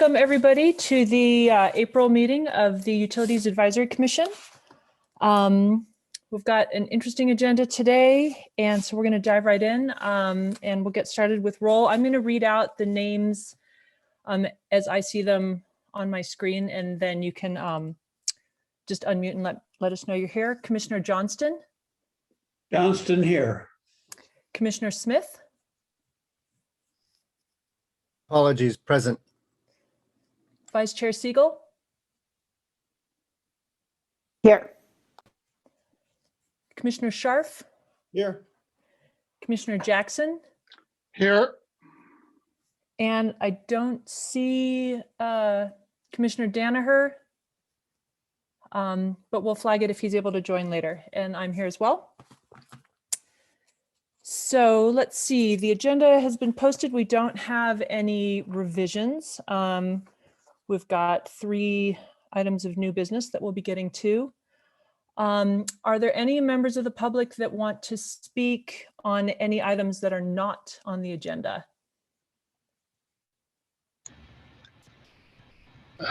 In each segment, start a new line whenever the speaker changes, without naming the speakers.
welcome everybody to the April meeting of the Utilities Advisory Commission. We've got an interesting agenda today, and so we're going to dive right in and we'll get started with roll. I'm going to read out the names as I see them on my screen, and then you can just unmute and let us know you're here. Commissioner Johnston.
Johnston here.
Commissioner Smith.
Apologies, present.
Vice Chair Siegel.
Here.
Commissioner Scharf.
Here.
Commissioner Jackson.
Here.
And I don't see Commissioner Danaher, but we'll flag it if he's able to join later. And I'm here as well. So let's see, the agenda has been posted. We don't have any revisions. We've got 3 items of new business that we'll be getting to. Are there any members of the public that want to speak on any items that are not on the agenda?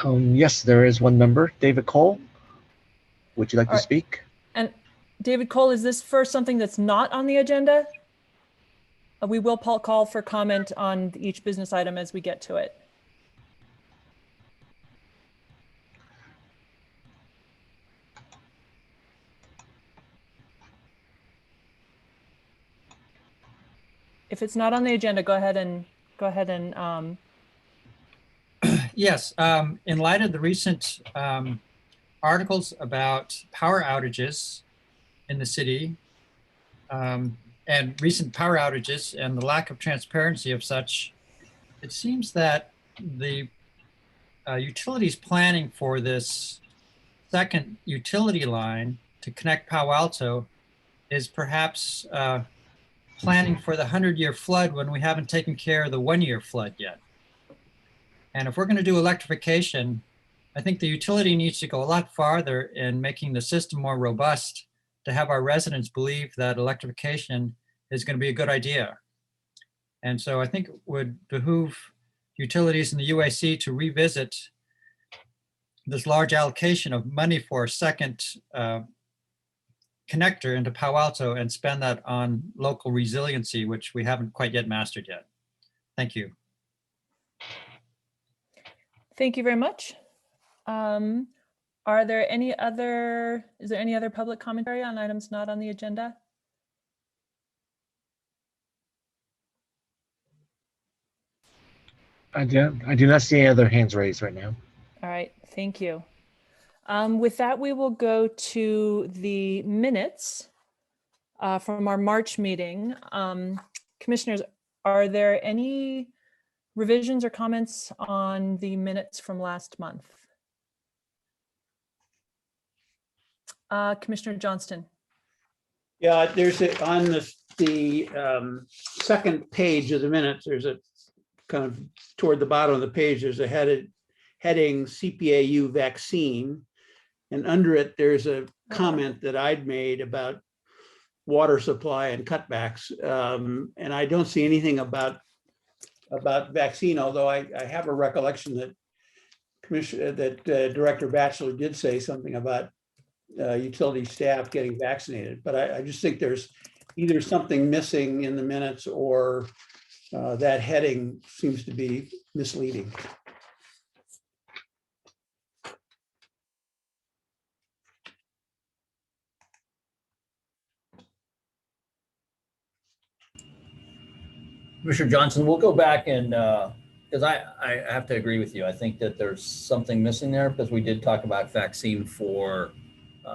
Yes, there is one member, David Cole. Would you like to speak?
And David Cole, is this for something that's not on the agenda? We will call for comment on each business item as we get to it. If it's not on the agenda, go ahead and
Yes, in light of the recent articles about power outages in the city and recent power outages and the lack of transparency of such, it seems that the utilities planning for this second utility line to connect Palo Alto is perhaps planning for the 100-year flood when we haven't taken care of the 1-year flood yet. And if we're going to do electrification, I think the utility needs to go a lot farther in making the system more robust to have our residents believe that electrification is going to be a good idea. And so I think it would behoove utilities in the UAC to revisit this large allocation of money for a second connector into Palo Alto and spend that on local resiliency, which we haven't quite yet mastered yet. Thank you.
Thank you very much. Is there any other public commentary on items not on the agenda?
I do not see any other hands raised right now.
All right, thank you. With that, we will go to the minutes from our March meeting. Commissioners, are there any revisions or comments on the minutes from last month? Commissioner Johnston.
Yeah, there's on the second page of the minutes, there's a kind of toward the bottom of the page, there's a heading CPAU vaccine. And under it, there's a comment that I'd made about water supply and cutbacks. And I don't see anything about vaccine, although I have a recollection that Director Batchelor did say something about utility staff getting vaccinated. But I just think there's either something missing in the minutes or that heading seems to be misleading.
Commissioner Johnson, we'll go back and, because I have to agree with you. I think that there's something missing there because we did talk about vaccine for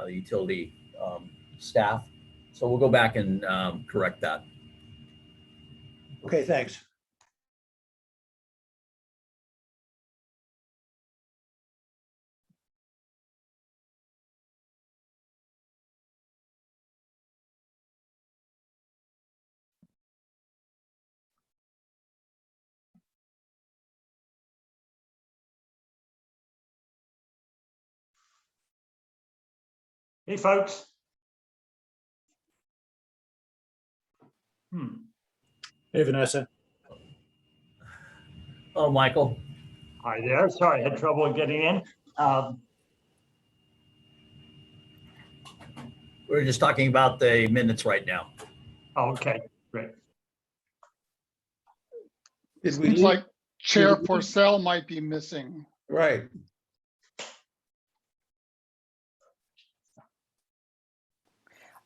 the utility staff. So we'll go back and correct that.
Okay, thanks.
Hey, folks. Hey, Vanessa.
Oh, Michael.
Hi there. Sorry, I had trouble getting in.
We're just talking about the minutes right now.
Okay, great.
Did we
Seems
lose?
like Chair
we-
Porcel might be missing.
Right.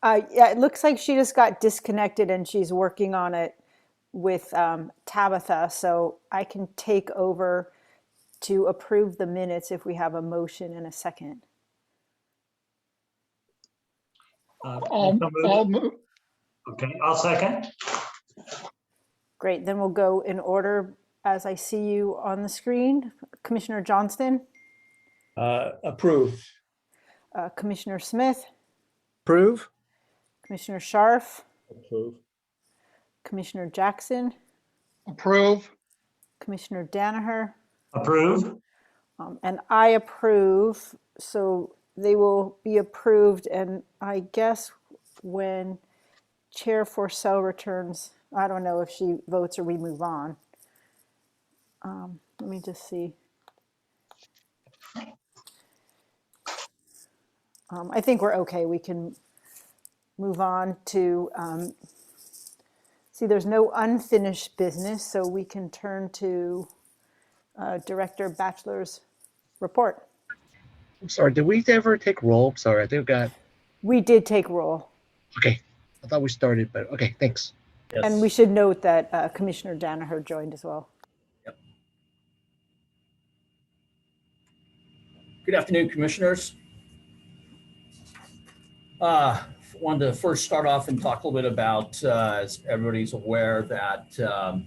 Yeah, it looks like she just got disconnected and she's working on it with Tabitha. So I can take over to approve the minutes if we have a motion and a second.
I'll move.
Okay, I'll second.
Great, then we'll go in order as I see you on the screen. Commissioner Johnston,
Approved.
Commissioner Smith,
Approve?
Commissioner Scharf,
Approved.
Commissioner Jackson,
Approve.
Commissioner Danaher,
Approve.
and I approve. So they will be approved, and I guess when Chair Forcell returns, I don't know if she votes or we move on. Let me just see. I think we're okay. We can move on to, see, there's no unfinished business, so we can turn to Director Batchelor's report.
I'm sorry, did we ever take roll? Sorry, I think we got,
We did take roll.
okay. I thought we started, but okay, thanks.
Yes.
And we should note that Commissioner Danaher joined as well.
Good afternoon, commissioners. Wanted to first start off and talk a little bit about, as everybody's aware, that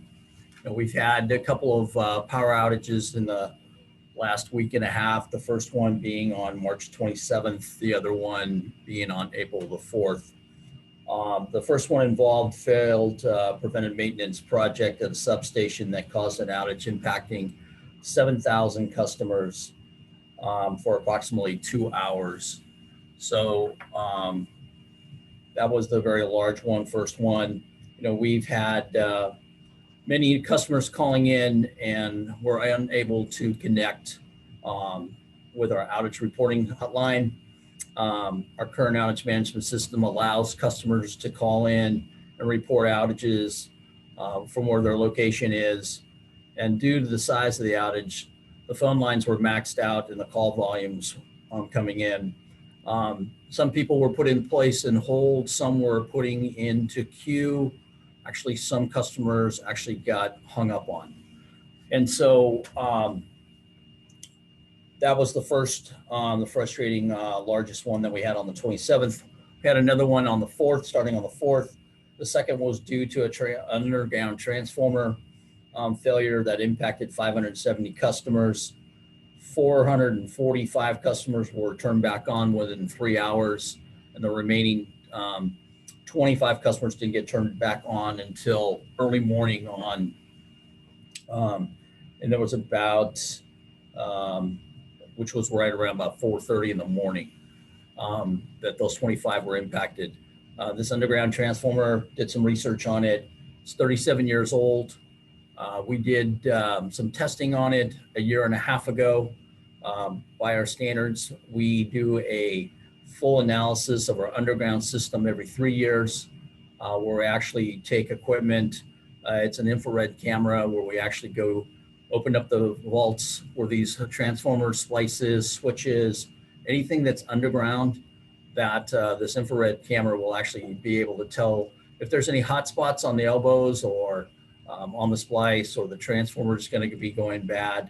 we've had a couple of power outages in the last week and a half. The first one being on March 27th, the other one being on April the 4th. The first one involved failed preventive maintenance project at a substation that caused an outage impacting 7,000 customers for approximately 2 hours. So that was the very large one, first one. We've had many customers calling in and were unable to connect with our outage reporting hotline. Our current outage management system allows customers to call in and report outages from where their location is. And due to the size of the outage, the phone lines were maxed out and the call volumes coming in. Some people were put in place in hold, some were putting into queue. Actually, some customers actually got hung up on. And so that was the first, the frustrating largest one that we had on the 27th. We had another one on the 4th, starting on the 4th. The second was due to an underground transformer failure that impacted 570 customers. 445 customers were turned back on within 3 hours, and the remaining 25 customers didn't get turned back on until early morning on. And there was about, which was right around about 4:30 in the morning, that those 25 were impacted. This underground transformer, did some research on it. It's 37 years old. We did some testing on it a year and a half ago. By our standards, we do a full analysis of our underground system every 3 years, where we actually take equipment. It's an infrared camera where we actually go open up the vaults where these transformers, splices, switches, anything that's underground, that this infrared camera will actually be able to tell if there's any hot spots on the elbows or on the splice, or the transformer is going to be going bad.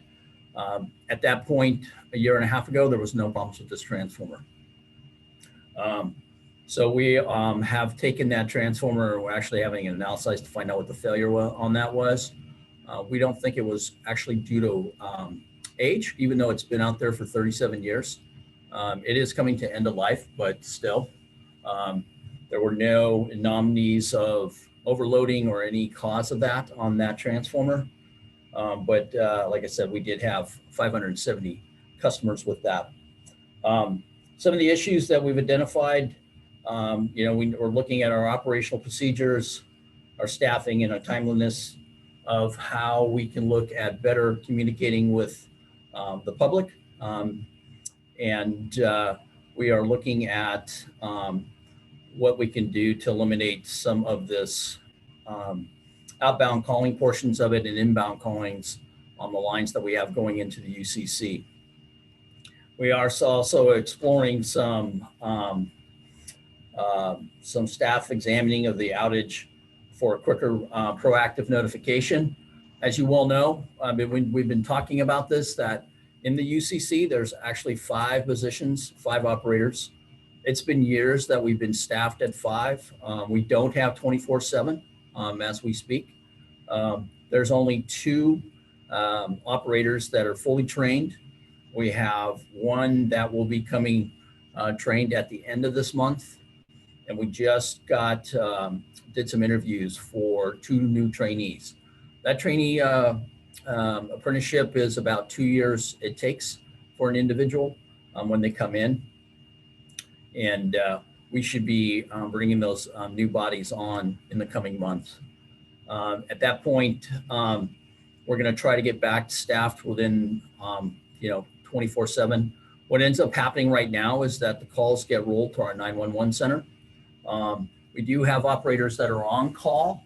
At that point, a year and a half ago, there was no problems with this transformer. So we have taken that transformer, and we're actually having an analysis to find out what the failure on that was. We don't think it was actually due to age, even though it's been out there for 37 years. It is coming to end of life, but still, there were no anomalies of overloading or any cause of that on that transformer. But like I said, we did have 570 customers with that. Some of the issues that we've identified, we're looking at our operational procedures, our staffing, and our timeliness of how we can look at better communicating with the public. And we are looking at what we can do to eliminate some of this outbound calling portions of it and inbound callings on the lines that we have going into the UCC. We are also exploring some staff examining of the outage for a quicker proactive notification. As you well know, we've been talking about this, that in the UCC, there's actually 5 positions, 5 operators. It's been years that we've been staffed at 5. We don't have 24/7 as we speak. There's only 2 operators that are fully trained. We have 1 that will be coming trained at the end of this month. And we just did some interviews for 2 new trainees. That trainee apprenticeship is about 2 years it takes for an individual when they come in. And we should be bringing those new bodies on in the coming months. At that point, we're going to try to get back staffed within 24/7. What ends up happening right now is that the calls get rolled to our 911 center. We do have operators that are on call,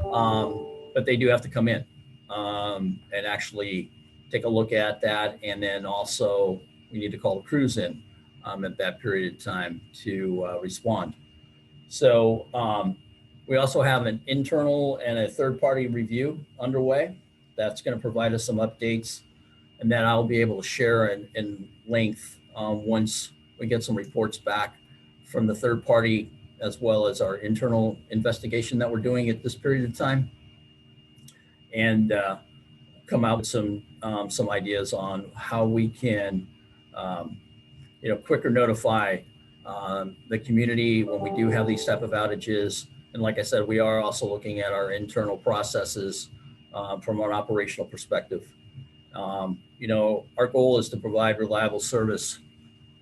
but they do have to come in and actually take a look at that. And then also we need to call the crews in at that period of time to respond. So we also have an internal and a third-party review underway that's going to provide us some updates, and then I'll be able to share in length once we get some reports back from the third party, as well as our internal investigation that we're doing at this period of time, and come out with some ideas on how we can quicker notify the community when we do have these type of outages. And like I said, we are also looking at our internal processes from an operational perspective. Our goal is to provide reliable service,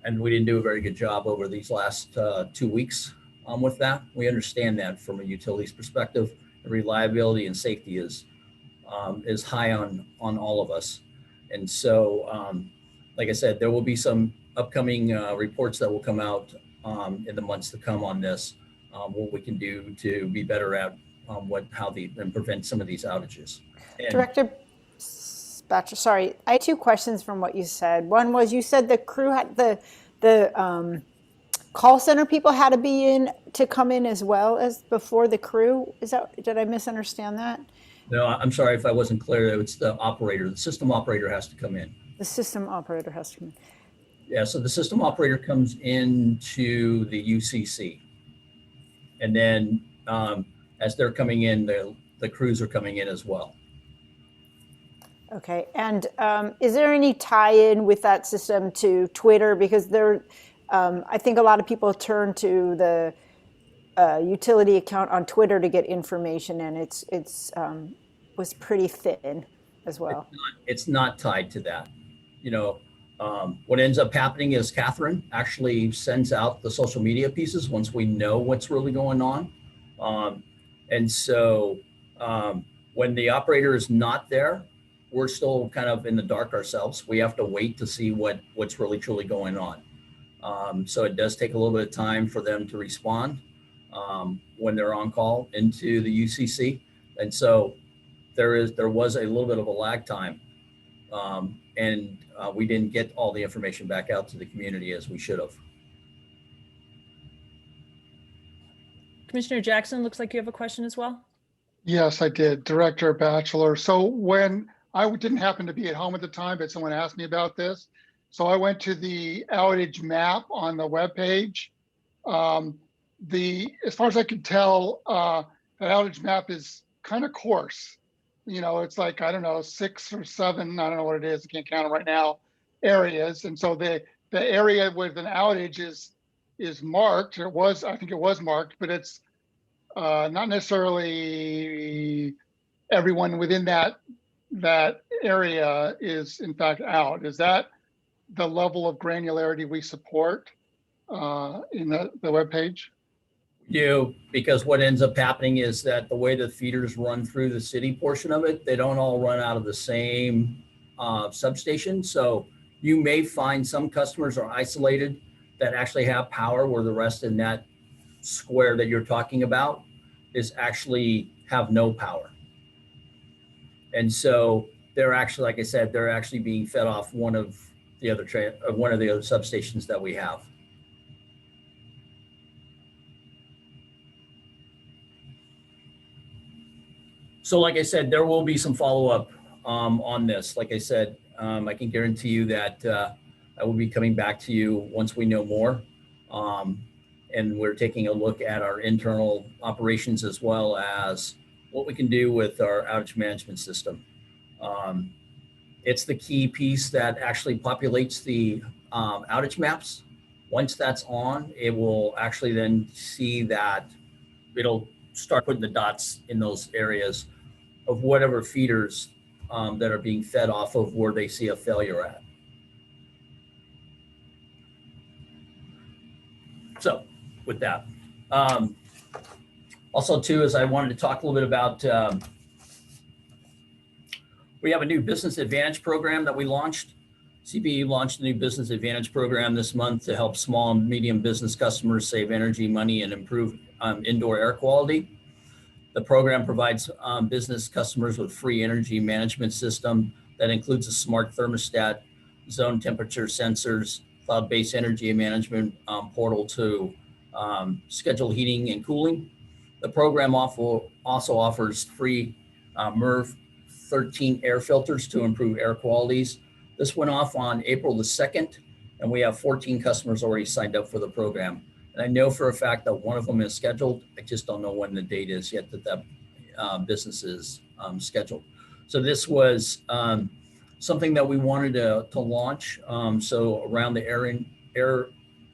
and we didn't do a very good job over these last 2 weeks with that. We understand that from a utilities perspective, reliability and safety is high on all of us. And so, like I said, there will be some upcoming reports that will come out in the months to come on this, what we can do to be better at and prevent some of these outages. And
Director Batcher, sorry, I had 2 questions from what you said. One was, you said the crew had the call center people had to be in to come in as well as before the crew. Did I misunderstand that?
no, I'm sorry if I wasn't clear. It's the operator, the system operator has to come in.
The system operator has to come in.
Yeah, so the system operator comes into the UCC, and then as they're coming in, the crews are coming in as well.
Okay, and is there any tie-in with that system to Twitter? Because I think a lot of people turn to the utility account on Twitter to get information, and it was pretty thin as well.
It's not tied to that. What ends up happening is Catherine actually sends out the social media pieces once we know what's really going on. And so when the operator is not there, we're still kind of in the dark ourselves. We have to wait to see what's really truly going on. So it does take a little bit of time for them to respond when they're on call into the UCC. And so there was a little bit of a lag time. And we didn't get all the information back out to the community as we should have.
Commissioner Jackson, looks like you have a question as well.
Yes, I did. Director Batchelor. So when I didn't happen to be at home at the time, but someone asked me about this. So I went to the outage map on the webpage. As far as I can tell, the outage map is kind of coarse. It's like, I don't know, 6 or 7, I don't know what it is, I can't count it right now, areas. And so the area with an outage is marked. I think it was marked, but it's not necessarily everyone within that area is in fact out. Is that the level of granularity we support in the webpage?
Because what ends up happening is that the way the feeders run through the city portion of it, they don't all run out of the same substation. So you may find some customers are isolated that actually have power, where the rest in that square that you're talking about is actually have no power. And so they're actually, like I said, they're actually being fed off one of the other substations that we have. So like I said, there will be some follow-up on this. Like I said, I can guarantee you that I will be coming back to you once we know more. And we're taking a look at our internal operations as well as what we can do with our outage management system. It's the key piece that actually populates the outage maps. Once that's on, it will actually then see that it'll start putting the dots in those areas of whatever feeders that are being fed off of where they see a failure at. So with that, also too, is I wanted to talk a little bit about, we have a new Business Advantage program that we launched. CPE launched a new Business Advantage program this month to help small and medium business customers save energy, money, and improve indoor air quality. The program provides business customers with free energy management system that includes a smart thermostat, zone temperature sensors, cloud-based energy management portal to schedule heating and cooling. The program also offers free MERV 13 air filters to improve air qualities. This went off on April the 2nd, and we have 14 customers already signed up for the program. And I know for a fact that one of them is scheduled. I just don't know when the date is yet that business is scheduled. So this was something that we wanted to launch. So around the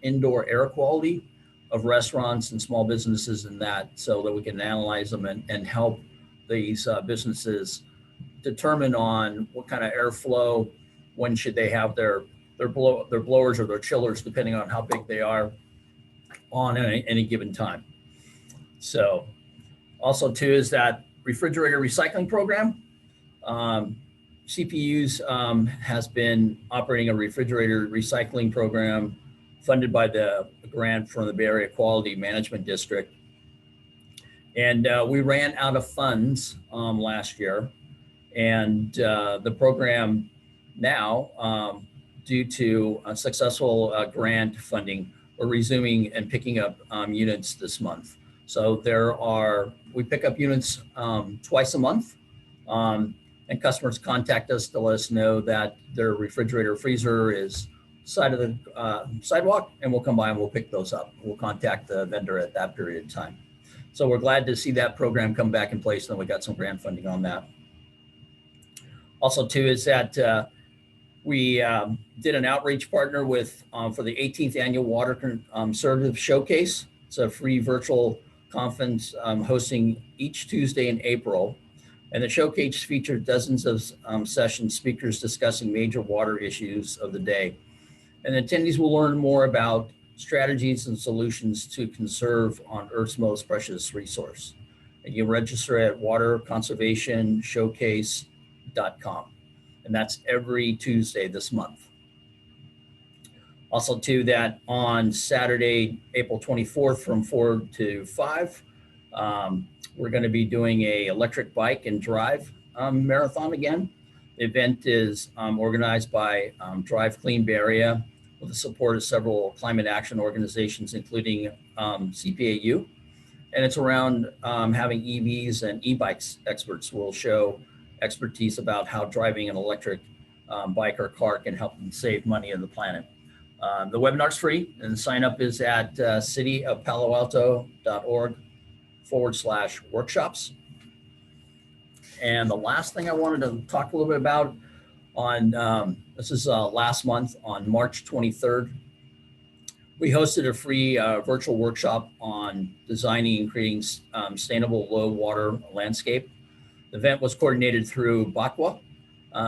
indoor air quality of restaurants and small businesses and that, so that we can analyze them and help these businesses determine on what kind of airflow, when should they have their blowers or their chillers, depending on how big they are on any given time. So also too is that refrigerator recycling program. CPU's has been operating a refrigerator recycling program funded by the grant from the Bay Area Quality Management District. And we ran out of funds last year. And the program now, due to a successful grant funding, we're resuming and picking up units this month. So we pick up units twice a month, and customers contact us to let us know that their refrigerator freezer is side of the sidewalk, and we'll come by and we'll pick those up. We'll contact the vendor at that period of time. So we're glad to see that program come back in place, and we got some grant funding on that. Also too is that we did an outreach partner with for the 18th annual Water Conservative Showcase. It's a free virtual conference hosting each Tuesday in April. And the showcase featured dozens of session speakers discussing major water issues of the day. And attendees will learn more about strategies and solutions to conserve on Earth's most precious resource. And you register at waterconservationshowcase.com. And that's every Tuesday this month. Also too, that on Saturday, April 24th from 4 to 5, we're going to be doing a electric bike and drive marathon again. The event is organized by Drive Clean Bay Area with the support of several climate action organizations, including CPAU. And it's around having EVs and e-bikes experts will show expertise about how driving an electric bike or car can help them save money on the planet. The webinar's free, and the sign up is at cityofpaloalto.org/workshops. And the last thing I wanted to talk a little bit about on, this is last month on March 23rd, we hosted a free virtual workshop on designing and creating sustainable low water landscape. The event was coordinated through BACWA,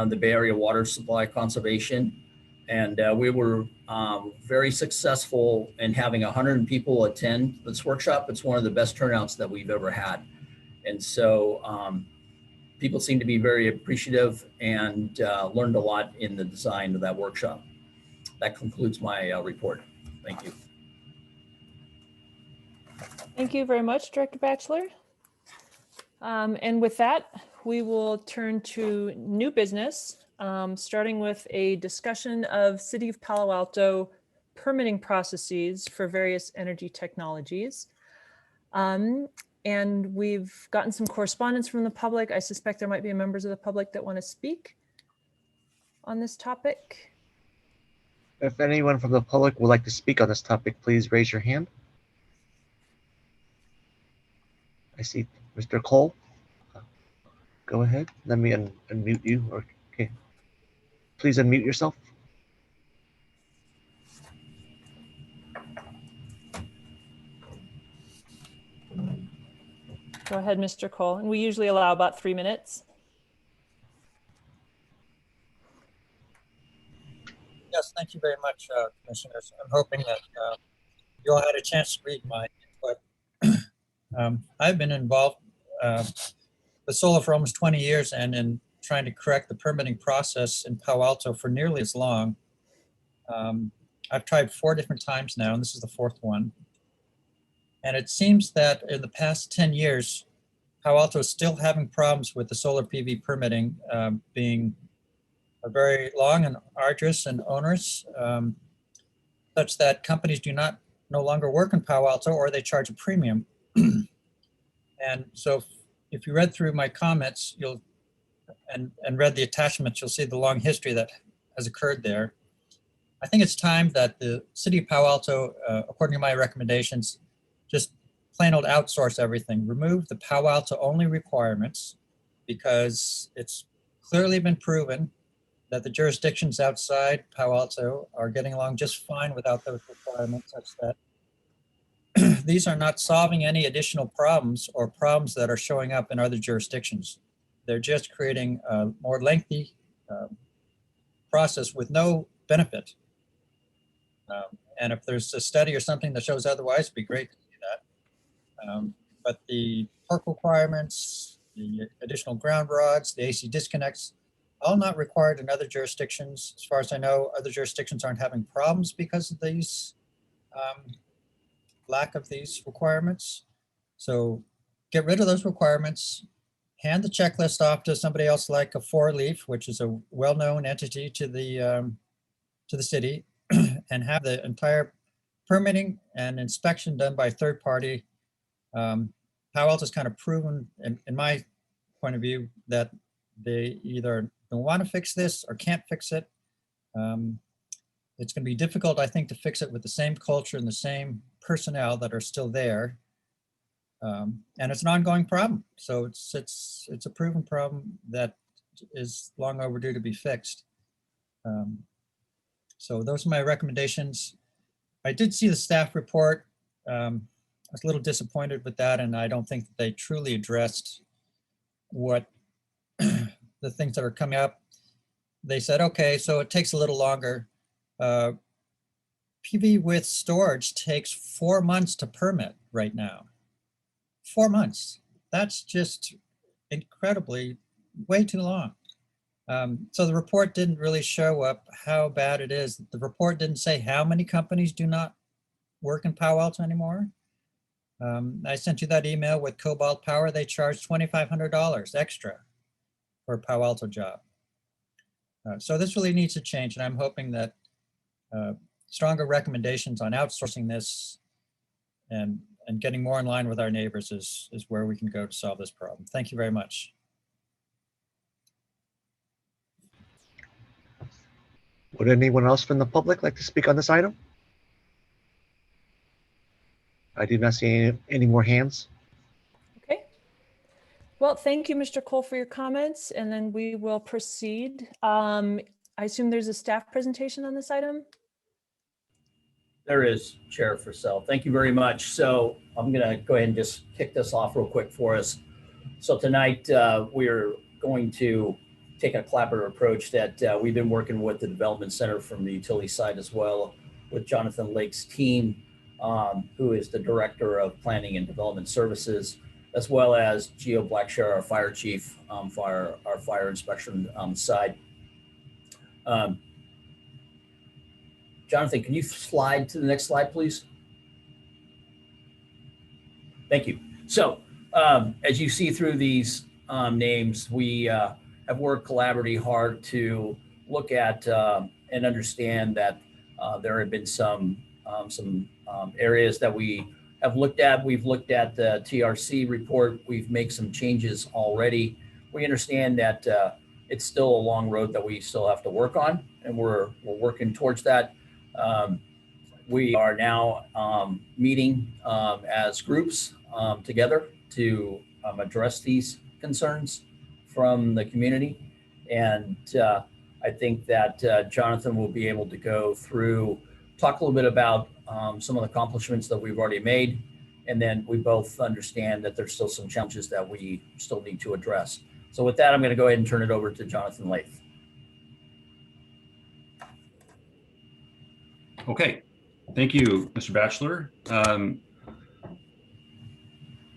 the Bay Area Water Supply Conservation. And we were very successful in having 100 people attend this workshop. It's one of the best turnouts that we've ever had. And so people seem to be very appreciative and learned a lot in the design of that workshop. That concludes my report. Thank you.
Thank you very much, Director Batchelor. And with that, we will turn to new business, starting with a discussion of City of Palo Alto permitting processes for various energy technologies. And we've gotten some correspondence from the public. I suspect there might be members of the public that want to speak on this topic.
If anyone from the public would like to speak on this topic, please raise your hand. I see Mr. Cole. Go ahead. Let me unmute you. Okay. Please unmute yourself.
Go ahead, Mr. Cole. And we usually allow about 3 minutes.
Yes, thank you very much, commissioners. I'm hoping that you all had a chance to read my input. I've been involved with solar for almost 20 years and in trying to correct the permitting process in Palo Alto for nearly as long. I've tried 4 different times now, and this is the 4th one. And it seems that in the past 10 years, Palo Alto is still having problems with the solar PV permitting being very long and arduous and onerous, such that companies no longer work in Palo Alto, or they charge a premium. And so if you read through my comments, and read the attachments, you'll see the long history that has occurred there. I think it's time that the City of Palo Alto, according to my recommendations, just plain old outsource everything. Remove the Palo Alto only requirements, because it's clearly been proven that the jurisdictions outside Palo Alto are getting along just fine without those requirements, such that these are not solving any additional problems or problems that are showing up in other jurisdictions. They're just creating a more lengthy process with no benefit. And if there's a study or something that shows otherwise, it'd be great to see that. But the perk requirements, the additional ground rods, the AC disconnects, all not required in other jurisdictions. As far as I know, other jurisdictions aren't having problems because of these lack of these requirements. So get rid of those requirements, hand the checklist off to somebody else like a 4-Leaf, which is a well-known entity to the city, and have the entire permitting and inspection done by a third party. Palo Alto's kind of proven, in my point of view, that they either don't want to fix this or can't fix it. It's going to be difficult, I think, to fix it with the same culture and the same personnel that are still there. And it's an ongoing problem. So it's a proven problem that is long overdue to be fixed. So those are my recommendations. I did see the staff report. I was a little disappointed with that, and I don't think that they truly addressed what the things that are coming up. They said, okay, so it takes a little longer. PV with storage takes 4 months to permit right now. 4 months. That's just incredibly way too long. So the report didn't really show up how bad it is. The report didn't say how many companies do not work in Palo Alto anymore. I sent you that email with Cobalt Power. They charge $2,500 extra for a Palo Alto job. So this really needs to change, and I'm hoping that stronger recommendations on outsourcing this and getting more in line with our neighbors is where we can go to solve this problem. Thank you very much.
Would anyone else from the public like to speak on this item? I do not see any more hands.
Okay. Well, thank you, Mr. Cole, for your comments, and then we will proceed. I assume there's a staff presentation on this item?
There is, Chair Fursell. Thank you very much. So I'm going to go ahead and just kick this off real quick for us. So tonight we're going to take a collaborative approach that we've been working with the Development Center from the utility side as well, with Jonathan Lake's team, who is the Director of Planning and Development Services. as well as Geo Blackshear, our fire chief, for our fire inspection side. Jonathan, can you slide to the next slide, please? Thank you. So as you see through these names, we have worked collaboratively hard to look at and understand that there have been some areas that we have looked at. We've looked at the TRC report. We've made some changes already. We understand that it's still a long road that we still have to work on, and we're working towards that. We are now meeting as groups together to address these concerns from the community. And I think that Jonathan will be able to go through, talk a little bit about some of the accomplishments that we've already made. And then we both understand that there's still some challenges that we still need to address. So with that, I'm going to go ahead and turn it over to Jonathan Lath.
Okay, thank you, Mr. Batchelor.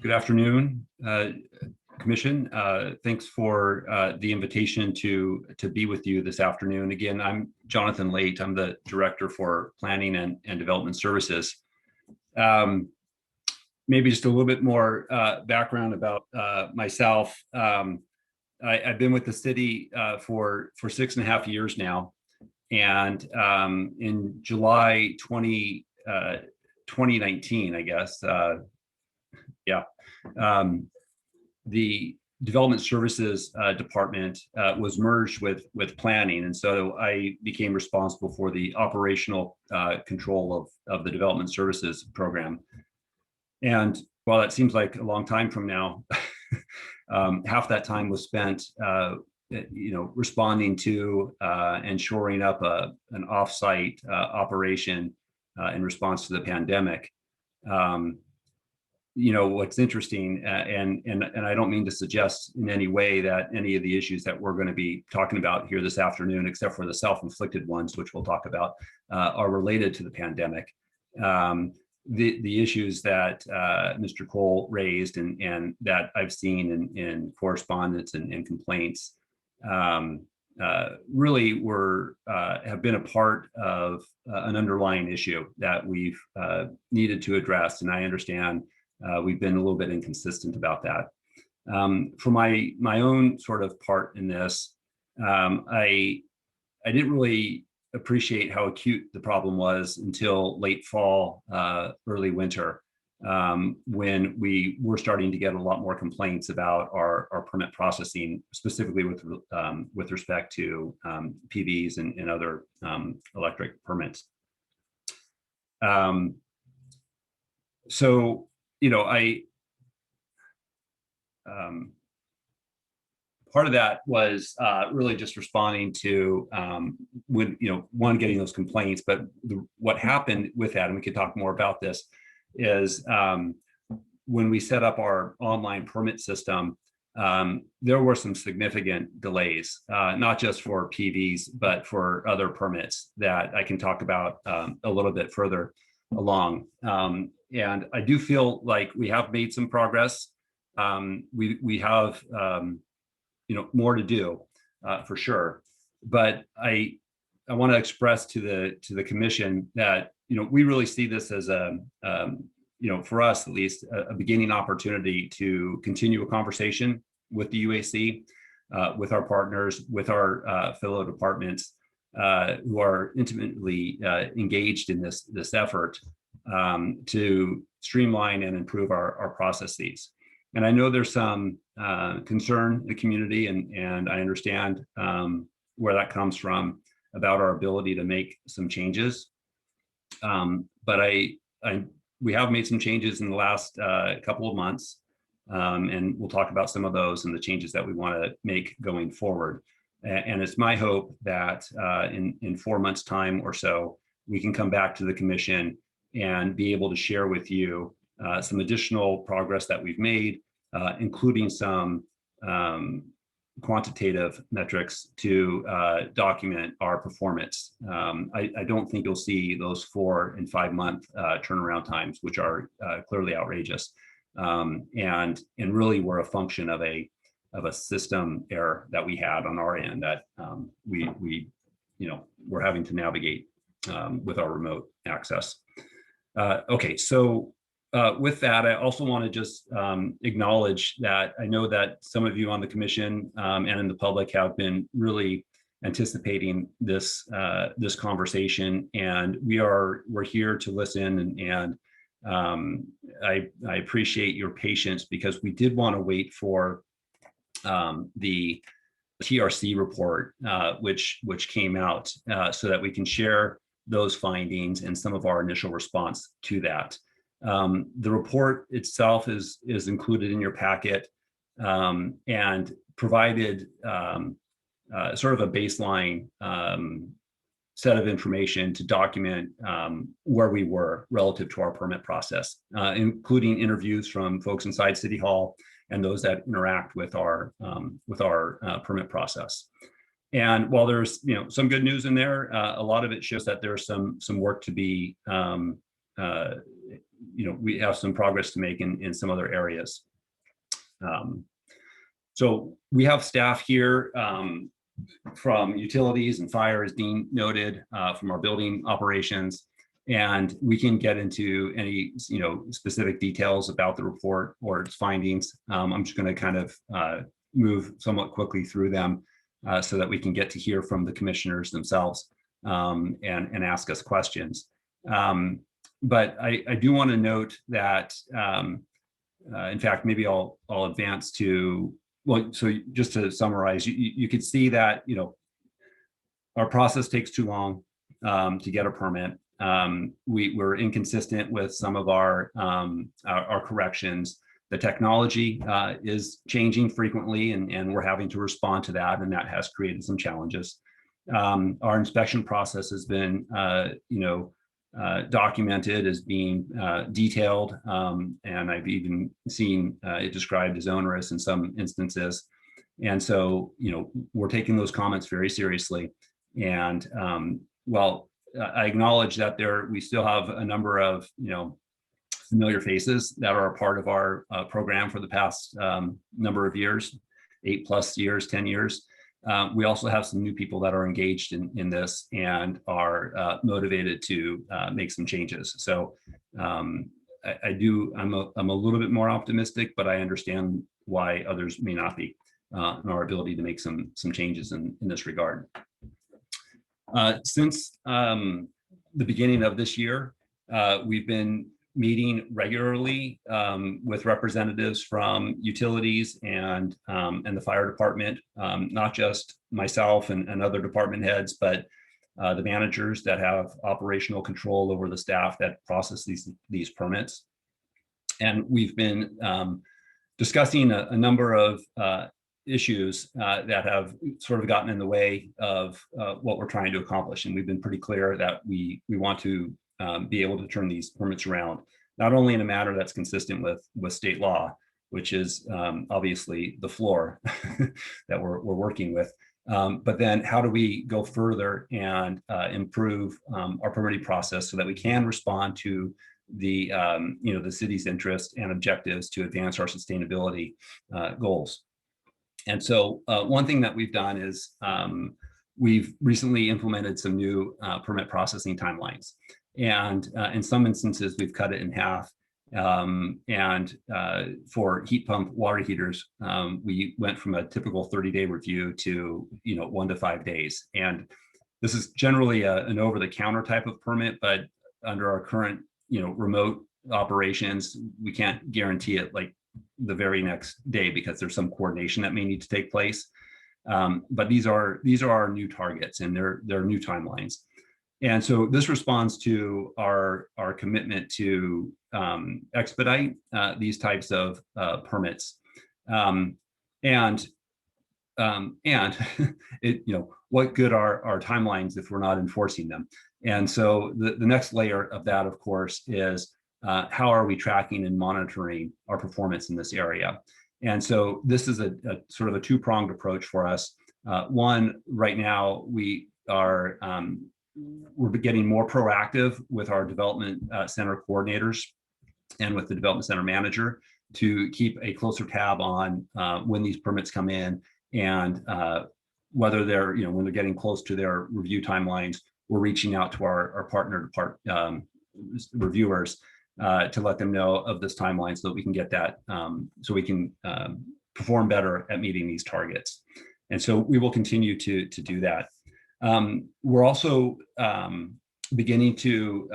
Good afternoon, Commission. Thanks for the invitation to be with you this afternoon. Again, I'm Jonathan Lath. I'm the Director for Planning and Development Services. Maybe just a little bit more background about myself. I've been with the city for 6.5 years now. And in July 2019, I guess, the Development Services Department was merged with Planning. And so I became responsible for the operational control of the Development Services program. And while that seems like a long time from now, half that time was spent responding to and shoring up an offsite operation in response to the pandemic. What's interesting, and I don't mean to suggest in any way that any of the issues that we're going to be talking about here this afternoon, except for the self-inflicted ones, which we'll talk about, are related to the pandemic. The issues that Mr. Cole raised and that I've seen in correspondence and complaints really have been a part of an underlying issue that we've needed to address. And I understand we've been a little bit inconsistent about that. For my own sort of part in this, I didn't really appreciate how acute the problem was until late fall, early winter, when we were starting to get a lot more complaints about our permit processing, specifically with respect to PVs and other electric permits. Part of that was really just responding to when getting those complaints, but what happened with that, and we could talk more about this, is when we set up our online permit system, there were some significant delays, not just for PVs, but for other permits that I can talk about a little bit further along. And I do feel like we have made some progress. We have more to do for sure. But I want to express to the commission that we really see this as for us at least, a beginning opportunity to continue a conversation with the UAC, with our partners, with our fellow departments who are intimately engaged in this effort to streamline and improve our processes. And I know there's some concern in the community, and I understand where that comes from about our ability to make some changes. But we have made some changes in the last couple of months, and we'll talk about some of those and the changes that we want to make going forward. And it's my hope that in 4 months' time or so, we can come back to the commission and be able to share with you some additional progress that we've made, including some quantitative metrics to document our performance. I don't think you'll see those 4 and 5 month turnaround times, which are clearly outrageous. and really were a function of a system error that we had on our end that we we're having to navigate with our remote access. Okay, so with that, I also want to just acknowledge that I know that some of you on the commission and in the public have been really anticipating this this conversation, and we're here to listen, and I appreciate your patience because we did want to wait for the TRC report, which came out, so that we can share those findings and some of our initial response to that. The report itself is included in your packet and provided sort of a baseline set of information to document where we were relative to our permit process, including interviews from folks inside City Hall and those that interact with our permit process. And while there's some good news in there, a lot of it shows that there's some work to be we have some progress to make in some other areas. So we have staff here from utilities and fire, as Dean noted, from our building operations, and we can get into any specific details about the report or its findings. I'm just going to kind of move somewhat quickly through them so that we can get to hear from the commissioners themselves and ask us questions. But I do want to note that, in fact, maybe I'll advance to, well, so just to summarize, you could see that, our process takes too long to get a permit. We're inconsistent with some of our corrections. The technology is changing frequently, and we're having to respond to that, and that has created some challenges. Our inspection process has been, documented as being detailed, and I've even seen it described as onerous in some instances. And so, we're taking those comments very seriously. And while I acknowledge that we still have a number of, familiar faces that are a part of our program for the past number of years, 8+ years, 10 years. We also have some new people that are engaged in this and are motivated to make some changes. So I'm a little bit more optimistic, but I understand why others may not be in our ability to make some changes in this regard. Since the beginning of this year, we've been meeting regularly with representatives from utilities and the fire department, not just myself and other department heads, but the managers that have operational control over the staff that process these permits. And we've been discussing a number of issues that have sort of gotten in the way of what we're trying to accomplish. And we've been pretty clear that we want to be able to turn these permits around, not only in a manner that's consistent with state law, which is obviously the floor that we're working with, but then how do we go further and improve our permitting process so that we can respond to the the city's interest and objectives to advance our sustainability goals. And so one thing that we've done is we've recently implemented some new permit processing timelines. And in some instances, we've cut it in half. And for heat pump water heaters, we went from a typical 30-day review to 1 to 5 days. And this is generally an over-the-counter type of permit, but under our current remote operations, we can't guarantee it like the very next day because there's some coordination that may need to take place. But these are our new targets, and they're new timelines. And so this responds to our commitment to expedite these types of permits. And what good are our timelines if we're not enforcing them? And so the next layer of that, of course, is how are we tracking and monitoring our performance in this area? And so this is a sort of a two-pronged approach for us. One, right now we're getting more proactive with our development center coordinators and with the development center manager to keep a closer tab on when these permits come in, and whether they're, when they're getting close to their review timelines, we're reaching out to our partner reviewers to let them know of this timeline so that we can get that, so we can perform better at meeting these targets. And so we will continue to do that. We're also beginning to,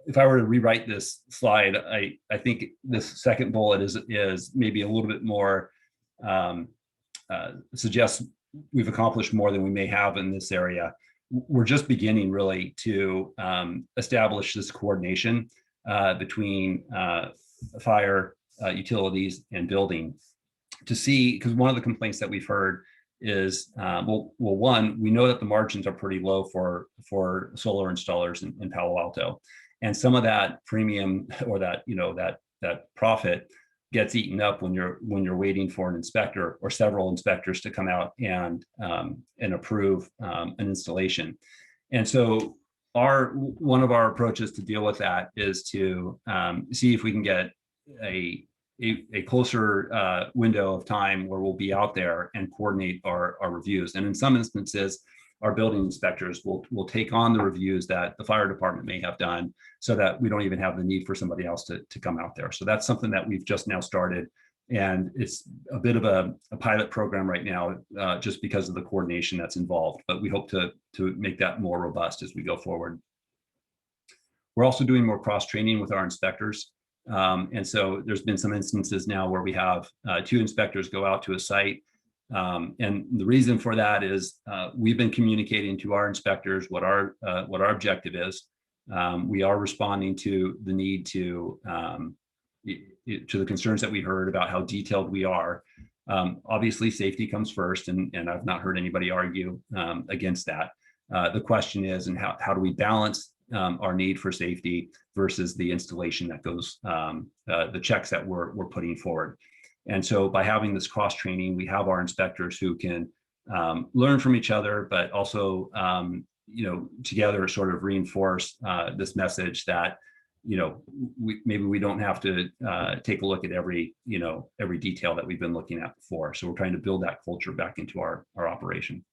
if I were to rewrite this slide, I think this second bullet is maybe a little bit more, suggests we've accomplished more than we may have in this area. We're just beginning really to establish this coordination between fire, utilities, and building, to see, because one of the complaints that we've heard is, well, one, we know that the margins are pretty low for solar installers in Palo Alto, and some of that premium, or that that profit gets eaten up when you're waiting for an inspector or several inspectors to come out and approve an installation. And so one of our approaches to deal with that is to see if we can get a closer window of time where we'll be out there and coordinate our reviews. And in some instances, our building inspectors will take on the reviews that the fire department may have done, so that we don't even have the need for somebody else to come out there. So that's something that we've just now started. And it's a bit of a pilot program right now, just because of the coordination that's involved. But we hope to make that more robust as we go forward. We're also doing more cross-training with our inspectors. And so there's been some instances now where we have 2 inspectors go out to a site. And the reason for that is we've been communicating to our inspectors what our objective is. We are responding to the need to the concerns that we heard about how detailed we are. Obviously, safety comes first, and I've not heard anybody argue against that. The question is, and how do we balance our need for safety versus the installation that goes, the checks that we're putting forward. And so by having this cross training, we have our inspectors who can learn from each other, but also, together sort of reinforce this message that, maybe we don't have to take a look at every detail that we've been looking at before. So we're trying to build that culture back into our operation.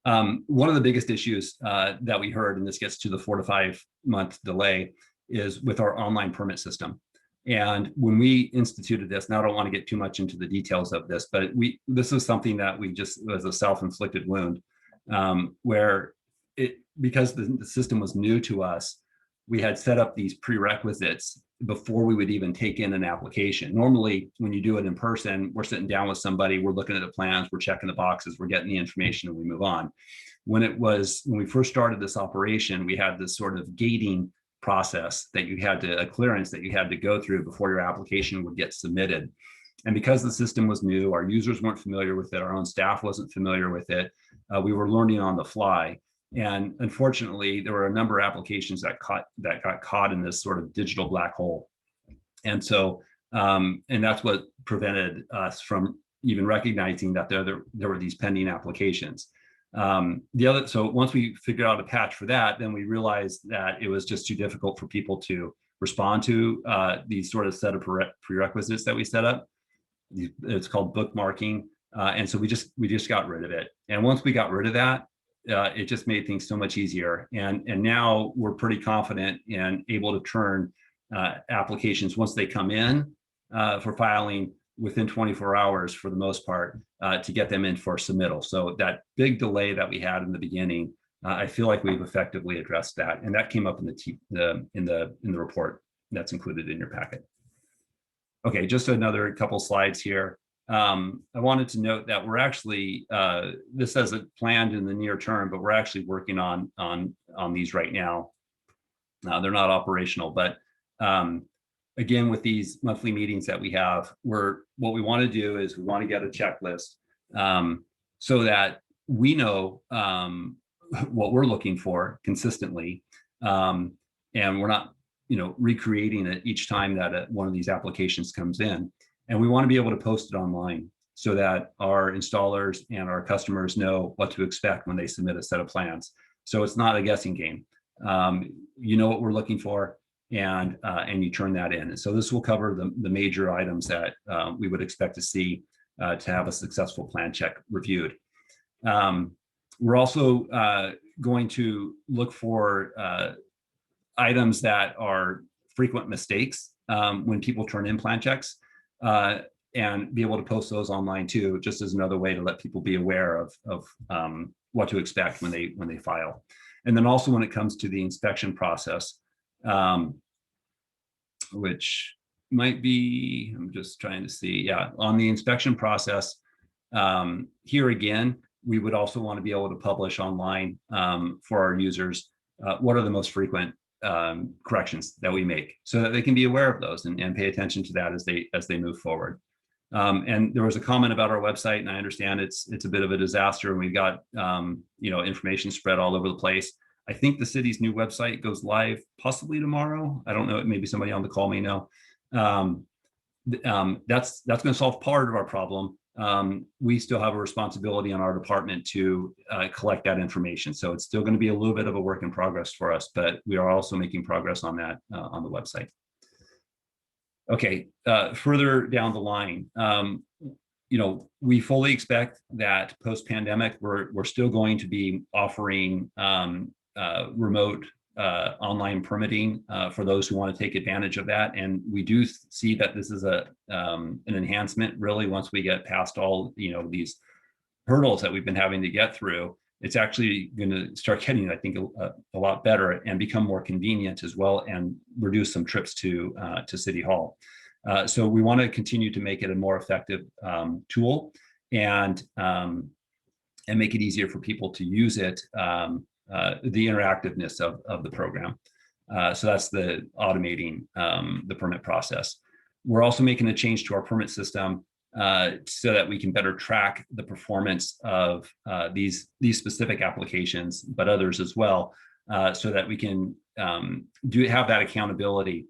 One of the biggest issues that we heard, and this gets to the 4 to 5 month delay, is with our online permit system. And when we instituted this, now I don't want to get too much into the details of this, but this is something that we just, was a self-inflicted wound, where because the system was new to us, we had set up these prerequisites before we would even take in an application. Normally, when you do it in person, we're sitting down with somebody, we're looking at the plans, we're checking the boxes, we're getting the information, and we move on. When we first started this operation, we had this sort of gating process that a clearance that you had to go through before your application would get submitted. And because the system was new, our users weren't familiar with it, our own staff wasn't familiar with it, we were learning on the fly. And unfortunately, there were a number of applications that got caught in this sort of digital black hole. And so, and that's what prevented us from even recognizing that there were these pending applications. So once we figured out a patch for that, then we realized that it was just too difficult for people to respond to these sort of set of prerequisites that we set up. It's called bookmarking. And so we just got rid of it. And once we got rid of that, it just made things so much easier. And now we're pretty confident and able to turn applications once they come in for filing within 24 hours for the most part, to get them in for submittal. So that big delay that we had in the beginning, I feel like we've effectively addressed that. And that came up in the report that's included in your packet. Okay, just another couple slides here. I wanted to note that we're actually, this isn't planned in the near term, but we're actually working on these right now. They're not operational, but again, with these monthly meetings that we have, what we want to do is we want to get a checklist so that we know what we're looking for consistently, and we're not, recreating it each time that one of these applications comes in. And we want to be able to post it online so that our installers and our customers know what to expect when they submit a set of plans. So it's not a guessing game. You know what we're looking for, and you turn that in. And so this will cover the major items that we would expect to see to have a successful plan check reviewed. We're also going to look for items that are frequent mistakes when people turn in plan checks, and be able to post those online too, just as another way to let people be aware of what to expect when they file. And then also when it comes to the inspection process, which might be, I'm just trying to see, yeah, on the inspection process, here again, we would also want to be able to publish online for our users what are the most frequent corrections that we make, so that they can be aware of those and pay attention to that as they move forward. And there was a comment about our website, and I understand it's a bit of a disaster, and we've got information spread all over the place. I think the city's new website goes live possibly tomorrow. I don't know, maybe somebody on the call may know. That's going to solve part of our problem. We still have a responsibility on our department to collect that information. So it's still going to be a little bit of a work in progress for us, but we are also making progress on that on the website. Okay, further down the line, we fully expect that post-pandemic, we're still going to be offering remote online permitting for those who want to take advantage of that. And we do see that this is an enhancement, really, once we get past all these hurdles that we've been having to get through. It's actually going to start getting, I think, a lot better and become more convenient as well, and reduce some trips to City Hall. So we want to continue to make it a more effective tool, and make it easier for people to use it. The interactiveness of the program. So that's the automating the permit process. We're also making a change to our permit system so that we can better track the performance of these specific applications, but others as well, so that we can have that accountability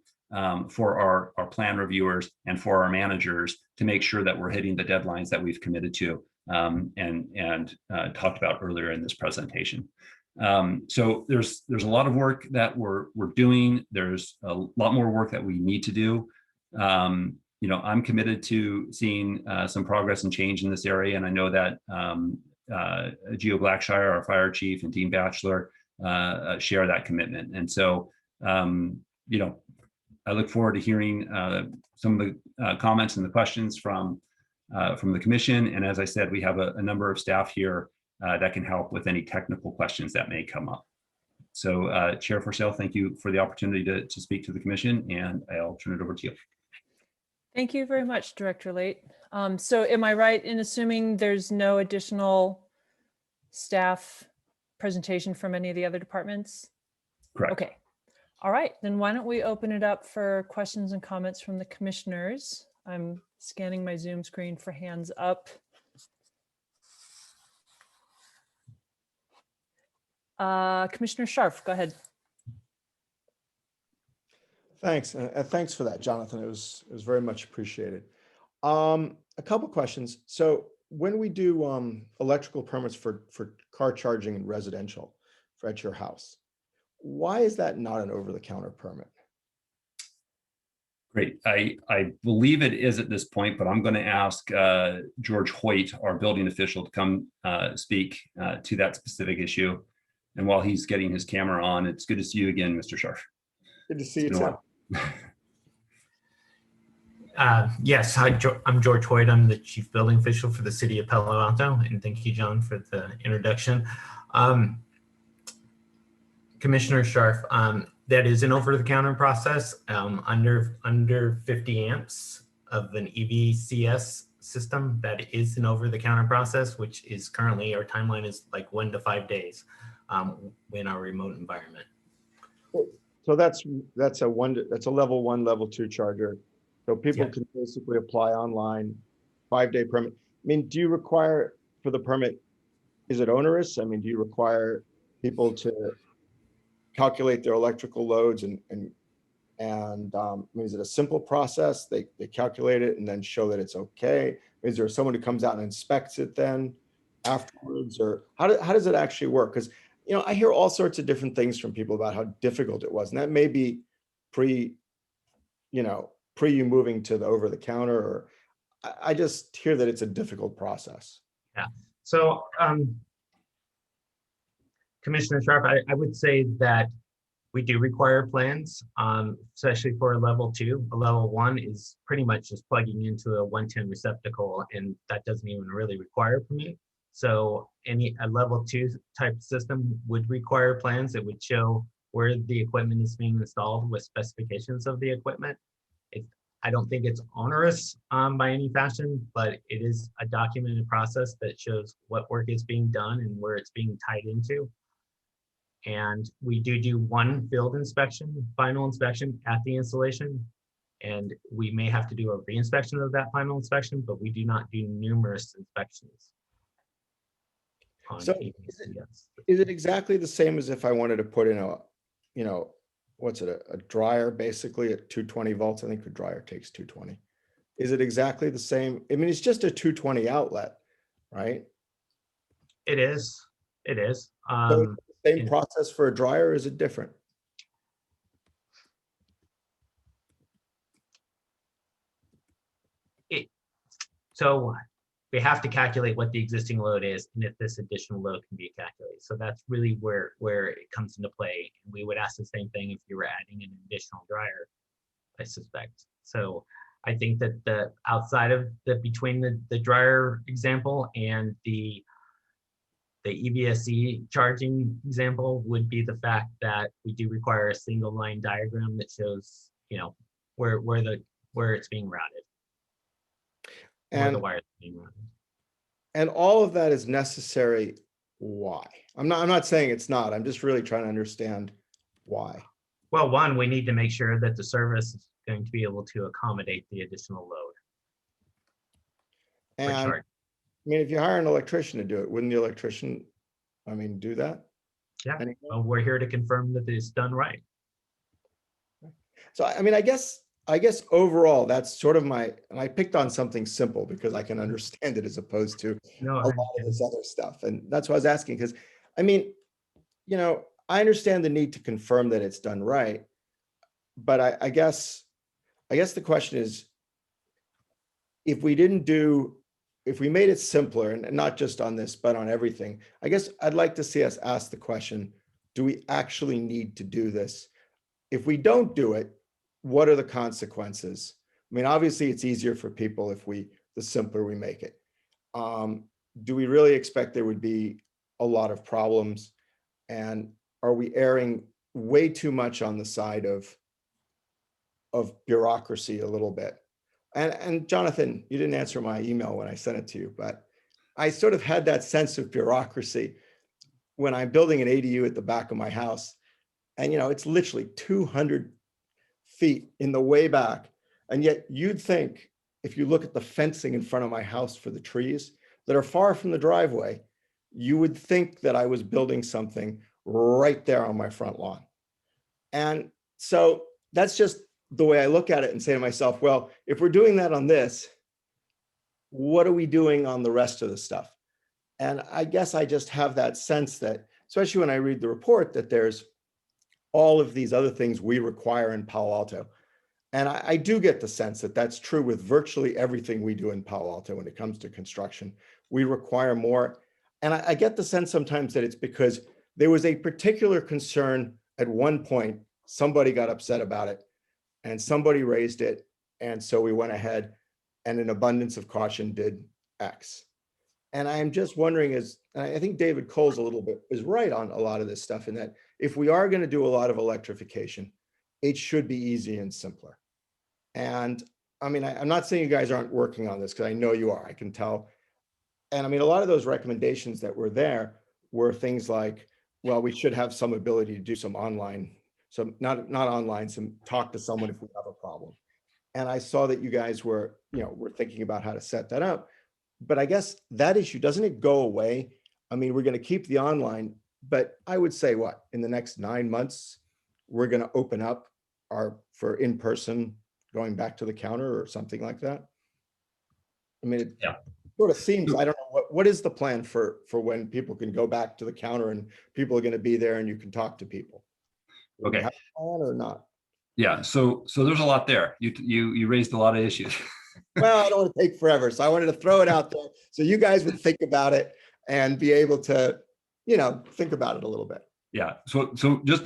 for our plan reviewers and for our managers to make sure that we're hitting the deadlines that we've committed to and talked about earlier in this presentation. So there's a lot of work that we're doing. There's a lot more work that we need to do. I'm committed to seeing some progress and change in this area, and I know that Geo Blackshire, our fire chief, and Dean Batchelor share that commitment. And so, I look forward to hearing some of the comments and the questions from the commission. And as I said, we have a number of staff here that can help with any technical questions that may come up. So Chair Forsell, thank you for the opportunity to speak to the commission, and I'll turn it over to you.
Thank you very much, Director Late. So am I right in assuming there's no additional staff presentation from any of the other departments?
Correct.
Okay. All right, then why don't we open it up for questions and comments from the commissioners? I'm scanning my Zoom screen for hands up. Commissioner Scharf, go ahead.
Thanks. Thanks for that, Jonathan. It was very much appreciated. A couple questions. So when we do electrical permits for car charging in residential at your house, why is that not an over-the-counter permit?
Great. I believe it is at this point, but I'm going to ask George Hoyt, our building official, to come speak to that specific issue. And while he's getting his camera on, it's good to see you again, Mr. Scharf.
Good to see you too.
Yes, hi, I'm George Hoyt. I'm the Chief Building Official for the City of Palo Alto, and thank you, John, for the introduction. Commissioner Scharf, that is an over-the-counter process under 50 amps of an EVCS system. That is an over-the-counter process, which is currently, our timeline is like 1 to 5 days in our remote environment.
So that's a level 1, level 2 charger. So people can basically apply online, 5-day permit. I mean, do you require for the permit, is it onerous? I mean, do you require people to calculate their electrical loads and I mean, is it a simple process? They calculate it and then show that it's okay. Is there someone who comes out and inspects it then afterwards, or how does it actually work? Because I hear all sorts of different things from people about how difficult it was, and that may be pre, pre you moving to the over the counter, or I just hear that it's a difficult process.
Yeah. So, Commissioner Sharp, I would say that we do require plans, especially for a level 2. A level 1 is pretty much just plugging into a 110 receptacle, and that doesn't even really require a permit. So a level 2 type system would require plans that would show where the equipment is being installed with specifications of the equipment. I don't think it's onerous by any fashion, but it is a documented process that shows what work is being done and where it's being tied into. And we do one field inspection, final inspection at the installation. And we may have to do a re-inspection of that final inspection, but we do not do numerous inspections.
So is it exactly the same as if I wanted to put in a, what's it, a dryer basically at 220 volts? I think the dryer takes 220. Is it exactly the same? I mean, it's just a 220 outlet, right?
It is. It is.
So same process for a dryer, or is it different?
So we have to calculate what the existing load is and if this additional load can be calculated. So that's really where it comes into play. We would ask the same thing if you were adding an additional dryer, I suspect. So I think that the outside of between the dryer example and the EVSE charging example would be the fact that we do require a single line diagram that shows, where it's being routed.
And
the wire is being routed.
And all of that is necessary. Why? I'm not saying it's not. I'm just really trying to understand why.
Well, one, we need to make sure that the service is going to be able to accommodate the additional load.
And I mean, if you hire an electrician to do it, wouldn't the electrician, do that?
Yeah. Well, we're here to confirm that it's done right.
So, I guess overall, that's sort of and I picked on something simple because I can understand it as opposed to a lot of this other stuff. And that's why I was asking, because I understand the need to confirm that it's done right. But I guess the question is, if we made it simpler, and not just on this, but on everything, I guess I'd like to see us ask the question, do we actually need to do this? If we don't do it, what are the consequences? Obviously it's easier for people the simpler we make it. Do we really expect there would be a lot of problems? And are we erring way too much on the side of bureaucracy a little bit? And Jonathan, you didn't answer my email when I sent it to you, but I sort of had that sense of bureaucracy when I'm building an ADU at the back of my house. And, it's literally 200 feet in the way back. And yet you'd think, if you look at the fencing in front of my house for the trees that are far from the driveway, you would think that I was building something right there on my front lawn. And so that's just the way I look at it and say to myself, well, if we're doing that on this, what are we doing on the rest of the stuff? And I guess I just have that sense that, especially when I read the report, that there's all of these other things we require in Palo Alto. And I do get the sense that that's true with virtually everything we do in Palo Alto when it comes to construction. We require more. And I get the sense sometimes that it's because there was a particular concern at one point, somebody got upset about it and somebody raised it. And so we went ahead and in abundance of caution did X. And I'm just wondering, and I think David Cole's is right on a lot of this stuff, in that if we are going to do a lot of electrification, it should be easy and simpler. And I'm not saying you guys aren't working on this, because I know you are, I can tell. And a lot of those recommendations that were there were things like, well, we should have some ability to do some online, some not online, some talk to someone if we have a problem. And I saw that you guys were thinking about how to set that up. But I guess that issue, doesn't it go away? We're going to keep the online, but I would say in the next 9 months, we're going to open up for in-person, going back to the counter or something like that. It sort of seems, I don't know, what is the plan for when people can go back to the counter and people are going to be there and you can talk to people?
Okay.
Have a plan or not?
Yeah, so there's a lot there. You raised a lot of issues.
Well, I don't want to take forever, so I wanted to throw it out there so you guys would think about it and be able to, think about it a little bit.
Yeah, so just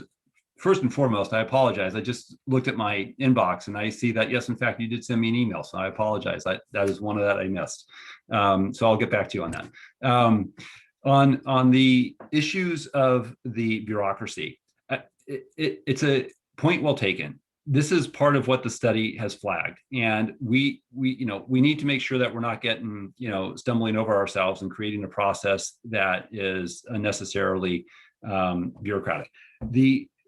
first and foremost, I apologize. I just looked at my inbox and I see that, yes, in fact, you did send me an email. So I apologize. That is one of that I missed. So I'll get back to you on that. On the issues of the bureaucracy, it's a point well taken. This is part of what the study has flagged, and we need to make sure that we're not getting stumbling over ourselves and creating a process that is unnecessarily bureaucratic.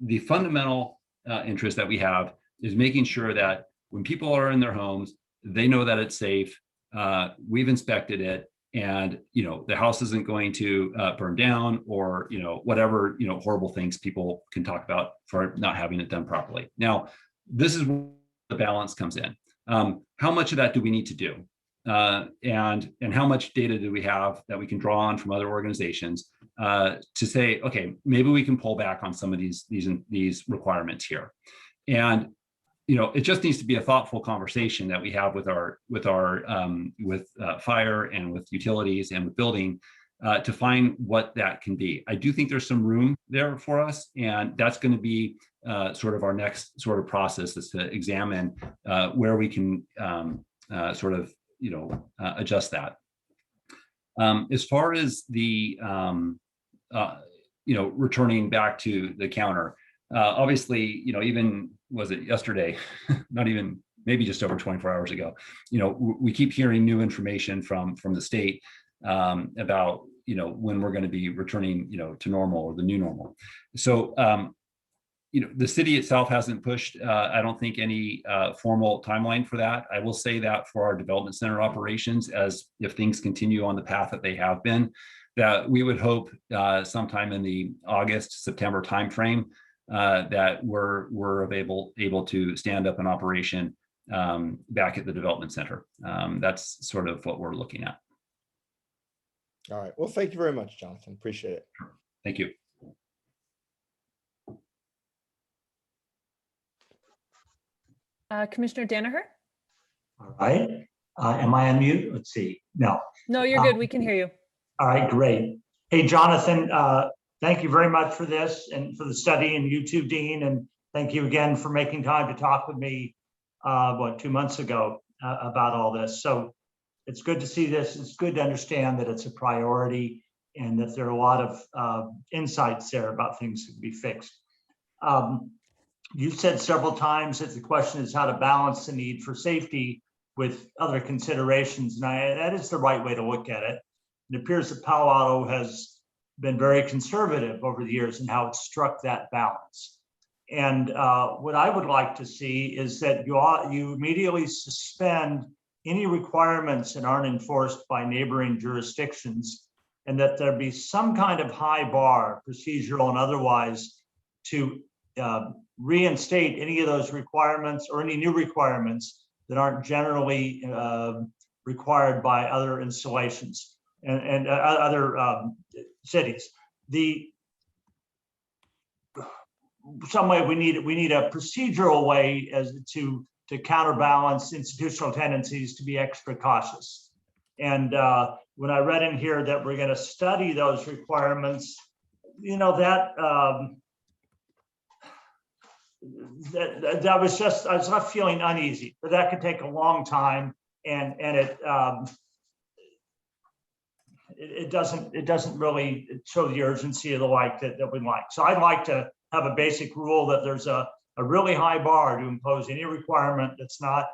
The fundamental interest that we have is making sure that when people are in their homes, they know that it's safe. We've inspected it, and the house isn't going to burn down, or whatever horrible things people can talk about for not having it done properly. Now, this is where the balance comes in. How much of that do we need to do, and how much data do we have that we can draw on from other organizations to say, okay, maybe we can pull back on some of these requirements here, and it just needs to be a thoughtful conversation that we have with fire and with utilities and with building to find what that can be. I do think there's some room there for us, and that's going to be sort of our next sort of process, is to examine where we can adjust that. As far as the returning back to the counter, obviously, even was it yesterday, not even, maybe just over 24 hours ago, we keep hearing new information from the state about when we're going to be returning to normal, or the new normal. So the city itself hasn't pushed, I don't think, any formal timeline for that. I will say that for our development center operations, as if things continue on the path that they have been, that we would hope sometime in the August, September timeframe that we're able to stand up an operation back at the development center. That's sort of what we're looking at.
All right. Well, thank you very much, Jonathan. Appreciate it.
Thank you.
Commissioner Danaher?
All right. Am I on mute? Let's see. No.
No, you're good. We can hear you.
All right, great. Hey, Jonathan, thank you very much for this and for the study, and you too, Dean. And thank you again for making time to talk with me, 2 months ago about all this. So it's good to see this. It's good to understand that it's a priority and that there are a lot of insights there about things that can be fixed. You've said several times that the question is how to balance the need for safety with other considerations, and that is the right way to look at it. It appears that Palo Alto has been very conservative over the years in how it struck that balance. And what I would like to see is that you immediately suspend any requirements that aren't enforced by neighboring jurisdictions, and that there be some kind of high bar, procedural and otherwise, to reinstate any of those requirements or any new requirements that aren't generally required by other installations and other cities. Some way we need a procedural way as to counterbalance institutional tendencies to be extra cautious. And when I read in here that we're going to study those requirements, that was just, I was not feeling uneasy, but that could take a long time, and it doesn't really show the urgency of the like that we like. So I'd like to have a basic rule that there's a really high bar to impose any requirement that's not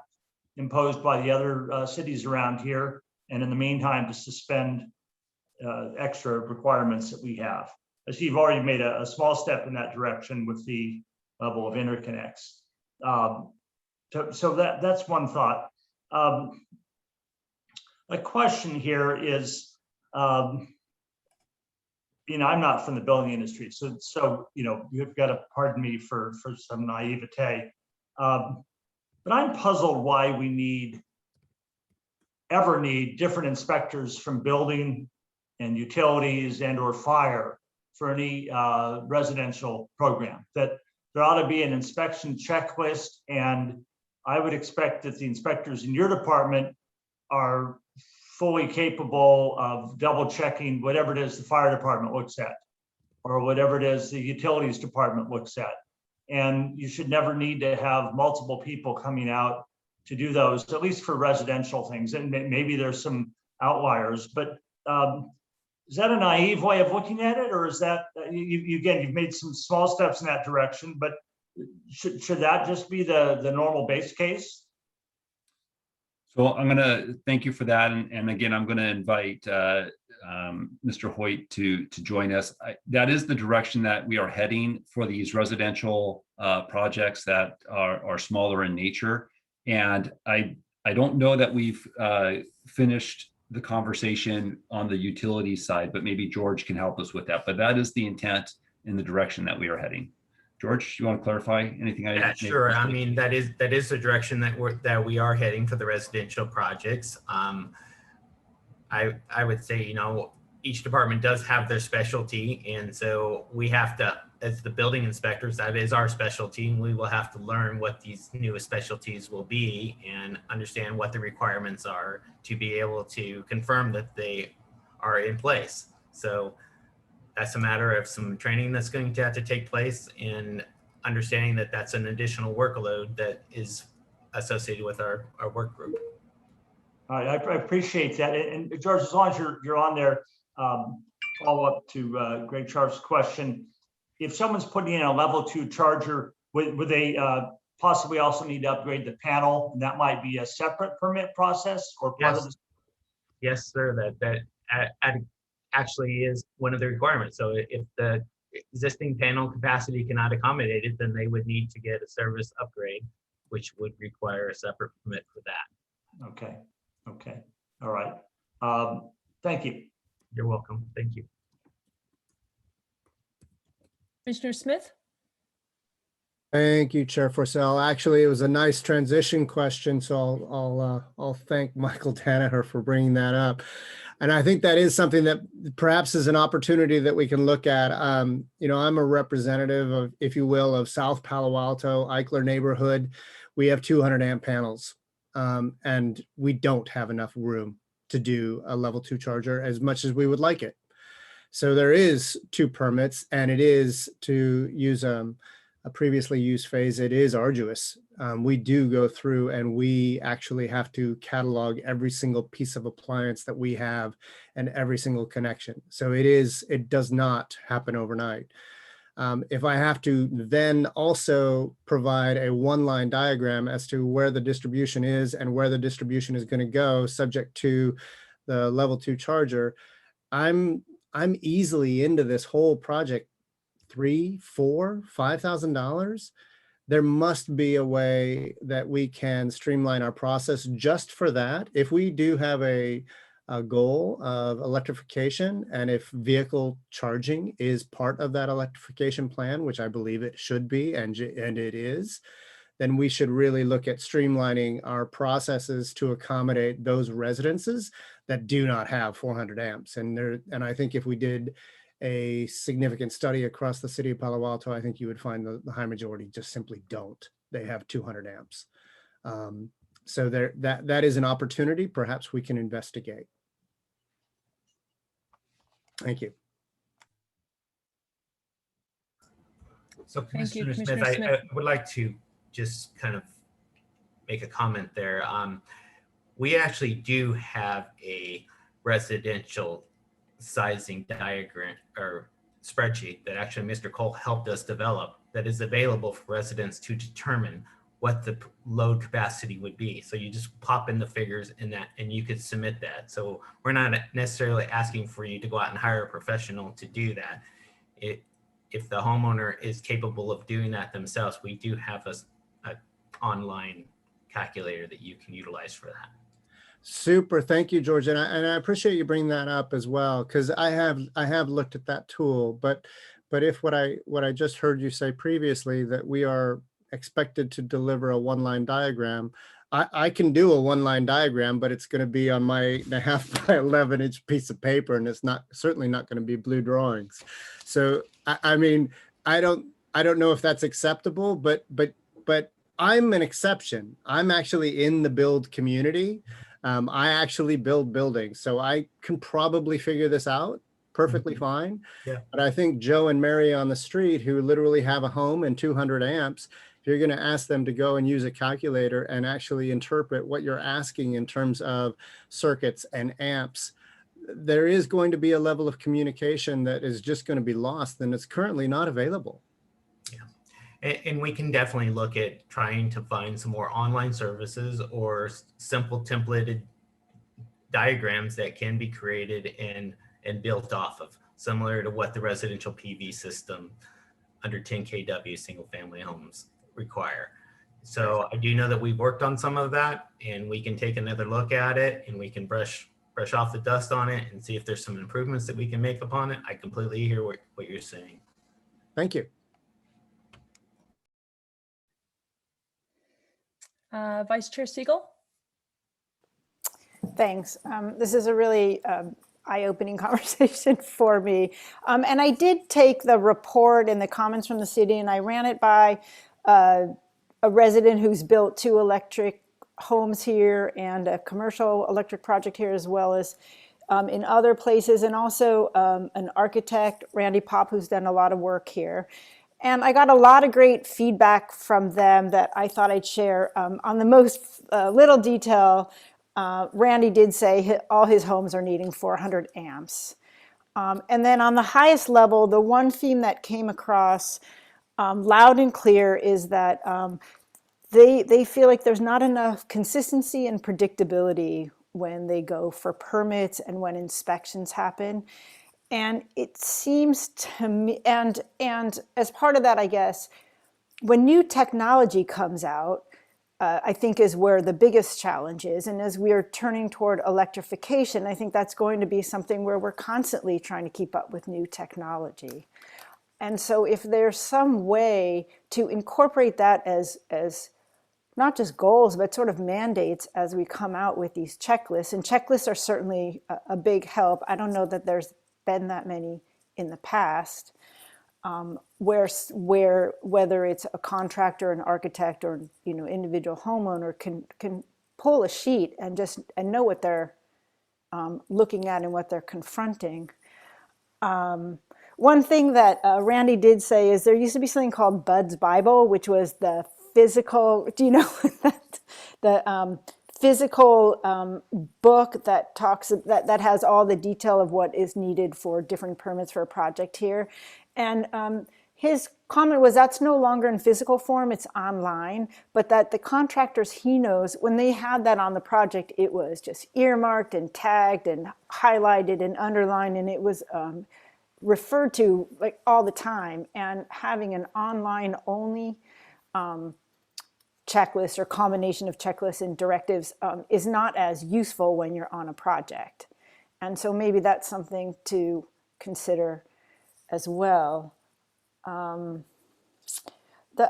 imposed by the other cities around here, and in the meantime to suspend extra requirements that we have. I see you've already made a small step in that direction with the level of interconnects. So that's one thought. A question here is, I'm not from the building industry, so you've got to pardon me for some naivete, but I'm puzzled why we ever need different inspectors from building and utilities and or fire for any residential program. That there ought to be an inspection checklist. And I would expect that the inspectors in your department are fully capable of double checking whatever it is the fire department looks at, or whatever it is the utilities department looks at. And you should never need to have multiple people coming out to do those, at least for residential things. And maybe there's some outliers, but is that a naive way of looking at it? Or is that, again, you've made some small steps in that direction, but should that just be the normal base case?
So I'm going to thank you for that. And again, I'm going to invite Mr. Hoyt to join us. That is the direction that we are heading for these residential projects that are smaller in nature. And I don't know that we've finished the conversation on the utility side, but maybe George can help us with that. But that is the intent in the direction that we are heading. George, you want to clarify anything?
Yeah, sure. I mean, that is the direction that we are heading for the residential projects. I would say, each department does have their specialty, and so we have to, as the building inspectors, that is our specialty, and we will have to learn what these newest specialties will be and understand what the requirements are to be able to confirm that they are in place. So that's a matter of some training that's going to have to take place, and understanding that that's an additional workload that is associated with our work group.
All right, I appreciate that. And George, as long as you're on there, follow up to Greg Sharp's question. If someone's putting in a level 2 charger, would they possibly also need to upgrade the panel? And that might be a separate permit process or part of this?
Yes, sir. That actually is one of the requirements. So if the existing panel capacity cannot accommodate it, then they would need to get a service upgrade, which would require a separate permit for that.
Okay. Okay. All right. Thank you.
You're welcome. Thank you.
Commissioner Smith?
Thank you, Chair Forcell. Actually, it was a nice transition question, so I'll thank Michael Danaher for bringing that up. And I think that is something that perhaps is an opportunity that we can look at. I'm a representative of, if you will, of South Palo Alto, Eichler neighborhood. We have 200 amp panels, and we don't have enough room to do a level 2 charger as much as we would like it. So there is 2 permits, and it is to use a previously used phase. It is arduous. We do go through and we actually have to catalog every single piece of appliance that we have and every single connection. So it does not happen overnight. If I have to then also provide a 1-line diagram as to where the distribution is and where the distribution is going to go, subject to the level 2 charger, I'm easily into this whole project $3,000, $4,000, $5,000. There must be a way that we can streamline our process just for that. If we do have a goal of electrification, and if vehicle charging is part of that electrification plan, which I believe it should be, and it is, then we should really look at streamlining our processes to accommodate those residences that do not have 400 amps. And I think if we did a significant study across the city of Palo Alto, I think you would find the high majority just simply don't. They have 200 amps. So that is an opportunity perhaps we can investigate. Thank you.
So Commissioner Smith,
Commissioner Smith.
I would like to just kind of make a comment there. We actually do have a residential sizing diagram or spreadsheet that actually Mr. Cole helped us develop that is available for residents to determine what the load capacity would be. So you just pop in the figures in that and you could submit that. So we're not necessarily asking for you to go out and hire a professional to do that. If the homeowner is capable of doing that themselves, we do have a online calculator that you can utilize for that.
Super, thank you, George, and I appreciate you bringing that up as well, because I have looked at that tool, but if what I just heard you say previously, that we are expected to deliver a 1-line diagram, I can do a 1-line diagram, but it's going to be on my 1/2 by 11 inch piece of paper, and it's certainly not going to be blue drawings. So I mean, I I don't know if that's acceptable, but I'm an exception. I'm actually in the build community. I actually build buildings, so I can probably figure this out perfectly fine.
Yeah.
But I think Joe and Mary on the street who literally have a home and 200 amps, if you're going to ask them to go and use a calculator and actually interpret what you're asking in terms of circuits and amps, there is going to be a level of communication that is just going to be lost, and it's currently not available.
And we can definitely look at trying to find some more online services or simple templated diagrams that can be created and built off of, similar to what the residential PV system under 10 kW single family homes require. So I do know that we've worked on some of that, and we can take another look at it, and we can brush off the dust on it and see if there's some improvements that we can make upon it. I completely hear what you're saying.
Thank you.
Vice Chair Siegel?
Thanks. This is a really eye-opening conversation for me. And I did take the report and the comments from the city, and I ran it by a resident who's built 2 electric homes here and a commercial electric project here, as well as in other places, and also an architect, Randy Pop, who's done a lot of work here. And I got a lot of great feedback from them that I thought I'd share. On the most little detail, Randy did say all his homes are needing 400 amps. And then on the highest level, the one theme that came across loud and clear is that they feel like there's not enough consistency and predictability when they go for permits and when inspections happen. And it seems to me, and as part of that, I guess, when new technology comes out, I think is where the biggest challenge is. And as we are turning toward electrification, I think that's going to be something where we're constantly trying to keep up with new technology. And so if there's some way to incorporate that as not just goals, but sort of mandates as we come out with these checklists, and checklists are certainly a big help. I don't know that there's been that many in the past, where whether it's a contractor, an architect, or individual homeowner can pull a sheet and know what they're looking at and what they're confronting. One thing that Randy did say is there used to be something called Bud's Bible, which was the physical. Do you know that the physical book that talks that has all the detail of what is needed for different permits for a project here, and his comment was that's no longer in physical form, it's online, but that the contractors he knows, when they had that on the project, it was just earmarked and tagged and highlighted and underlined, and it was referred to like all the time. And having an online only checklist or combination of checklists and directives is not as useful when you're on a project. And so maybe that's something to consider as well. The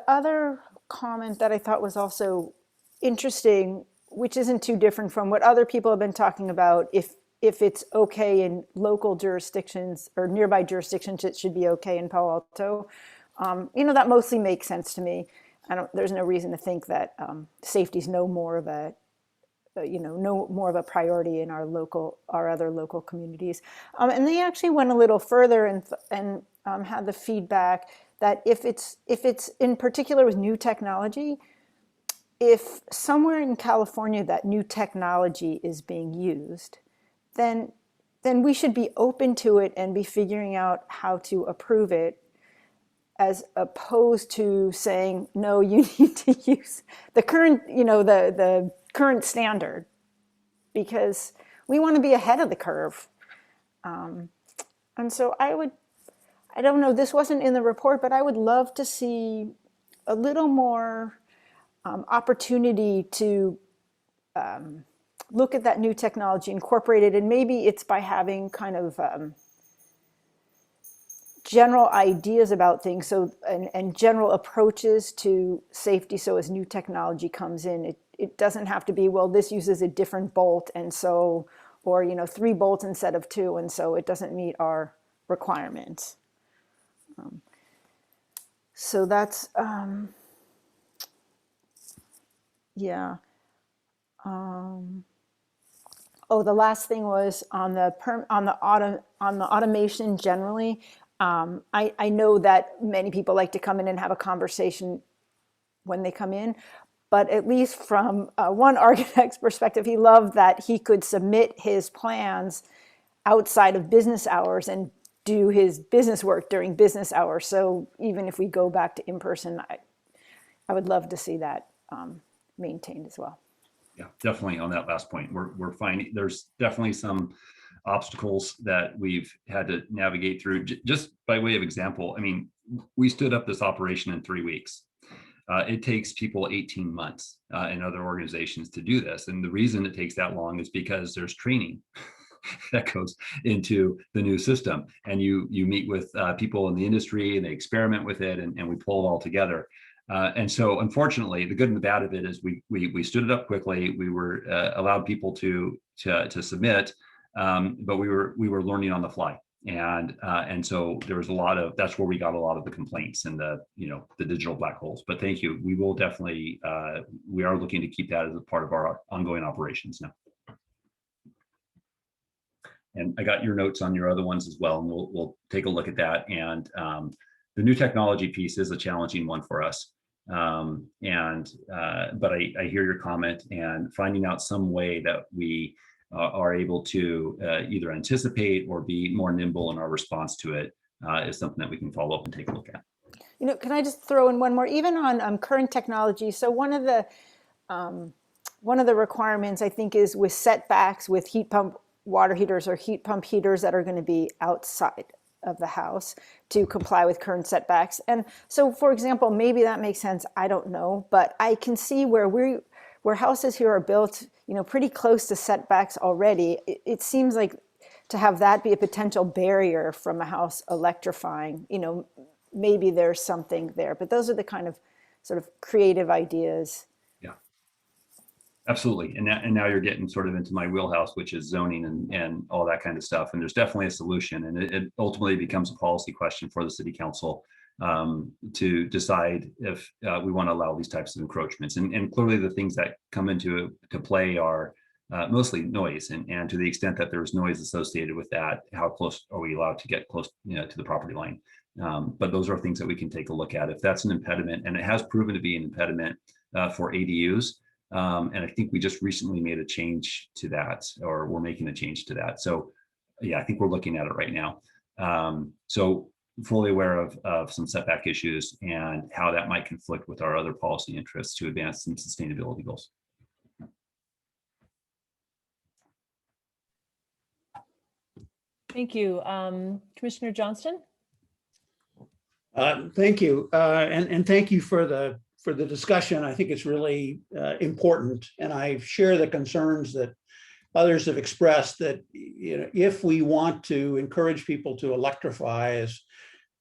other comment that I thought was also interesting, which isn't too different from what other people have been talking about, if it's okay in local jurisdictions or nearby jurisdictions, it should be okay in Palo Alto. That mostly makes sense to me. There's no reason to think that safety is no more of a priority in our other local communities. And they actually went a little further and had the feedback that if it's in particular with new technology, if somewhere in California that new technology is being used, then we should be open to it and be figuring out how to approve it, as opposed to saying, no, you need to use the current, the current standard, because we want to be ahead of the curve. And so I don't know, this wasn't in the report, but I would love to see a little more opportunity to look at that new technology, incorporate it, and maybe it's by having kind of general ideas about things, and general approaches to safety. So as new technology comes in, it doesn't have to be, well, this uses a different bolt, and so, or 3 bolts instead of 2, and so it doesn't meet our requirements. So that's, yeah. Oh, the last thing was on the automation generally. I know that many people like to come in and have a conversation when they come in, but at least from one architect's perspective, he loved that he could submit his plans outside of business hours and do his business work during business hours. So even if we go back to in-person, I would love to see that maintained as well.
Yeah, definitely on that last point. We're finding there's definitely some obstacles that we've had to navigate through. Just by way of example, I mean, we stood up this operation in 3 weeks. It takes people 18 months in other organizations to do this. And the reason it takes that long is because there's training that goes into the new system. And you meet with people in the industry and they experiment with it and we pull it all together. And so unfortunately, the good and the bad of it is we stood it up quickly. We were allowed people to submit, but we were learning on the fly. And so there was that's where we got a lot of the complaints and the digital black holes. But thank you. We will definitely, we are looking to keep that as a part of our ongoing operations now. And I got your notes on your other ones as well, and we'll take a look at that. And the new technology piece is a challenging one for us. But I hear your comment, and finding out some way that we are able to either anticipate or be more nimble in our response to it is something that we can follow up and take a look at.
Can I just throw in one more, even on current technology? So one of the requirements, I think, is with setbacks with heat pump water heaters or heat pump heaters that are going to be outside of the house to comply with current setbacks. And so, for example, maybe that makes sense. I don't know, but I can see where houses here are built, pretty close to setbacks already. It seems like to have that be a potential barrier from a house electrifying, maybe there's something there, but those are the kind of sort of creative ideas.
Yeah, absolutely. And now you're getting sort of into my wheelhouse, which is zoning and all that kind of stuff. And there's definitely a solution, and it ultimately becomes a policy question for the city council to decide if we want to allow these types of encroachments. And clearly the things that come into play are mostly noise, and to the extent that there's noise associated with that, how close are we allowed to get close to the property line? But those are things that we can take a look at if that's an impediment, and it has proven to be an impediment for ADUs. And I think we just recently made a change to that, or we're making a change to that. So yeah, I think we're looking at it right now. So fully aware of some setback issues and how that might conflict with our other policy interests to advance some sustainability goals.
Thank you. Commissioner Johnston?
Thank you. And thank you for the discussion. I think it's really important. And I share the concerns that others have expressed that, if we want to encourage people to electrify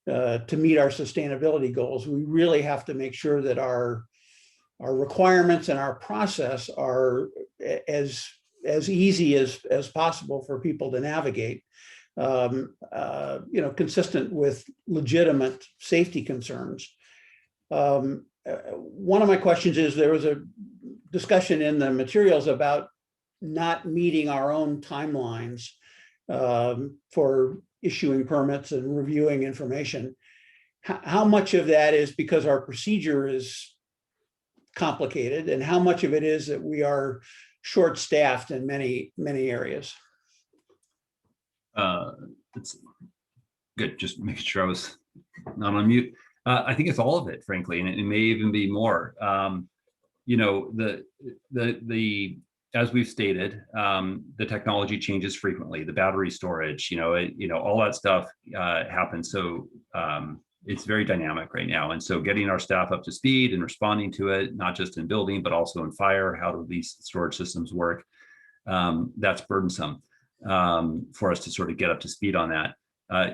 to meet our sustainability goals, we really have to make sure that our requirements and our process are as easy as possible for people to navigate, consistent with legitimate safety concerns. One of my questions is, there was a discussion in the materials about not meeting our own timelines for issuing permits and reviewing information. How much of that is because our procedure is complicated, and how much of it is that we are short-staffed in many areas?
It's good. Just making sure I was not on mute. I think it's all of it, frankly, and it may even be more. As we've stated, the technology changes frequently. The battery storage, all that stuff happens. So it's very dynamic right now. And so getting our staff up to speed and responding to it, not just in building, but also in fire, how do these storage systems work? That's burdensome for us to sort of get up to speed on that.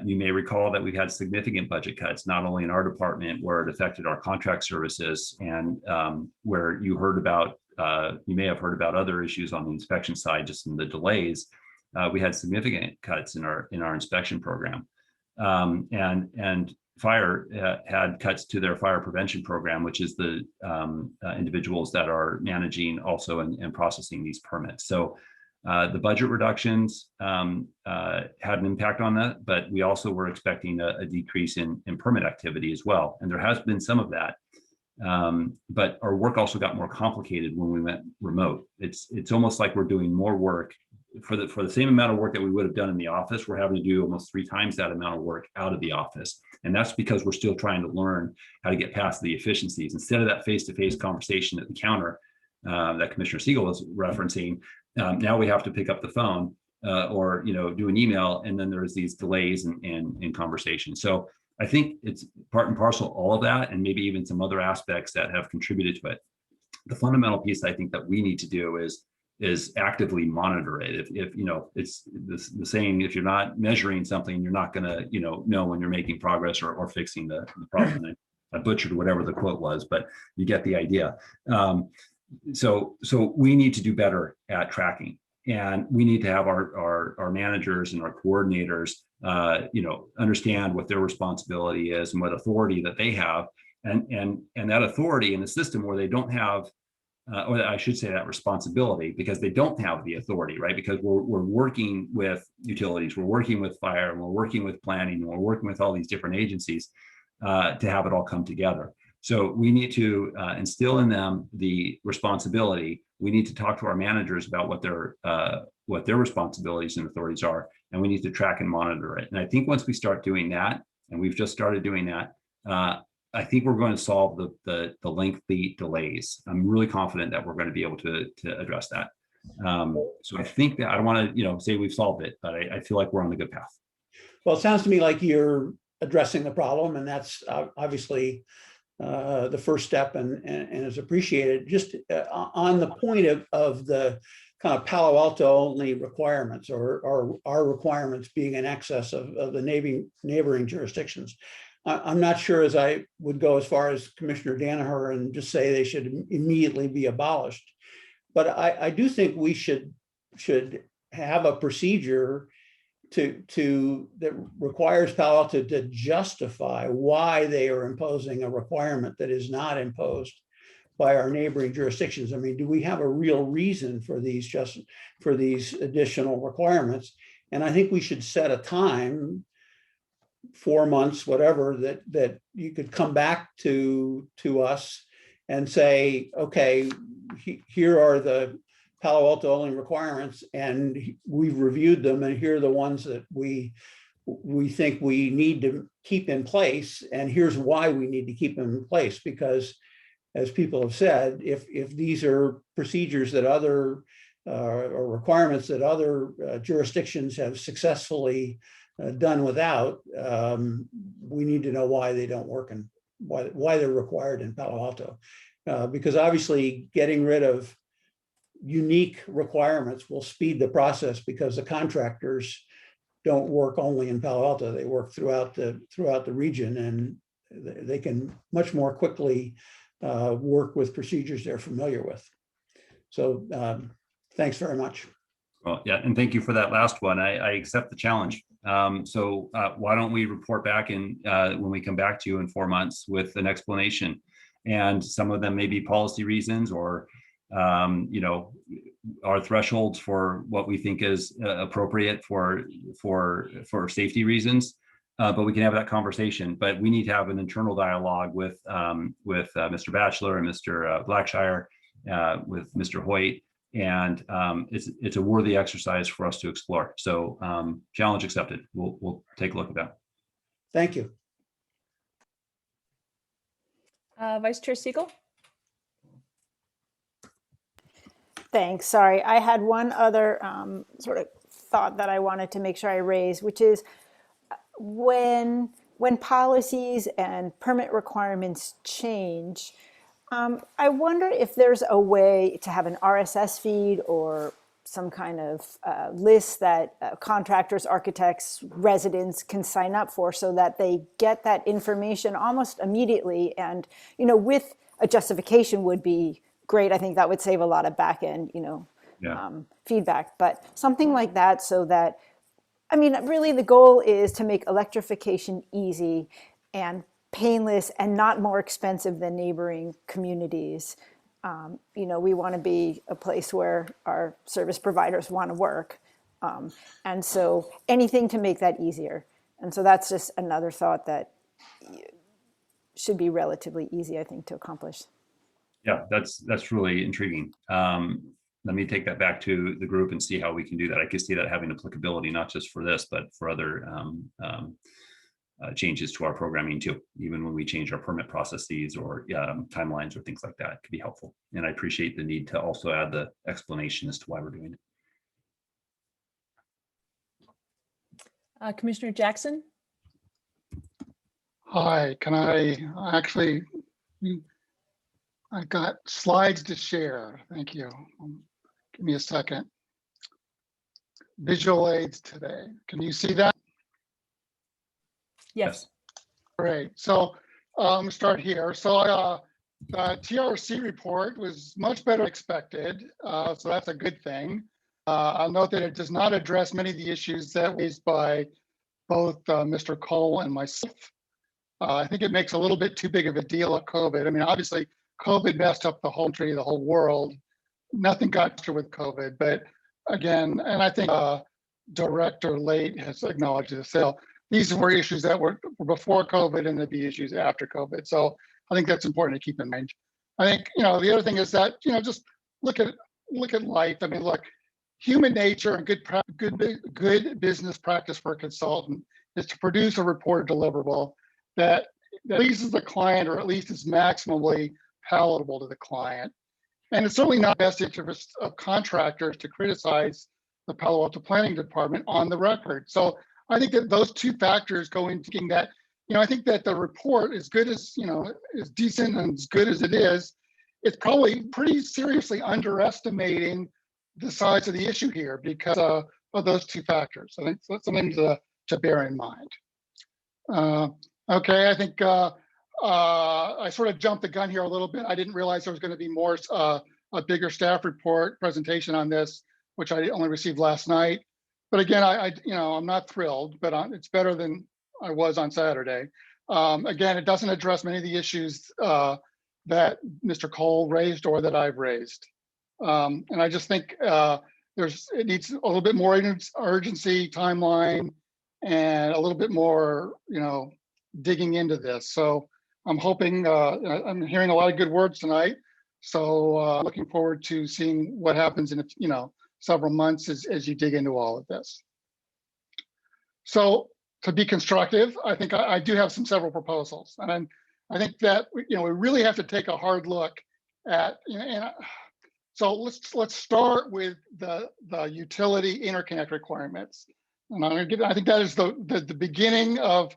You may recall that we've had significant budget cuts, not only in our department where it affected our contract services, and where you may have heard about other issues on the inspection side, just in the delays. We had significant cuts in our inspection program. And Fire had cuts to their fire prevention program, which is the individuals that are managing also and processing these permits. So the budget reductions had an impact on that, but we also were expecting a decrease in permit activity as well. And there has been some of that. But our work also got more complicated when we went remote. It's almost like we're doing more work for the same amount of work that we would have done in the office. We're having to do almost 3 times that amount of work out of the office. And that's because we're still trying to learn how to get past the efficiencies. Instead of that face-to-face conversation at the counter that Commissioner Siegel was referencing, now we have to pick up the phone or do an email, and then there's these delays in conversation. So I think it's part and parcel all of that, and maybe even some other aspects that have contributed to it. The fundamental piece I think that we need to do is actively monitor it. If it's the saying, if you're not measuring something, you're not going to know when you're making progress or fixing the problem. I butchered whatever the quote was, but you get the idea. So we need to do better at tracking, and we need to have our managers and our coordinators understand what their responsibility is and what authority that they have, and that authority in a system where they don't have or I should say that responsibility, because they don't have the authority, right? Because we're working with utilities, we're working with fire, and we're working with planning, and we're working with all these different agencies to have it all come together. So we need to instill in them the responsibility. We need to talk to our managers about what their responsibilities and authorities are, and we need to track and monitor it. And I think once we start doing that, and we've just started doing that, I think we're going to solve the lengthy delays. I'm really confident that we're going to be able to address that. So I think that I don't want to say we've solved it, but I feel like we're on the good path.
Well, it sounds to me like you're addressing the problem, and that's obviously the first step and is appreciated. Just on the point of the kind of Palo Alto only requirements, or our requirements being in excess of the neighboring jurisdictions. I'm not sure as I would go as far as Commissioner Danaher and just say they should immediately be abolished. But I do think we should have a procedure that requires Palo Alto to justify why they are imposing a requirement that is not imposed by our neighboring jurisdictions. I mean, do we have a real reason for these additional requirements? And I think we should set a time, 4 months, whatever, that you could come back to us and say, okay, here are the Palo Alto only requirements, and we've reviewed them, and here are the ones that we think we need to keep in place, and here's why we need to keep them in place. Because as people have said, if these are procedures that other or requirements that other jurisdictions have successfully done without, we need to know why they don't work and why they're required in Palo Alto. Because obviously getting rid of unique requirements will speed the process, because the contractors don't work only in Palo Alto, they work throughout the region, and they can much more quickly work with procedures they're familiar with. So thanks very much.
Well, yeah, and thank you for that last one. I accept the challenge. So why don't we report back when we come back to you in 4 months with an explanation, and some of them may be policy reasons, or our thresholds for what we think is appropriate for safety reasons. But we can have that conversation. But we need to have an internal dialogue with Mr. Batchelor and Mr. Blackshire, with Mr. Hoyt. And it's a worthy exercise for us to explore. So challenge accepted. We'll take a look at that.
Thank you.
Vice Chair Siegel?
Thanks. Sorry, I had one other sort of thought that I wanted to make sure I raise, which is when policies and permit requirements change, I wonder if there's a way to have an RSS feed or some kind of list that contractors, architects, residents can sign up for, so that they get that information almost immediately. And, with a justification would be great. I think that would save a lot of back end, feedback, but something like that, so that, really the goal is to make electrification easy. and painless and not more expensive than neighboring communities. You know, we want to be a place where our service providers want to work. And so anything to make that easier. And so that's just another thought that should be relatively easy, I think, to accomplish.
Yeah, that's really intriguing. Let me take that back to the group and see how we can do that. I can see that having applicability, not just for this, but for other changes to our programming too. Even when we change our permit processes or timelines or things like that, it could be helpful. And I appreciate the need to also add the explanation as to why we're doing it.
Commissioner Jackson?
Hi, can I actually, I got slides to share. Thank you. Give me a second. Visual aids today. Can you see that?
Yes.
Great. So start here. So the TRC report was much better than expected. So that's a good thing. I'll note that it does not address many of the issues that were raised by both Mr. Cole and myself. I think it makes a little bit too big of a deal of COVID. I mean, obviously, COVID messed up the whole country, the whole world. Nothing got better with COVID. But again, and I think Director Late has acknowledged this. So these were issues that were before COVID and there'd be issues after COVID. So I think that's important to keep in mind. I think, you know, the other thing is that, you know, just look at life. I mean, look, human nature and good business practice for a consultant is to produce a report deliverable that pleases the client, or at least is maximally palatable to the client. And it's certainly not best interest of contractors to criticize the Palo Alto Planning Department on the record. So I think that those two factors go into thinking that, you know, I think that the report, as good as, you know, as decent and as good as it is, it's probably pretty seriously underestimating the size of the issue here because of those two factors. I think that's something to bear in mind. Okay, I think I sort of jumped the gun here a little bit. I didn't realize there was going to be more, a bigger staff report presentation on this, which I only received last night. But again, you know, I'm not thrilled, but it's better than I was on Saturday. Again, it doesn't address many of the issues that Mr. Cole raised or that I've raised. And I just think it needs a little bit more urgency, timeline, and a little bit more, you know, digging into this. So I'm hoping, I'm hearing a lot of good words tonight. So looking forward to seeing what happens in, you know, several months as you dig into all of this. So to be constructive, I think I do have several proposals. And I think that, you know, we really have to take a hard look at, you know, and so let's start with the utility interconnect requirements. And I think that is the beginning of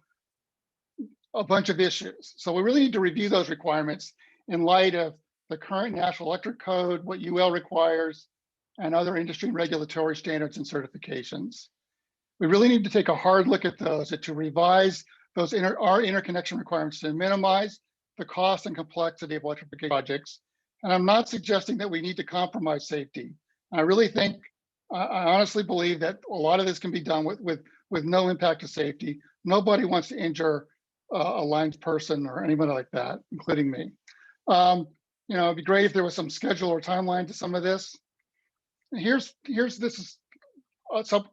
a bunch of issues. So we really need to review those requirements in light of the current National Electric Code, what UL requires, and other industry regulatory standards and certifications. We really need to take a hard look at those and to revise those our interconnection requirements to minimize the cost and complexity of electrification projects. And I'm not suggesting that we need to compromise safety. I really think, I honestly believe that a lot of this can be done with no impact to safety. Nobody wants to injure a line person or anybody like that, including me. You know, it'd be great if there was some schedule or timeline to some of this. Here's this is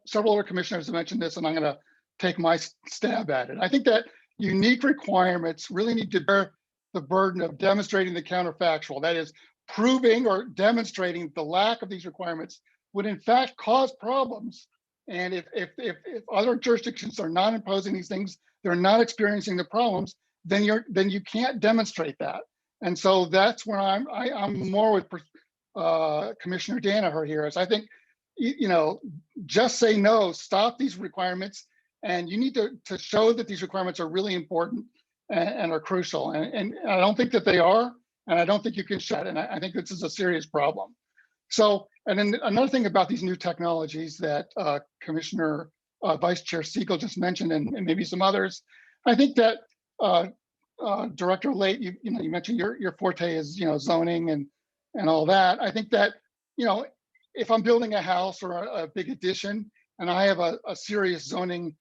several other commissioners have mentioned this, and I'm going to take my stab at it. I think that unique requirements really need to bear the burden of demonstrating the counterfactual. That is, proving or demonstrating the lack of these requirements would in fact cause problems. And if other jurisdictions are not imposing these things, they're not experiencing the problems, then you can't demonstrate that. And so that's where I'm more with Commissioner Danaher here. Is I think, you know, just say no, stop these requirements, and you need to show that these requirements are really important and are crucial. And I don't think that they are, and I don't think you can shut. And I think this is a serious problem. So, and then another thing about these new technologies that Commissioner Vice Chair Siegel just mentioned, and maybe some others, I think that Director Late, you mentioned your forte is, you know, zoning and all that. I think that, you know, if I'm building a house or a big addition and I have a serious zoning,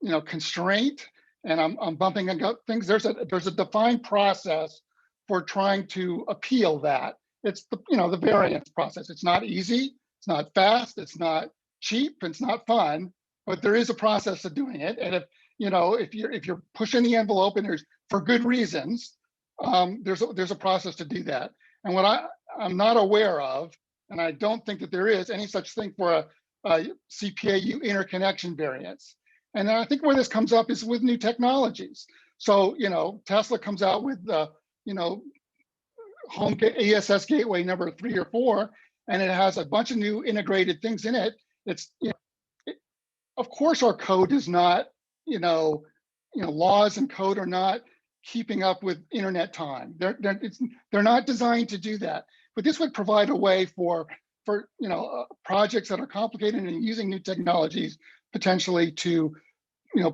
you know, constraint, and I'm bumping things. There's a defined process for trying to appeal that. It's the variance process. It's not easy, it's not fast, it's not cheap, it's not fun, but there is a process of doing it. And if you're pushing the envelope and there's for good reasons, there's a process to do that. And what I'm not aware of, and I don't think that there is any such thing for a CPAU interconnection variance. And I think where this comes up is with new technologies. So, Tesla comes out with home ESS gateway number 3 or 4, and it has a bunch of new integrated things in it. It's, of course, our code is not, laws and code are not keeping up with internet time. They're not designed to do that. But this would provide a way for projects that are complicated and using new technologies potentially to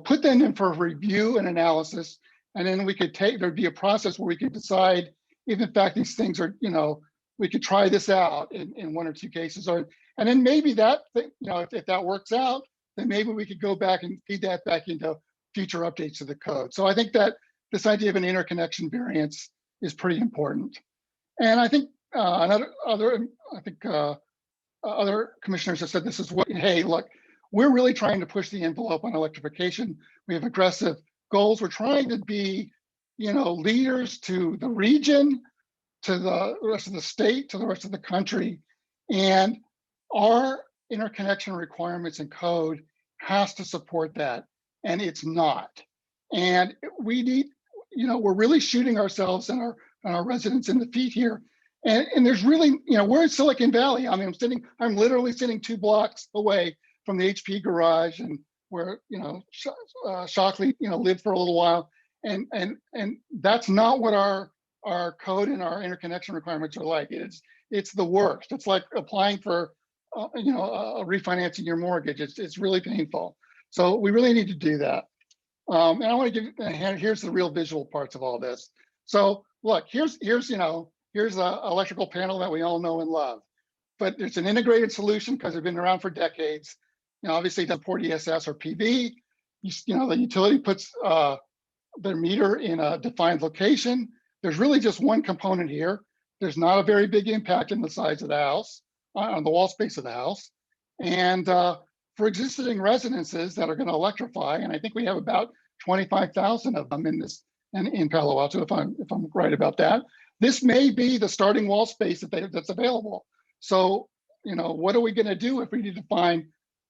put them in for review and analysis, and then there'd be a process where we could decide if in fact these things are, we could try this out in 1 or 2 cases, and then maybe that, if that works out, then maybe we could go back and feed that back into future updates of the code. So I think that this idea of an interconnection variance is pretty important. And I think other commissioners have said this is what, hey, look, we're really trying to push the envelope on electrification. We have aggressive goals. We're trying to be, leaders to the region, to the rest of the state, to the rest of the country. And our interconnection requirements and code has to support that. And it's not. And we need, we're really shooting ourselves and our residents in the feet here. And there's really, we're in Silicon Valley. I mean, I'm literally sitting 2 blocks away from the HP garage, and where Shockley lived for a little while, and that's not what our code and our interconnection requirements are like. It's the worst. It's like applying for refinancing your mortgage. It's really painful. So we really need to do that. And I want to give here's the real visual parts of all this. So look, here's the electrical panel that we all know and love, but it's an integrated solution because they've been around for decades. Obviously, it doesn't support ESS or PV. The utility puts their meter in a defined location. There's really just one component here. There's not a very big impact in the size of the house, on the wall space of the house. And for existing residences that are going to electrify, and I think we have about 25,000 of them in Palo Alto, if I'm right about that. This may be the starting wall space that's available. So, what are we going to do if we need to find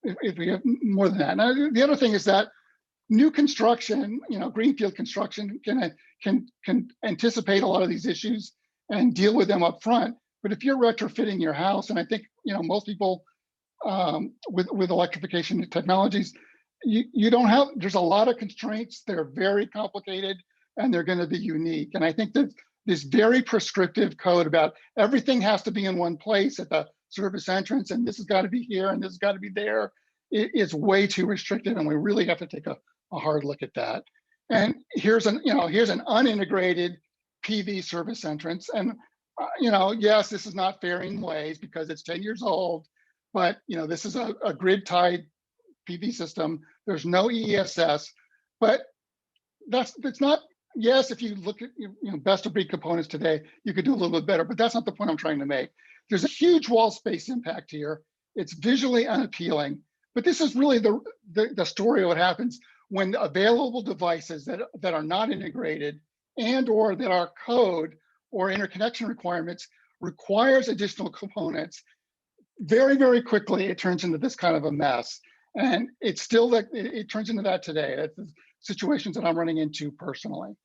if we have more than that? Now, the other thing is that new construction, greenfield construction can anticipate a lot of these issues and deal with them up front. But if you're retrofitting your house, and I think most people with electrification technologies, you don't have. There's a lot of constraints. They're very complicated, and they're going to be unique. And I think that this very prescriptive code about everything has to be in one place at the service entrance, and this has got to be here, and this has got to be there, it's way too restricted, and we really have to take a hard look at that. And here's an unintegrated PV service entrance, and yes, this is not faring ways because it's 10 years old, but this is a grid-tied PV system. There's no ESS, but it's not. Yes, if you look at best of breed components today, you could do a little bit better, but that's not the point I'm trying to make. There's a huge wall space impact here. It's visually unappealing, but this is really the story of what happens when available devices that are not integrated and or that our code or interconnection requirements requires additional components. Very, very quickly, it turns into this kind of a mess. And it's still that it turns into that today. It's the situations that I'm running into personally.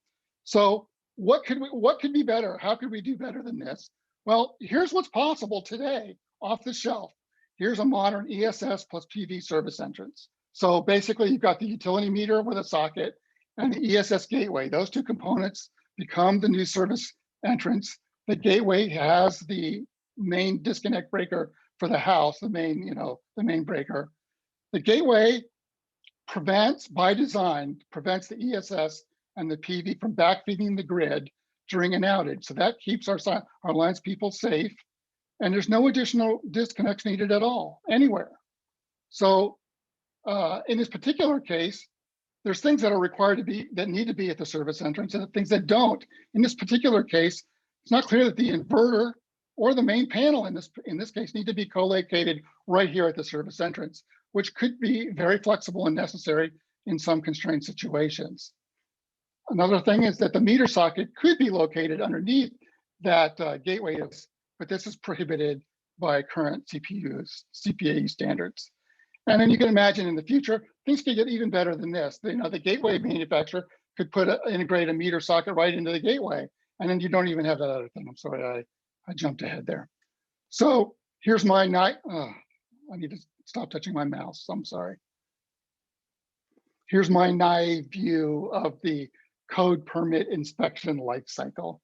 So what could be better? How could we do better than this? Well, here's what's possible today off the shelf. Here's a modern ESS plus PV service entrance. So basically you've got the utility meter with a socket and the ESS gateway. Those 2 components become the new service entrance. The gateway has the main disconnect breaker for the house, the main breaker. The gateway by design, prevents the ESS and the PV from backfeeding the grid during an outage. So that keeps our lines people safe, and there's no additional disconnects needed at all, anywhere. So in this particular case, there's things that are required to be, that need to be at the service entrance and things that don't. In this particular case, it's not clear that the inverter or the main panel in this case need to be co-located right here at the service entrance, which could be very flexible and necessary in some constrained situations. Another thing is that the meter socket could be located underneath that gateway, but this is prohibited by current CPAU standards. And then you can imagine in the future, things could get even better than this. You know, the gateway manufacturer could integrate a meter socket right into the gateway, and then you don't even have that other thing. I'm sorry, I jumped ahead there. So here's my I need to stop touching my mouse. I'm sorry. Here's my naive view of the code permit inspection life cycle.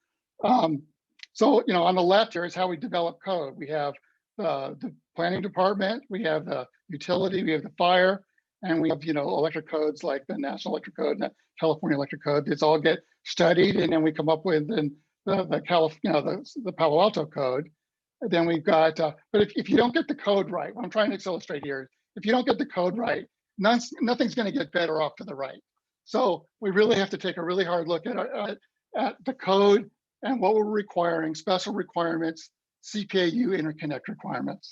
So, you know, on the left here is how we develop code. We have the planning department, we have the utility, we have the fire, and we have, you know, electric codes like the National Electric Code and the California Electric Code. These all get studied, and then we come up with the Palo Alto code. And then we've got, but if you don't get the code right, what I'm trying to illustrate here is, if you don't get the code right, nothing's going to get better off to the right. So we really have to take a really hard look at the code and what we're requiring, special requirements, CPAU interconnect requirements.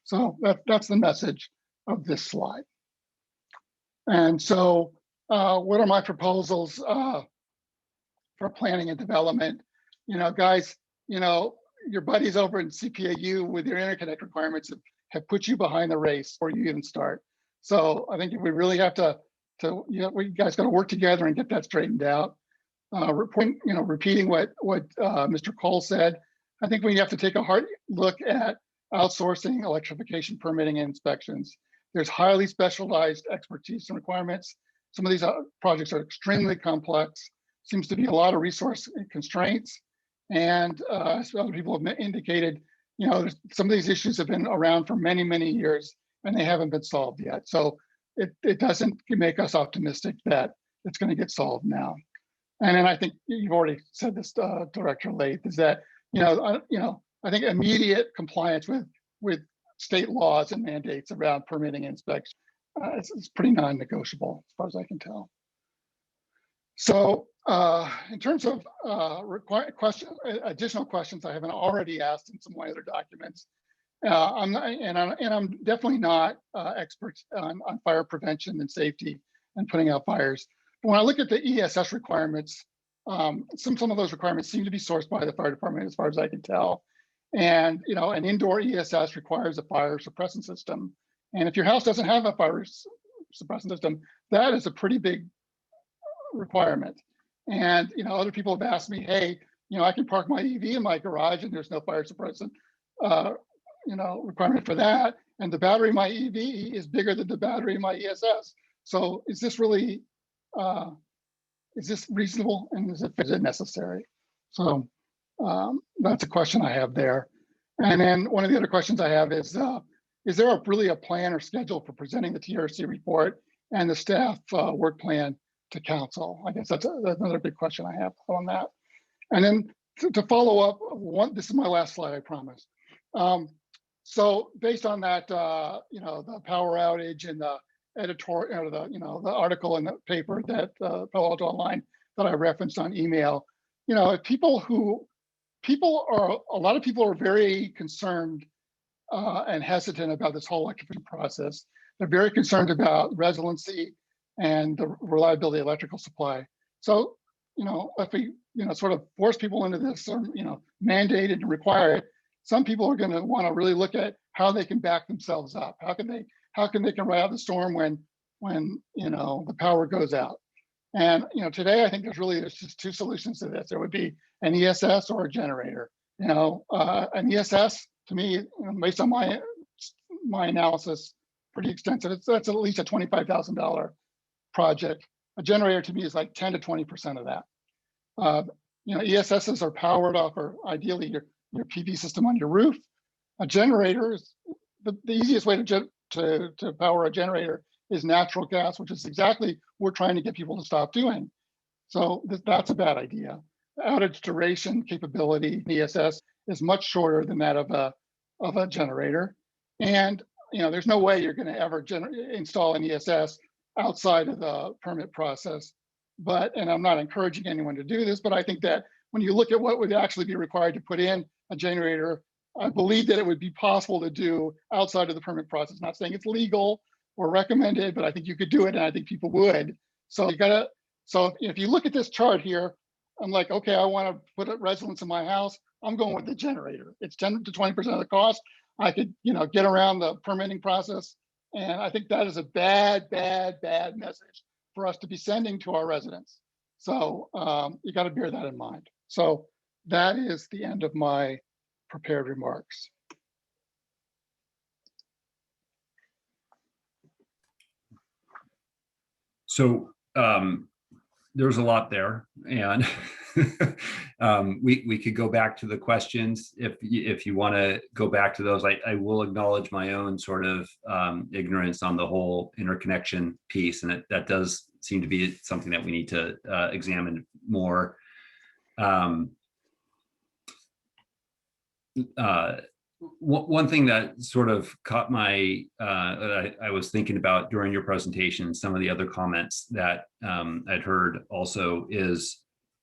So that's the message of this slide. And so what are my proposals for planning and development? You know, guys, you know, your buddies over in CPAU with your interconnect requirements have put you behind the race before you even start. So I think we really have to you know, we guys got to work together and get that straightened out. Repeating what Mr. Cole said, I think we have to take a hard look at outsourcing electrification permitting and inspections. There's highly specialized expertise and requirements. Some of these projects are extremely complex. Seems to be a lot of resource constraints. And as other people have indicated, you know, some of these issues have been around for many, many years and they haven't been solved yet. So it doesn't make us optimistic that it's going to get solved now. And then I think you've already said this, Director Lath, is that, I think immediate compliance with state laws and mandates around permitting and inspection it's pretty non-negotiable as far as I can tell. So in terms of additional questions I haven't already asked in some of my other documents, I'm definitely not expert on fire prevention and safety and putting out fires. But when I look at the ESS requirements, some of those requirements seem to be sourced by the fire department as far as I can tell. And an indoor ESS requires a fire suppressant system. And if your house doesn't have a fire suppressant system, that is a pretty big requirement. And other people have asked me, hey, I can park my EV in my garage and there's no fire suppressant requirement for that. And the battery in my EV is bigger than the battery in my ESS. So is this really, is this reasonable and is it necessary? So that's a question I have there. And then one of the other questions I have is there really a plan or schedule for presenting the TRC report and the staff work plan to council? I guess that's another big question I have on that. And then to follow up, this is my last slide, I promise. So based on that, the power outage and the editorial, the article in the paper that Palo Alto Online that I referenced on email, a lot of people are very concerned and hesitant about this whole electrification process. They're very concerned about resiliency and the reliability of electrical supply. So, if we, sort of force people into this, or, mandate it and require it, some people are going to want to really look at how they can back themselves up. How can they ride out the storm when the power goes out? And, today I think there's just two solutions to this. There would be an ESS or a generator. An ESS, to me, based on my analysis, pretty extensive. That's at least a $25,000 project. A generator to me is like 10 to 20% of that. ESSs are powered off, or ideally your PV system on your roof. A generator is the easiest way to power a generator is natural gas, which is exactly what we're trying to get people to stop doing. So that's a bad idea. The outage duration capability ESS is much shorter than that of a generator. And there's no way you're going to ever install an ESS outside of the permit process. But, and I'm not encouraging anyone to do this, but I think that when you look at what would actually be required to put in a generator, I believe that it would be possible to do outside of the permit process. Not saying it's legal or recommended, but I think you could do it, and I think people would. So you gotta, so if you look at this chart here, I'm like, okay, I want to put a residence in my house. I'm going with the generator. It's 10 to 20% of the cost. I could, you know, get around the permitting process. And I think that is a bad, bad, bad message for us to be sending to our residents. So you got to bear that in mind. So that is the end of my prepared remarks.
So there's a lot there, and we could go back to the questions if you want to go back to those. I will acknowledge my own sort of ignorance on the whole interconnection piece, and that does seem to be something that we need to examine more. One thing that sort of caught my, I was thinking about during your presentation, some of the other comments that I'd heard also is,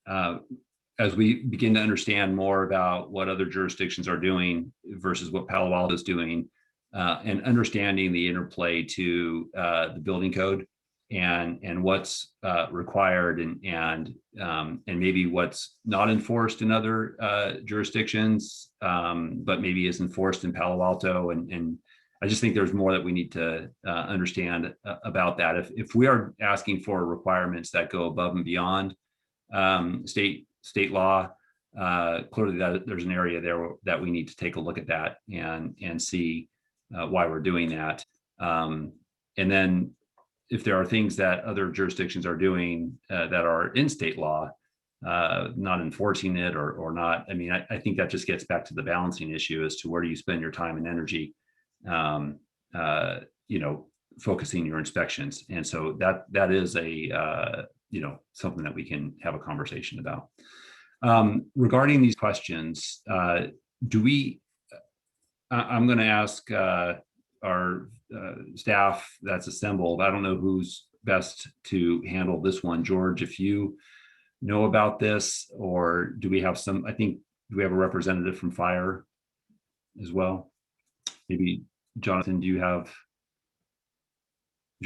as we begin to understand more about what other jurisdictions are doing versus what Palo Alto is doing, and understanding the interplay to the building code and what's required and maybe what's not enforced in other jurisdictions, but maybe is enforced in Palo Alto. And I just think there's more that we need to understand about that. If we are asking for requirements that go above and beyond state law, clearly that there's an area there that we need to take a look at that and see why we're doing that. And then if there are things that other jurisdictions are doing that are in state law, not enforcing it or not, I mean, I think that just gets back to the balancing issue as to where do you spend your time and energy, you know, focusing your inspections. And so that is a, you know, something that we can have a conversation about. Regarding these questions, I'm going to ask our staff that's assembled. I don't know who's best to handle this one. George, if you know about this, or do we have some, I think, do we have a representative from fire as well? Maybe Jonathan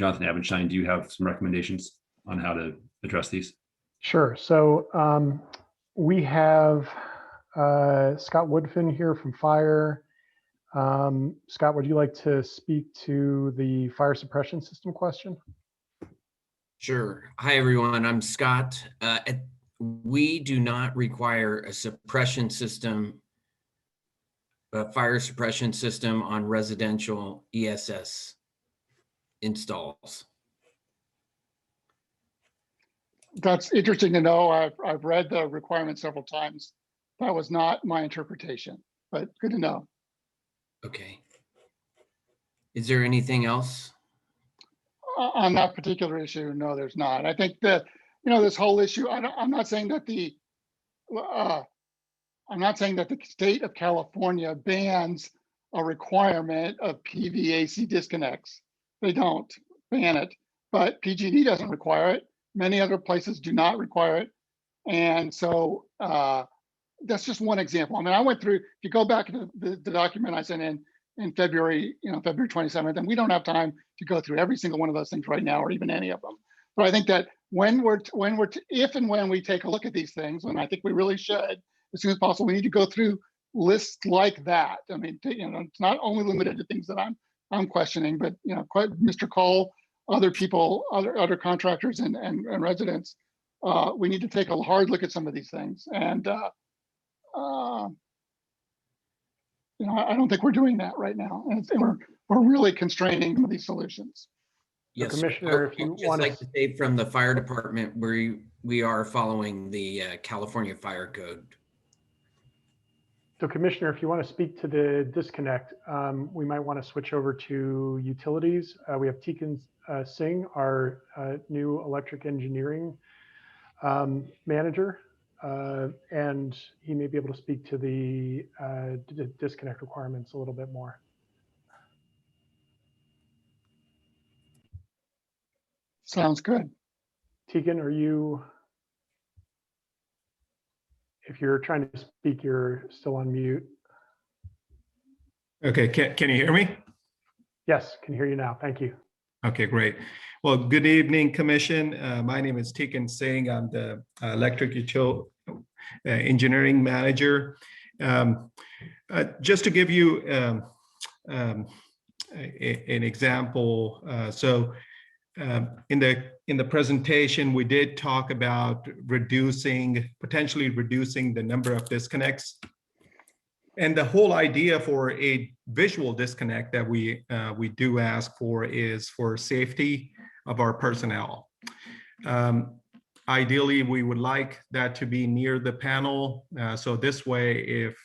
Abenstein, do you have some recommendations on how to address these?
Sure. So we have Scott Woodfin here from fire. Scott, would you like to speak to the fire suppression system question?
Sure. Hi, everyone. I'm Scott. We do not require a suppression system, a fire suppression system on residential ESS installs.
That's interesting to know. I've read the requirement several times. That was not my interpretation, but good to know.
Okay. Is there anything else?
On that particular issue, no, there's not. I think that, you know, this whole issue, I'm not saying that the state of California bans a requirement of PVAC disconnects. They don't ban it, but PG&E doesn't require it. Many other places do not require it. And so that's just one example. I mean, I went through, if you go back to the document I sent in February, you know, February 27th, and we don't have time to go through every single one of those things right now, or even any of them. But I think that if and when we take a look at these things, and I think we really should, as soon as possible, we need to go through lists like that. I mean, you know, it's not only limited to things that I'm questioning, but, you know, Mr. Cole, other people, other contractors and residents, we need to take a hard look at some of these things. And you know, I don't think we're doing that right now, and we're really constraining some of these solutions.
Yes,
Commissioner, if you want
like to say from the fire department, we are following the California Fire Code.
So Commissioner, if you want to speak to the disconnect, we might want to switch over to utilities. We have Tikan Singh, our new electric engineering manager, and he may be able to speak to the disconnect requirements a little bit more.
Sounds good.
Tegan, if you're trying to speak, you're still on mute.
Okay, can you hear me?
Yes, can hear you now. Thank you.
Okay, great. Well, good evening, Commission. My name is Tegan Singh. I'm the Electric Utility Engineering Manager. Just to give you an example, in the presentation, we did talk about potentially reducing the number of disconnects. And the whole idea for a visual disconnect that we do ask for is for safety of our personnel. Ideally, we would like that to be near the panel. So this way, if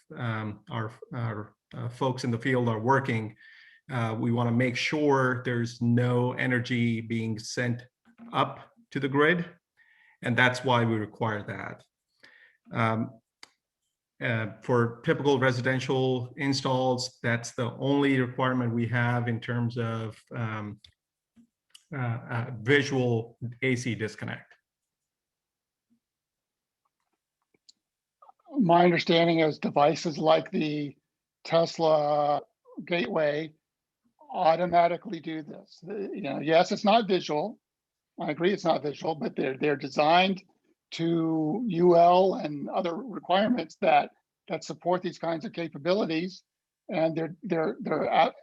our folks in the field are working, we want to make sure there's no energy being sent up to the grid. And that's why we require that. For typical residential installs, that's the only requirement we have in terms of visual AC disconnect.
My understanding is devices like the Tesla gateway automatically do this. Yes, it's not visual. I agree it's not visual, but they're designed to UL and other requirements that support these kinds of capabilities, and they're out.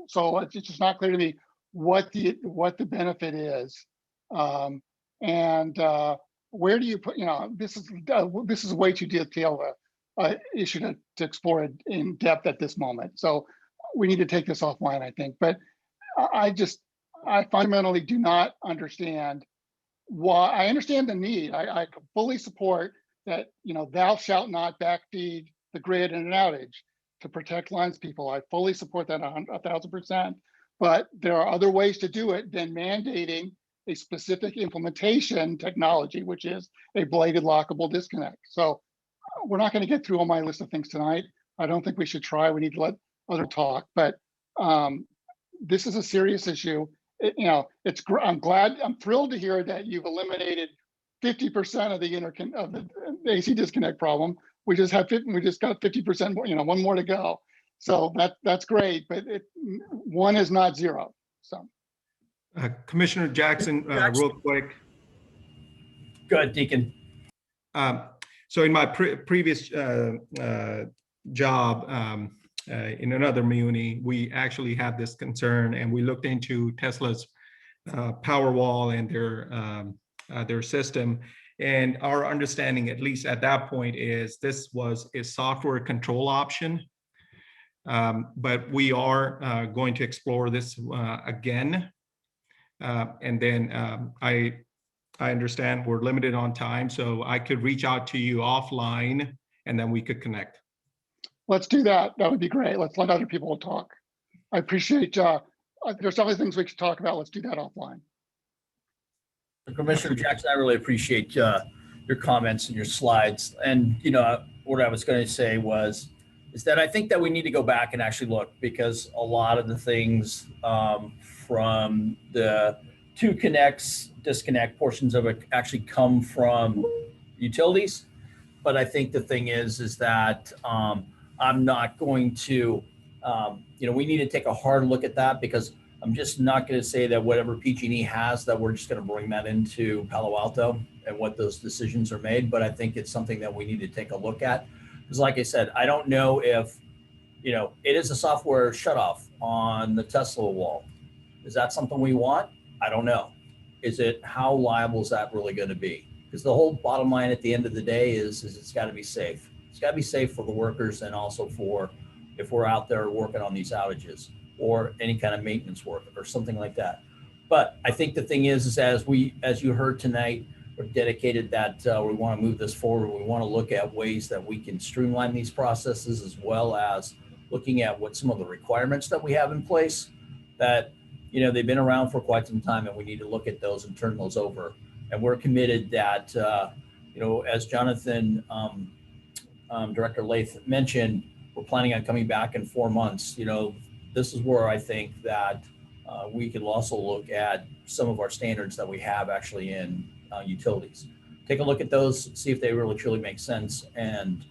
So it's just not clear to me what the benefit is, and where do you put? This is way too detailed issue to explore in depth at this moment. So we need to take this offline, I think. But I fundamentally do not understand why. I understand the need. I fully support that, thou shalt not backfeed the grid in an outage to protect lines people. I fully support that 1,000%. But there are other ways to do it than mandating a specific implementation technology, which is a bladed lockable disconnect. So we're not going to get through all my list of things tonight. I don't think we should try. We need to let others talk. But this is a serious issue. I'm thrilled to hear that you've eliminated 50% of the AC disconnect problem. We just got 50% more, one more to go. So that's great, but one is not zero. So
Commissioner Jackson, real quick.
Go ahead, Deacon.
So in my previous job in another muni, we actually had this concern, and we looked into Tesla's Powerwall and their system. And our understanding, at least at that point, is this was a software control option. But we are going to explore this again. And then I understand we're limited on time, so I could reach out to you offline and then we could connect.
Let's do that. That would be great. Let's let other people talk. I appreciate, there's other things we could talk about. Let's do that offline.
Commissioner Jackson, I really appreciate your comments and your slides. And, what I was going to say is that I think that we need to go back and actually look, because a lot of the things from the disconnect portions of it actually come from utilities. But I think the thing is that I'm not going to, we need to take a hard look at that, because I'm just not going to say that whatever PG&E has, that we're just going to bring that into Palo Alto and what those decisions are made. But I think it's something that we need to take a look at. Because like I said, I don't know if, it is a software shutoff on the Tesla wall. Is that something we want? I don't know. How liable is that really going to be? Because the whole bottom line at the end of the day is it's got to be safe. It's got to be safe for the workers, and also for if we're out there working on these outages or any kind of maintenance work or something like that. But I think the thing is as you heard tonight, we're dedicated that we want to move this forward. We want to look at ways that we can streamline these processes, as well as looking at what some of the requirements that we have in place that, they've been around for quite some time, and we need to look at those and turn those over. And we're committed that, as Jonathan, Director Lath mentioned, we're planning on coming back in 4 months. This is where I think that we can also look at some of our standards that we have actually in utilities. Take a look at those, see if they really truly make sense. And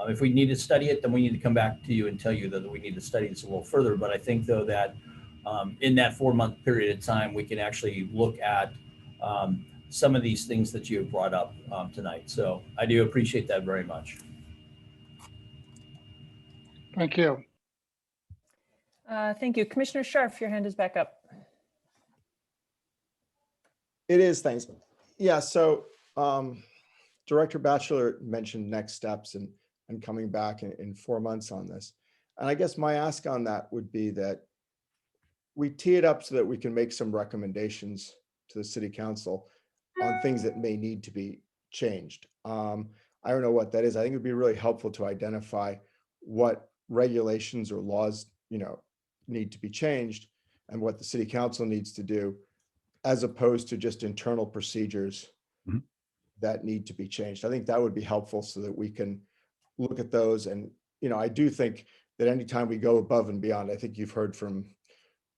if we need to study it, then we need to come back to you and tell you that we need to study this a little further. But I think though that in that 4-month period of time, we can actually look at some of these things that you have brought up tonight. So I do appreciate that very much.
Thank you.
Thank you. Commissioner Scharf, your hand is back up.
It is, thanks. Yeah, so Director Batchelor mentioned next steps and coming back in 4 months on this. And I guess my ask on that would be that we tee it up so that we can make some recommendations to the city council on things that may need to be changed. I don't know what that is. I think it'd be really helpful to identify what regulations or laws, need to be changed and what the city council needs to do, as opposed to just internal procedures that need to be changed. I think that would be helpful so that we can look at those. And, I do think that anytime we go above and beyond, I think you've heard from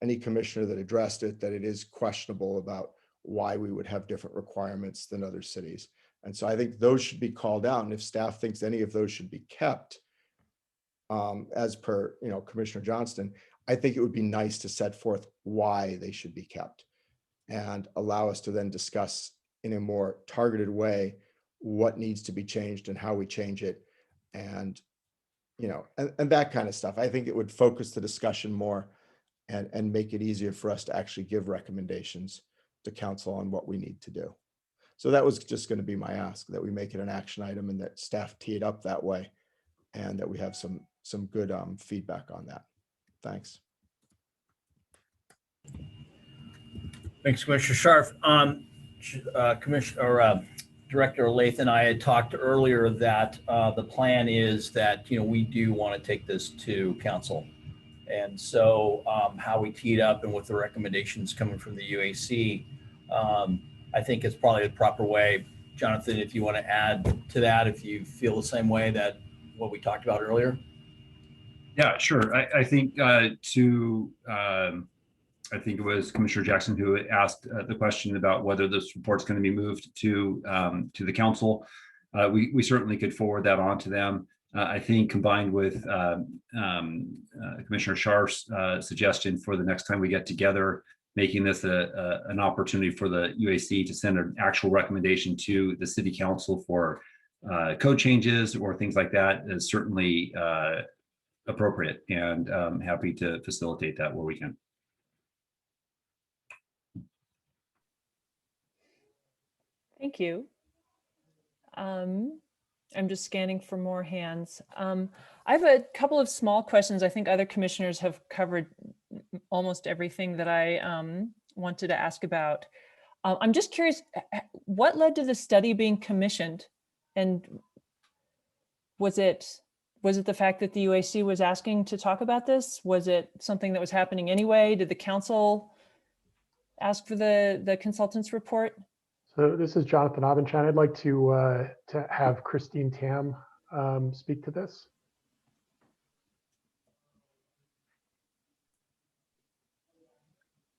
any commissioner that addressed it, that it is questionable about why we would have different requirements than other cities. And so I think those should be called out. And if staff thinks any of those should be kept, as per, Commissioner Johnston, I think it would be nice to set forth why they should be kept and allow us to then discuss in a more targeted way what needs to be changed and how we change it. And, and that kind of stuff. I think it would focus the discussion more and make it easier for us to actually give recommendations to council on what we need to do. So that was just going to be my ask, that we make it an action item and that staff tee it up that way and that we have some good feedback on that. Thanks.
Thanks, Commissioner Scharf. Commissioner Director Lath and I had talked earlier that the plan is that we do want to take this to council, and so how we tee it up and with the recommendations coming from the UAC, I think it's probably the proper way. Jonathan, if you want to add to that, if you feel the same way that what we talked about earlier.
Yeah, sure. I think I think it was Commissioner Jackson who asked the question about whether this report's going to be moved to the council. We certainly could forward that on to them. I think combined with Commissioner Scharf's suggestion for the next time we get together, making this an opportunity for the UAC to send an actual recommendation to the city council for code changes or things like that is certainly appropriate, and happy to facilitate that where we can.
Thank you. I'm just scanning for more hands. I have a couple of small questions. I think other commissioners have covered almost everything that I wanted to ask about. I'm just curious, what led to the study being commissioned? And was it the fact that the UAC was asking to talk about this? Was it something that was happening anyway? Did the council ask for the consultant's report?
So this is Jonathan Abenchan. I'd like to have Christine Tam speak to this.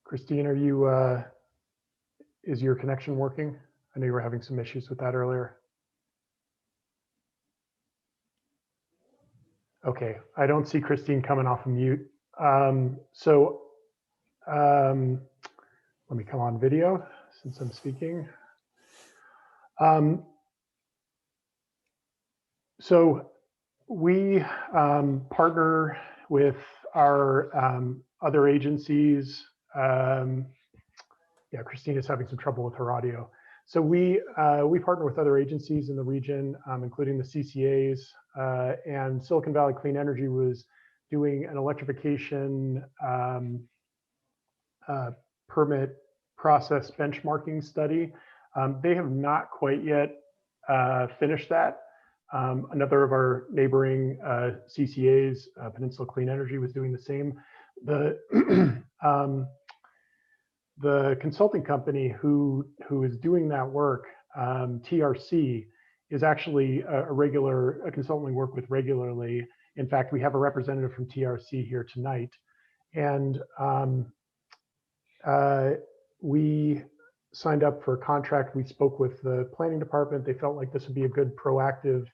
Christine, are you, is your connection working? I know you were having some issues with that earlier. Okay, I don't see Christine coming off of mute. Let me come on video since I'm speaking. So we partner with our other agencies. Yeah, Christine is having some trouble with her audio. So we partner with other agencies in the region, including the CCAs, and Silicon Valley Clean Energy was doing an electrification permit process benchmarking study. They have not quite yet finished that. Another of our neighboring CCAs, Peninsula Clean Energy, was doing the same. The consulting company who is doing that work, TRC, is actually a consultant we work with regularly. In fact, we have a representative from TRC here tonight. And We signed up for a contract. We spoke with the planning department. They felt like this would be a good proactive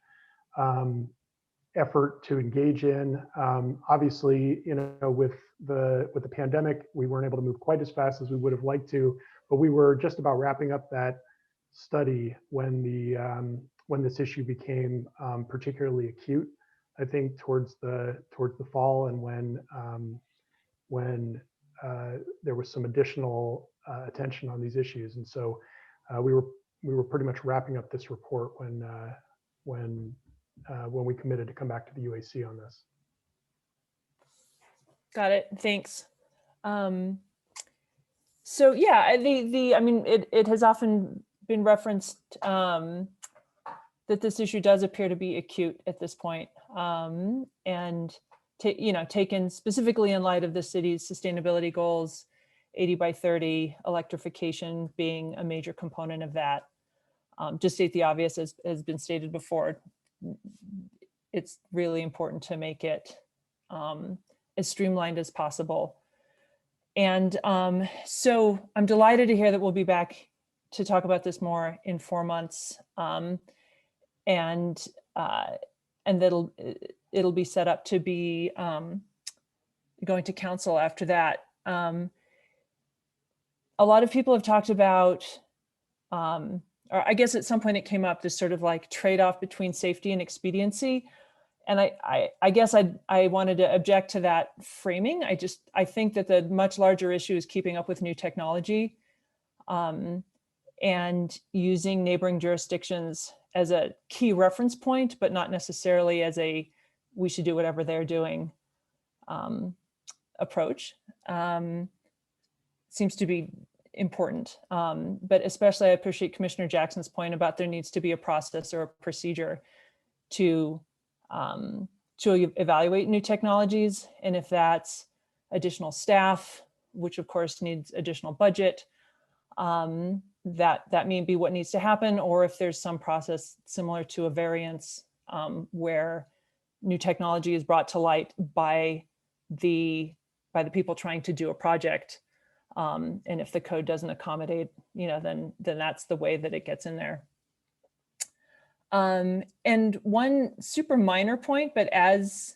effort to engage in. Obviously, with the pandemic, we weren't able to move quite as fast as we would have liked to, but we were just about wrapping up that study when this issue became particularly acute. I think towards the fall, and when there was some additional attention on these issues, and so we were pretty much wrapping up this report when we committed to come back to the UAC on this.
Got it. Thanks. So yeah, I mean, it has often been referenced that this issue does appear to be acute at this point, and taken specifically in light of the city's sustainability goals, 80 by 30, electrification being a major component of that. Just state the obvious, as has been stated before, it's really important to make it as streamlined as possible. And so I'm delighted to hear that we'll be back to talk about this more in 4 months, and that'll it'll be set up to be going to council after that. A lot of people have talked about, or I guess at some point it came up, this sort of like trade-off between safety and expediency. And I guess I wanted to object to that framing. I think that the much larger issue is keeping up with new technology, and using neighboring jurisdictions as a key reference point, but not necessarily as a we should do whatever they're doing approach. Seems to be important, but especially I appreciate Commissioner Jackson's point about there needs to be a process or a procedure to evaluate new technologies. And if that's additional staff, which of course needs additional budget, that may be what needs to happen, or if there's some process similar to a variance where new technology is brought to light by the people trying to do a project. And if the code doesn't accommodate, then that's the way that it gets in there. And one super minor point, but as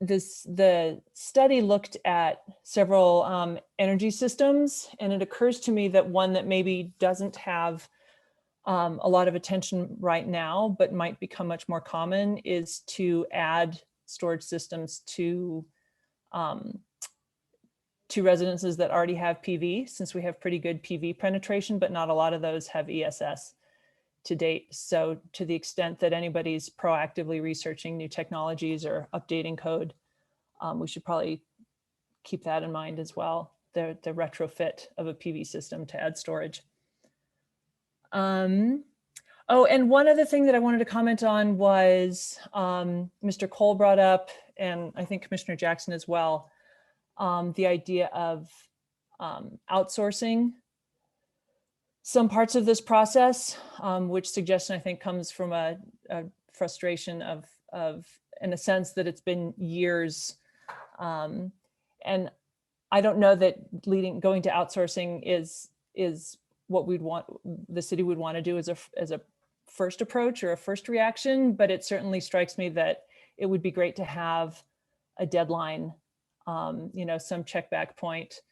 the study looked at several energy systems, and it occurs to me that one that maybe doesn't have a lot of attention right now, but might become much more common, is to add storage systems to residences that already have PV, since we have pretty good PV penetration, but not a lot of those have ESS to date. So to the extent that anybody's proactively researching new technologies or updating code, we should probably keep that in mind as well, the retrofit of a PV system to add storage. Oh, and one other thing that I wanted to comment on was Mr. Cole brought up, and I think Commissioner Jackson as well, the idea of outsourcing some parts of this process, which suggestion I think comes from a frustration of in a sense that it's been years. And I don't know that going to outsourcing is what we'd want, the city would want to do as a first approach or a first reaction, but it certainly strikes me that it would be great to have a deadline, some check back point.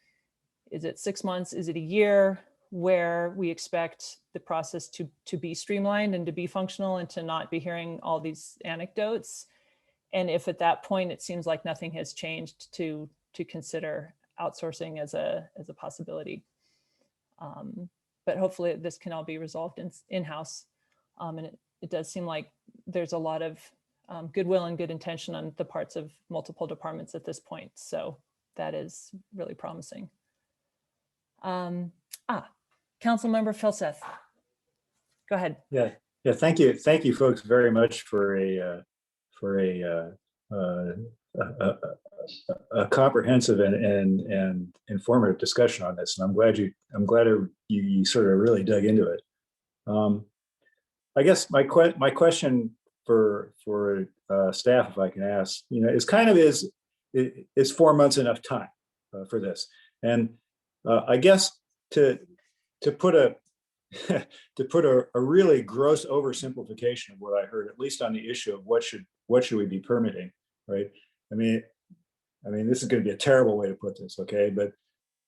Is it 6 months? Is it a year? Where we expect the process to be streamlined and to be functional and to not be hearing all these anecdotes. And if at that point it seems like nothing has changed, to consider outsourcing as a possibility. But hopefully this can all be resolved in-house. And it does seem like there's a lot of goodwill and good intention on the parts of multiple departments at this point. So that is really promising. Councilmember Filseth, go ahead.
Yeah. Thank you, folks, very much for a comprehensive and informative discussion on this. And I'm glad you sort of really dug into it. I guess my question for staff, if I can ask, is 4 months enough time for this? And I guess to put a to put a really gross oversimplification of what I heard, at least on the issue of what should we be permitting, right? I mean, this is going to be a terrible way to put this, okay? But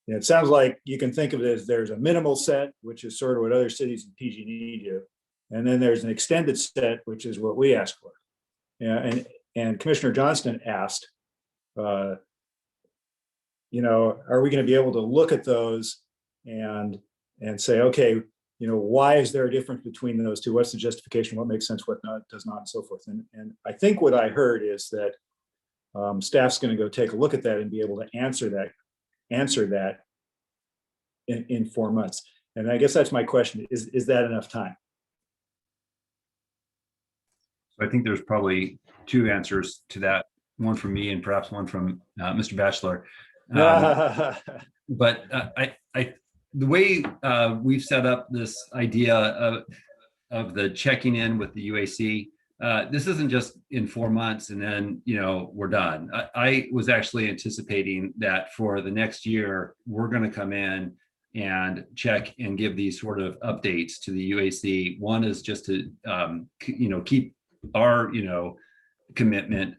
it sounds like you can think of it as there's a minimal set, which is sort of what other cities in PG&E do, and then there's an extended set, which is what we ask for. Yeah, and Commissioner Johnston asked, are we going to be able to look at those and say, okay, why is there a difference between those two? What's the justification? What makes sense? What not, does not, and so forth. And I think what I heard is that staff's going to go take a look at that and be able to answer that in 4 months. And I guess that's my question: is that enough time?
I think there's probably two answers to that. One from me and perhaps one from Mr. Batchelor. But the way we've set up this idea of the checking in with the UAC, this isn't just in 4 months and then we're done. I was actually anticipating that for the next year we're going to come in and check and give these sort of updates to the UAC. One is just to keep our commitment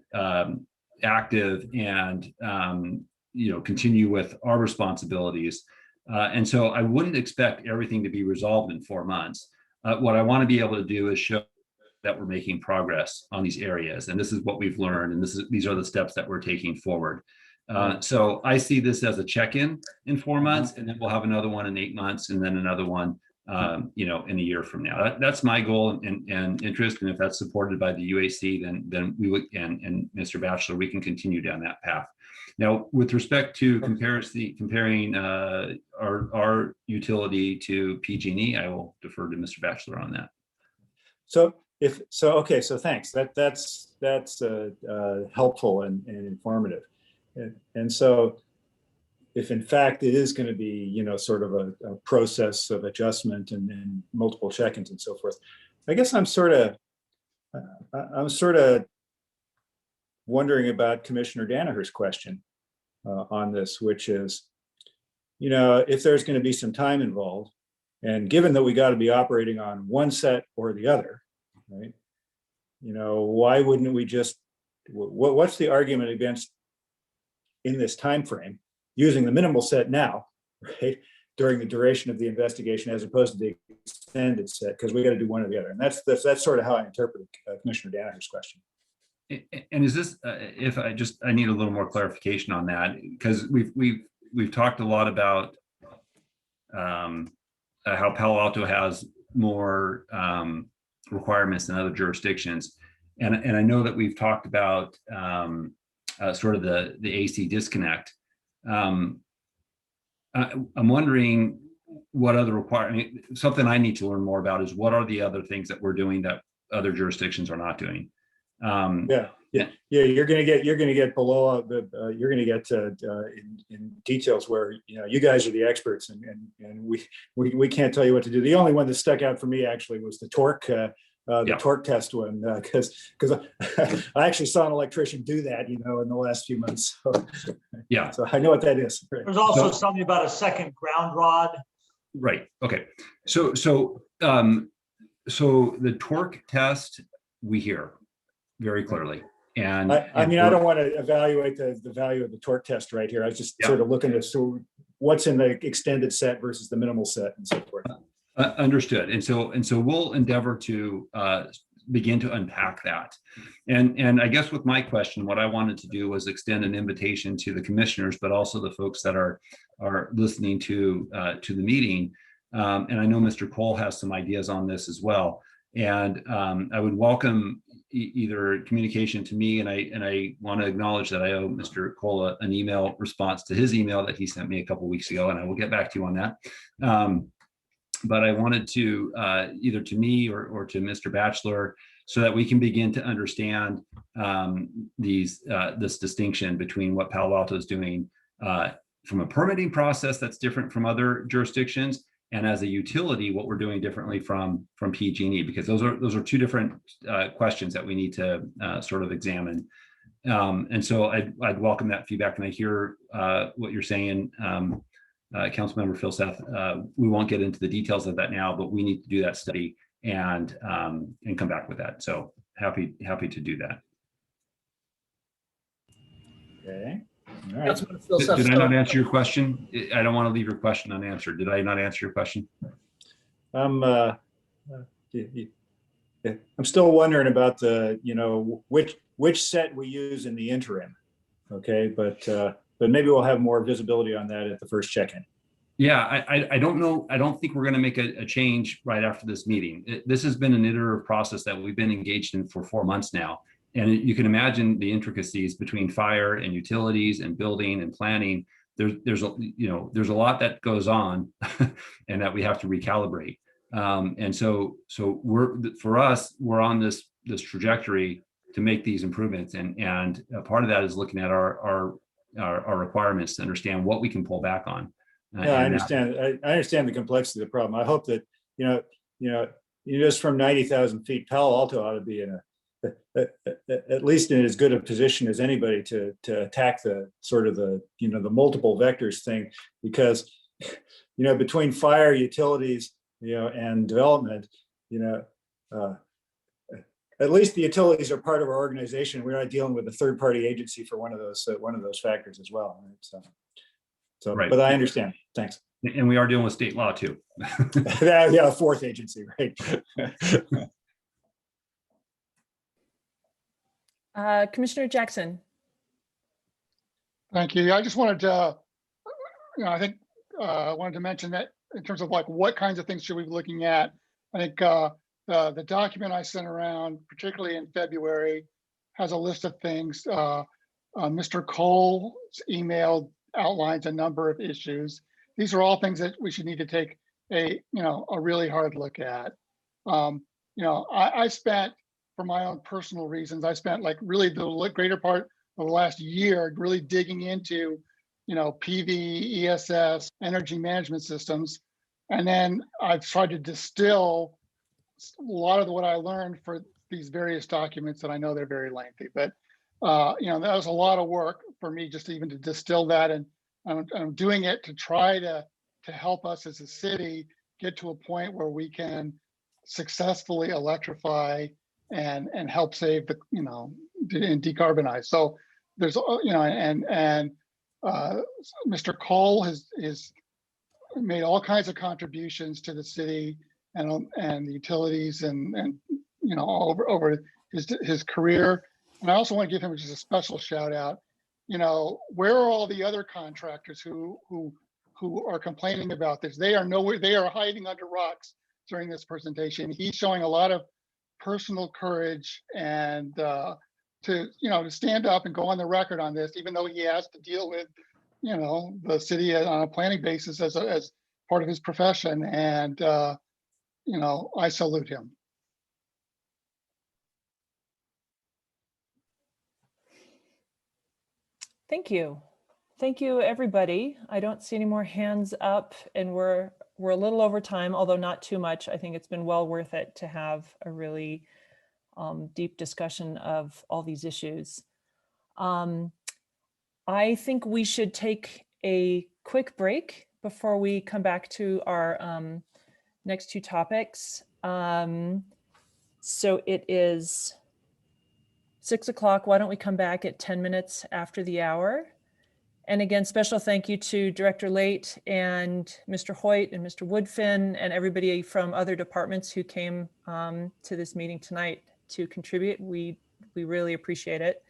active and continue with our responsibilities. And so I wouldn't expect everything to be resolved in 4 months. What I want to be able to do is show that we're making progress on these areas, and this is what we've learned, and these are the steps that we're taking forward. So I see this as a check-in in 4 months, and then we'll have another one in 8 months, and then another one in a year from now. That's my goal and interest, and if that's supported by the UAC, then we would, and Mr. Batchelor, we can continue down that path. Now, with respect to comparing our utility to PG&E, I will defer to Mr. Batchelor on that.
Okay, so thanks. That's helpful and informative. And so, if in fact it is going to be sort of a process of adjustment and multiple check-ins and so forth, I guess I'm sort of wondering about Commissioner Danaher's question on this, which is, if there's going to be some time involved, and given that we got to be operating on one set or the other, right? Why wouldn't we just? What's the argument against, in this time frame, using the minimal set now, right, during the duration of the investigation, as opposed to the extended set, because we got to do one or the other. And that's sort of how I interpreted Commissioner Danaher's question.
And is this, I need a little more clarification on that, because we've talked a lot about how Palo Alto has more requirements than other jurisdictions, and I know that we've talked about sort of the AC disconnect. I'm wondering what other requirements. Something I need to learn more about is what are the other things that we're doing that other jurisdictions are not doing. Yeah.
You're going to get below you're going to get in details where you guys are the experts, and we can't tell you what to do. The only one that stuck out for me actually was the torque. Torque test one, because I actually saw an electrician do that, in the last few months. So,
yeah.
So I know what that is.
There's also something about a second ground rod.
Right. Okay. So the torque test we hear very clearly, and
I don't want to evaluate the value of the torque test right here. I was just sort of looking at what's in the extended set versus the minimal set and so forth.
Understood. And so we'll endeavor to begin to unpack that. And I guess with my question, what I wanted to do was extend an invitation to the commissioners, but also the folks that are listening to the meeting. And I know Mr. Cole has some ideas on this as well. And I would welcome either communication to me, and I want to acknowledge that I owe Mr. Cole an email response to his email that he sent me a couple of weeks ago, and I will get back to you on that. But I wanted to either to me or to Mr. Batchelor, so that we can begin to understand this distinction between what Palo Alto is doing from a permitting process that's different from other jurisdictions, and as a utility, what we're doing differently from PG&E, because those are two different questions that we need to sort of examine. And so I'd welcome that feedback, and I hear what you're saying, Councilmember Phil Seth, we won't get into the details of that now, but we need to do that study and come back with that. So happy to do that.
Okay. All right.
Councilman Phil Seth,
Did I not answer your question? I don't want to leave your question unanswered. Did I not answer your question?
I'm still wondering about the, which set we use in the interim. Okay, but maybe we'll have more visibility on that at the first check-in.
Yeah, I don't know. I don't think we're going to make a change right after this meeting. This has been an iterative process that we've been engaged in for 4 months now. And you can imagine the intricacies between fire and utilities and building and planning. There's a lot that goes on and that we have to recalibrate. And so we're on this trajectory to make these improvements. And a part of that is looking at our requirements to understand what we can pull back on.
Yeah, I understand. I understand the complexity of the problem. I hope that, just from 90,000 feet, Palo Alto ought to be in at least in as good a position as anybody to attack the sort of the multiple vectors thing, because, between fire, utilities, and development, at least the utilities are part of our organization. We're not dealing with a third-party agency for one of those factors as well. Right? So,
right.
But I understand. Thanks.
And we are dealing with state law too.
Yeah, fourth agency, right?
Commissioner Jackson.
Thank you. I just wanted to, I wanted to mention that in terms of like what kinds of things should we be looking at. I think the document I sent around, particularly in February, has a list of things. Mr. Cole's email outlines a number of issues. These are all things that we should need to take a really hard look at. I spent, for my own personal reasons, I spent like really the greater part of the last year really digging into, PV, ESS, energy management systems. And then I've tried to distill a lot of what I learned for these various documents, and I know they're very lengthy, but that was a lot of work for me just even to distill that. And I'm doing it to try to help us as a city get to a point where we can successfully electrify and help save the, and decarbonize. So there's, Mr. Cole has made all kinds of contributions to the city and the utilities and over his career. And I also want to give him just a special shout out. Where are all the other contractors who are complaining about this? They are nowhere. They are hiding under rocks during this presentation. He's showing a lot of personal courage and to stand up and go on the record on this, even though he has to deal with the city on a planning basis as part of his profession. And I salute him.
Thank you. Thank you, everybody. I don't see any more hands up, and we're a little over time, although not too much. I think it's been well worth it to have a really deep discussion of all these issues. I think we should take a quick break before we come back to our next two topics. So it is 6 o'clock. Why don't we come back at 10 minutes after the hour? And again, special thank you to Director Late and Mr. Hoyt and Mr. Woodfin and everybody from other departments who came to this meeting tonight to contribute. We really appreciate it.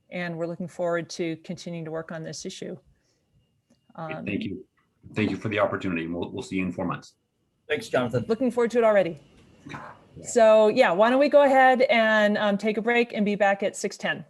And we're looking forward to continuing to work on this issue.
Thank you. Thank you for the opportunity. We'll see you in 4 months.
Thanks, Jonathan.
Looking forward to it already. So yeah, why don't we go ahead and take a break and be back at 6:10.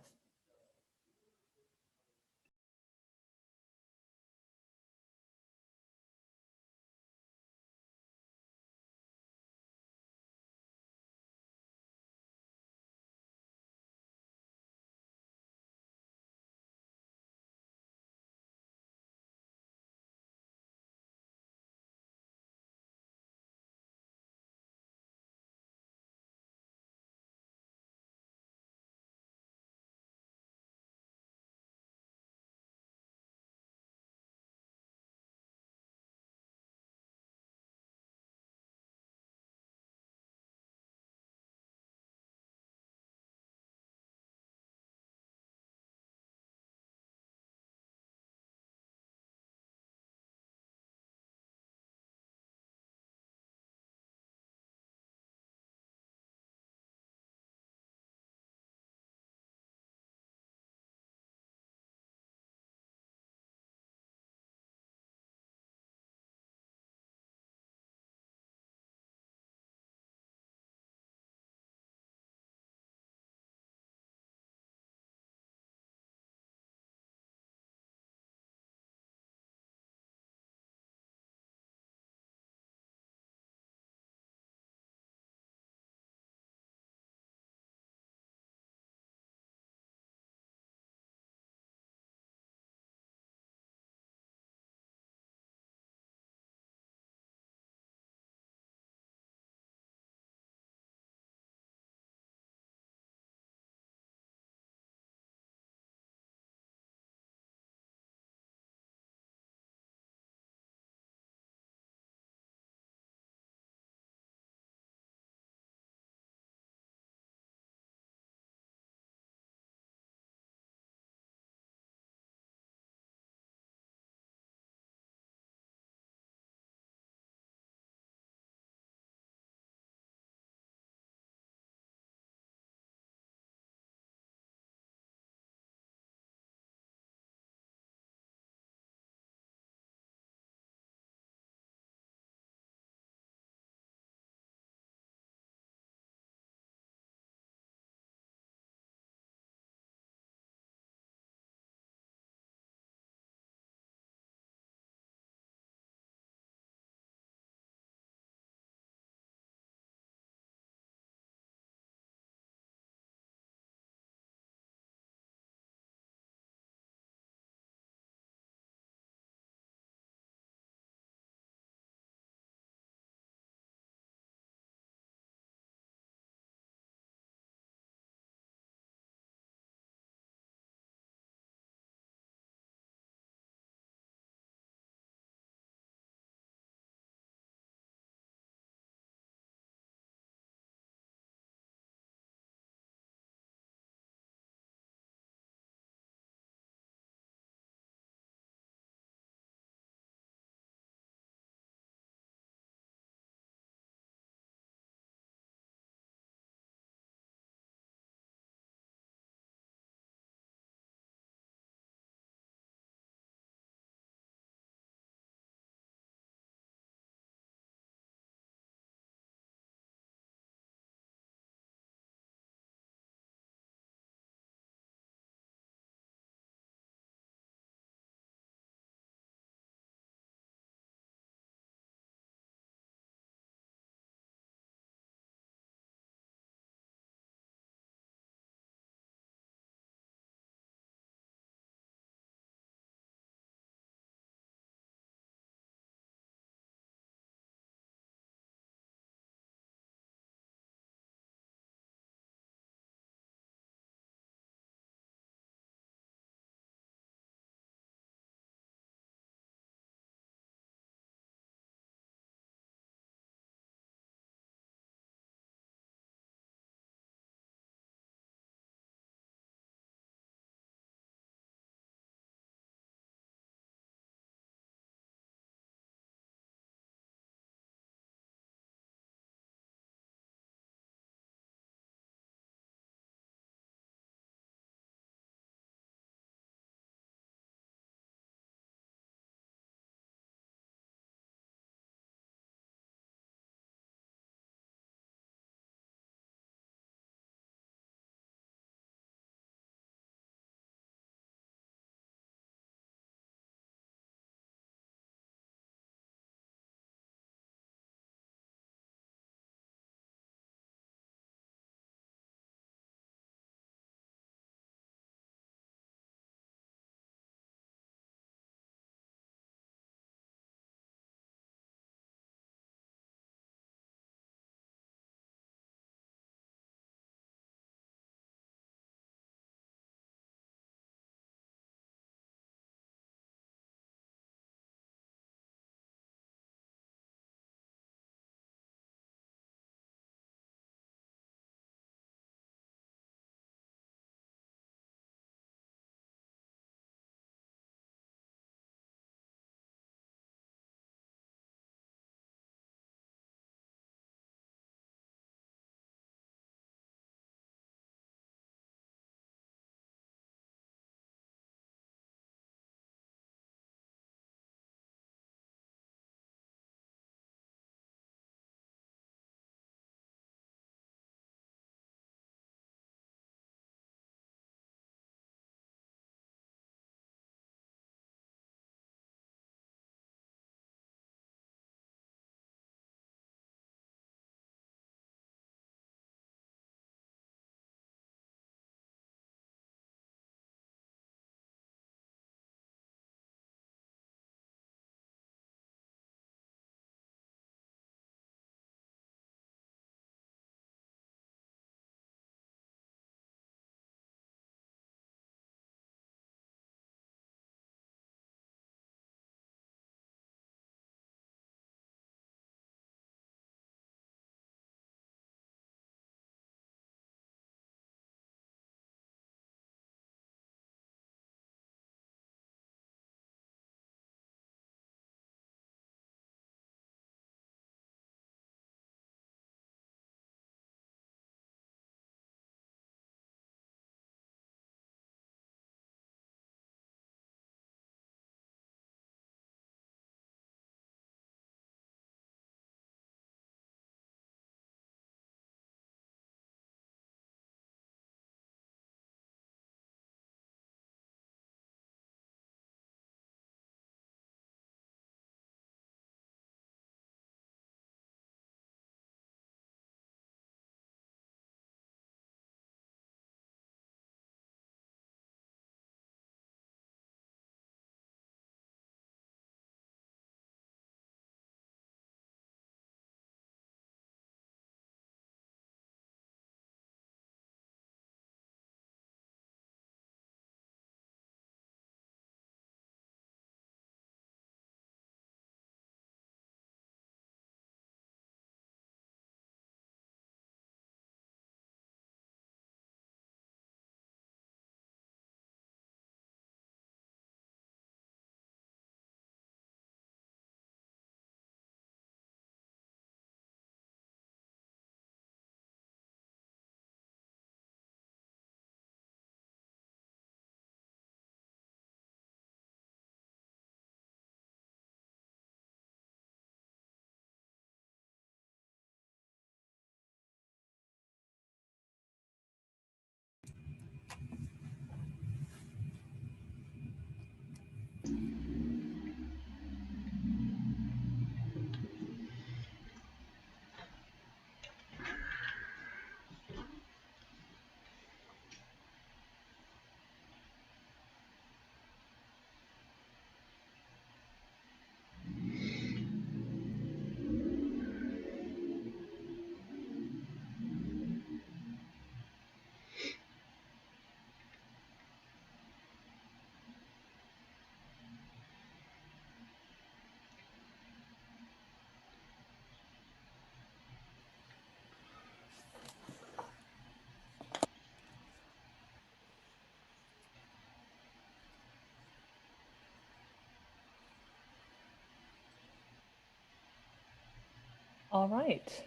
All right.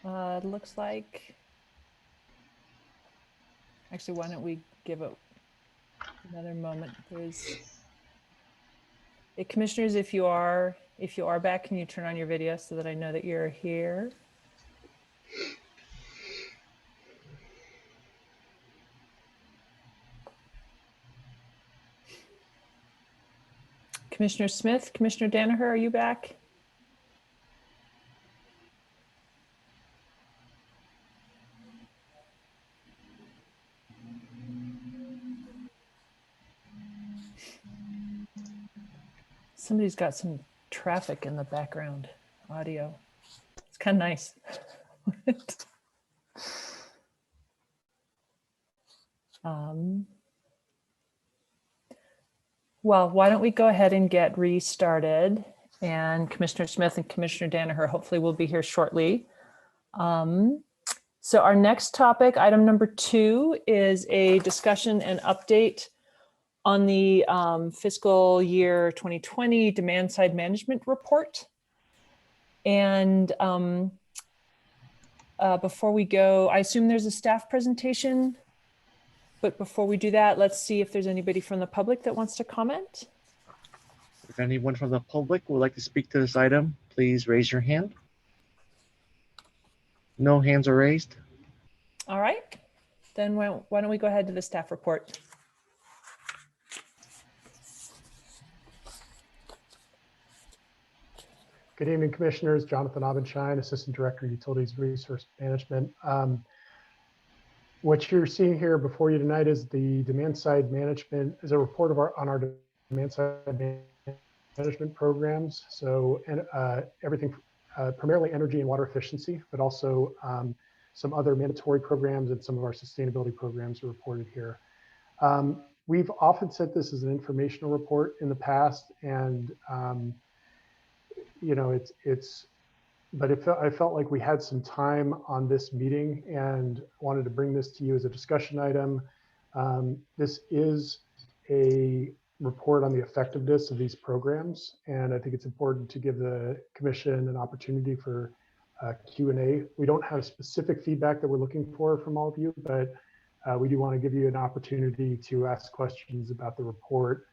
It looks like, actually, why don't we give it another moment? There's, hey, commissioners, if you are back, can you turn on your video so that I know that you're here? Commissioner Smith, Commissioner Danaher, are you back? Somebody's got some traffic in the background audio. It's kind of nice. Well, why don't we go ahead and get restarted, and Commissioner Smith and Commissioner Danaher hopefully will be here shortly. So our next topic, item number 2, is a discussion and update on the fiscal year 2020 demand side management report. And before we go, I assume there's a staff presentation, but before we do that, let's see if there's anybody from the public that wants to comment.
If anyone from the public would like to speak to this item, please raise your hand. No hands are raised.
All right, then why don't we go ahead to the staff report.
Good evening, Commissioners. Jonathan Abendschein, Assistant Director, Utilities Resource Management. What you're seeing here before you tonight is the demand side management, is a report on our demand side management programs. So everything, primarily energy and water efficiency, but also some other mandatory programs and some of our sustainability programs are reported here. We've often said this as an informational report in the past, and you know, but I felt like we had some time on this meeting and wanted to bring this to you as a discussion item. This is a report on the effectiveness of these programs, and I think it's important to give the commission an opportunity for Q&A. We don't have specific feedback that we're looking for from all of you, but we do want to give you an opportunity to ask questions about the report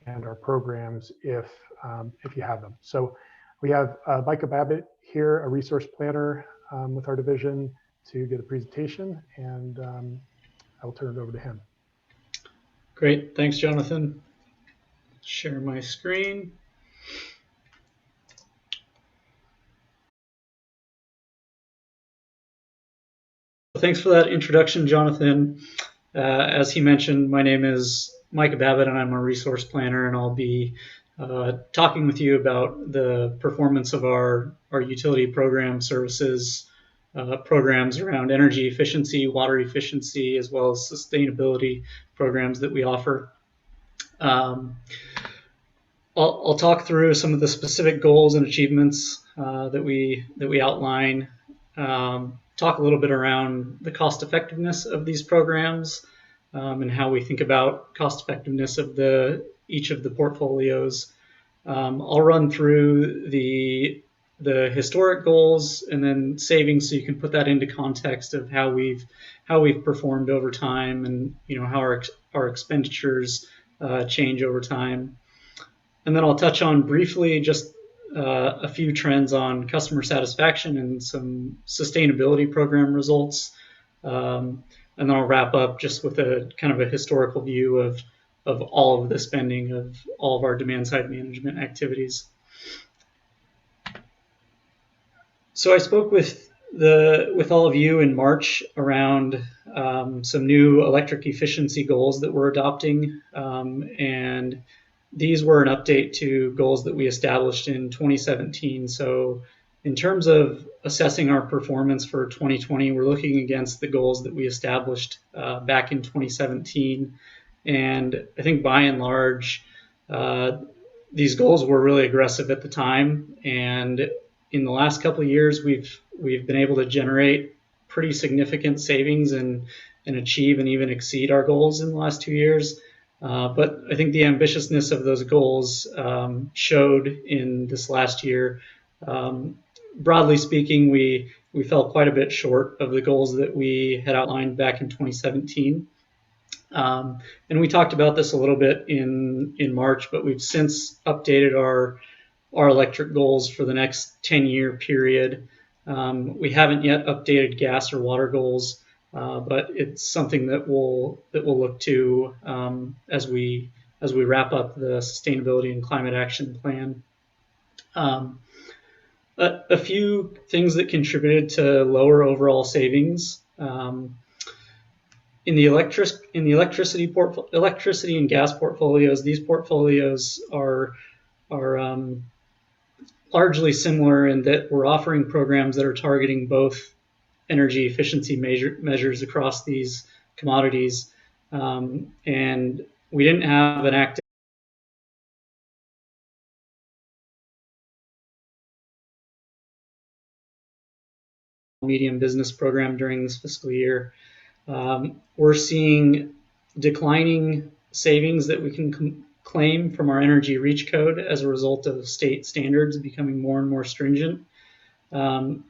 and our programs if you have them. So we have Micah Babbitt here, a resource planner with our division, to get a presentation, and I will turn it over to him.
Great, thanks, Jonathan. Share my screen. Thanks for that introduction, Jonathan. As he mentioned, my name is Micah Babbitt, and I'm a resource planner, and I'll be talking with you about the performance of our utility program services, programs around energy efficiency, water efficiency, as well as sustainability programs that we offer. I'll talk through some of the specific goals and achievements that we outline, talk a little bit around the cost effectiveness of these programs, and how we think about cost effectiveness of each of the portfolios. I'll run through the historic goals and then savings, so you can put that into context of how we've performed over time, and how our expenditures change over time. And then I'll touch on briefly just a few trends on customer satisfaction and some sustainability program results. And then I'll wrap up just with a kind of a historical view of all of the spending of all of our demand side management activities. So I spoke with all of you in March around some new electric efficiency goals that we're adopting, and these were an update to goals that we established in 2017. So in terms of assessing our performance for 2020, we're looking against the goals that we established back in 2017. And I think by and large, these goals were really aggressive at the time. And in the last couple of years, we've been able to generate pretty significant savings and achieve and even exceed our goals in the last 2 years. But I think the ambitiousness of those goals showed in this last year Broadly speaking, we fell quite a bit short of the goals that we had outlined back in 2017. And we talked about this a little bit in March, but we've since updated our electric goals for the next 10-year period. We haven't yet updated gas or water goals, but it's something that we'll look to as we wrap up the Sustainability and Climate Action Plan. A few things that contributed to lower overall savings. In the electricity and gas portfolios, these portfolios are largely similar in that we're offering programs that are targeting both energy efficiency measures across these commodities, and we didn't have an active medium business program during this fiscal year. We're seeing declining savings that we can claim from our energy reach code as a result of state standards becoming more and more stringent. And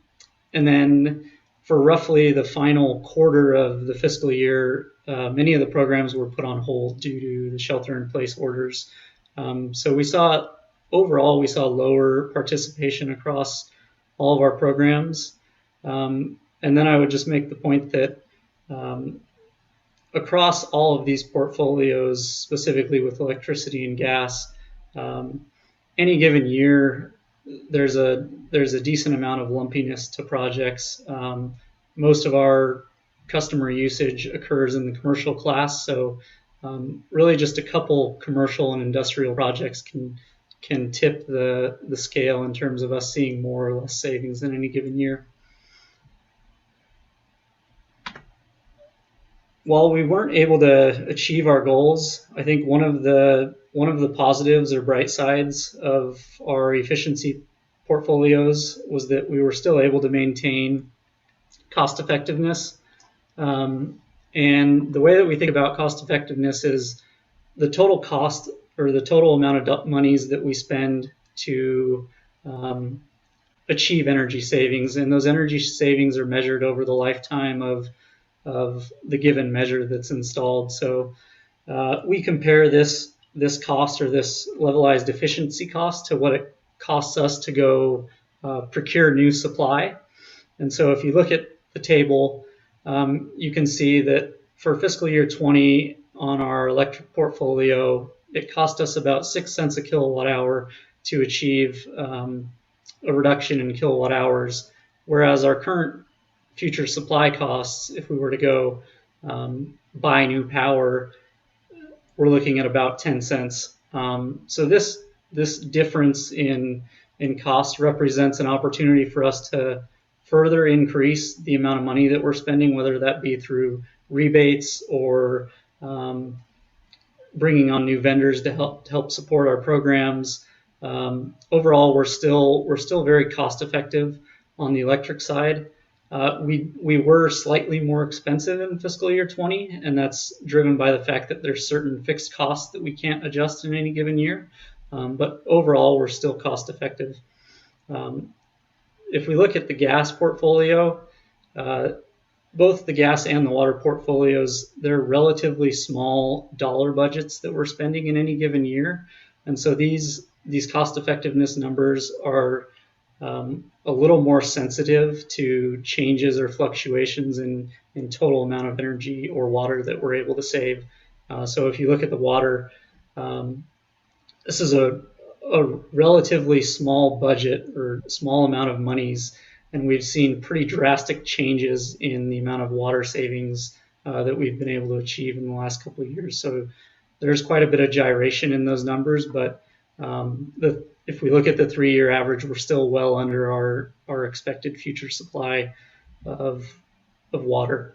then for roughly the final quarter of the fiscal year, many of the programs were put on hold due to the shelter-in-place orders. So overall, we saw lower participation across all of our programs. And then I would just make the point that across all of these portfolios, specifically with electricity and gas, any given year, there's a decent amount of lumpiness to projects. Most of our customer usage occurs in the commercial class, so really just a couple commercial and industrial projects can tip the scale in terms of us seeing more or less savings in any given year. While we weren't able to achieve our goals, I think one of the positives or bright sides of our efficiency portfolios was that we were still able to maintain cost effectiveness. And the way that we think about cost effectiveness is the total cost or the total amount of monies that we spend to achieve energy savings. And those energy savings are measured over the lifetime of the given measure that's installed. So we compare this cost or this levelized efficiency cost to what it costs us to go procure new supply. And so if you look at the table, you can see that for fiscal year 20 on our electric portfolio, it cost us about 6 cents a kilowatt hour to achieve a reduction in kilowatt hours, whereas our current future supply costs, if we were to go buy new power, we're looking at about 10 cents. So this difference in cost represents an opportunity for us to further increase the amount of money that we're spending, whether that be through rebates or bringing on new vendors to help support our programs. Overall, we're still very cost effective on the electric side. We were slightly more expensive in fiscal year 20, and that's driven by the fact that there's certain fixed costs that we can't adjust in any given year. But overall, we're still cost effective. If we look at the gas portfolio, both the gas and the water portfolios, they're relatively small dollar budgets that we're spending in any given year. And so these cost effectiveness numbers are a little more sensitive to changes or fluctuations in total amount of energy or water that we're able to save. So if you look at the water, this is a relatively small budget or small amount of monies, and we've seen pretty drastic changes in the amount of water savings that we've been able to achieve in the last couple of years. So there's quite a bit of gyration in those numbers, but if we look at the 3-year average, we're still well under our expected future supply of water.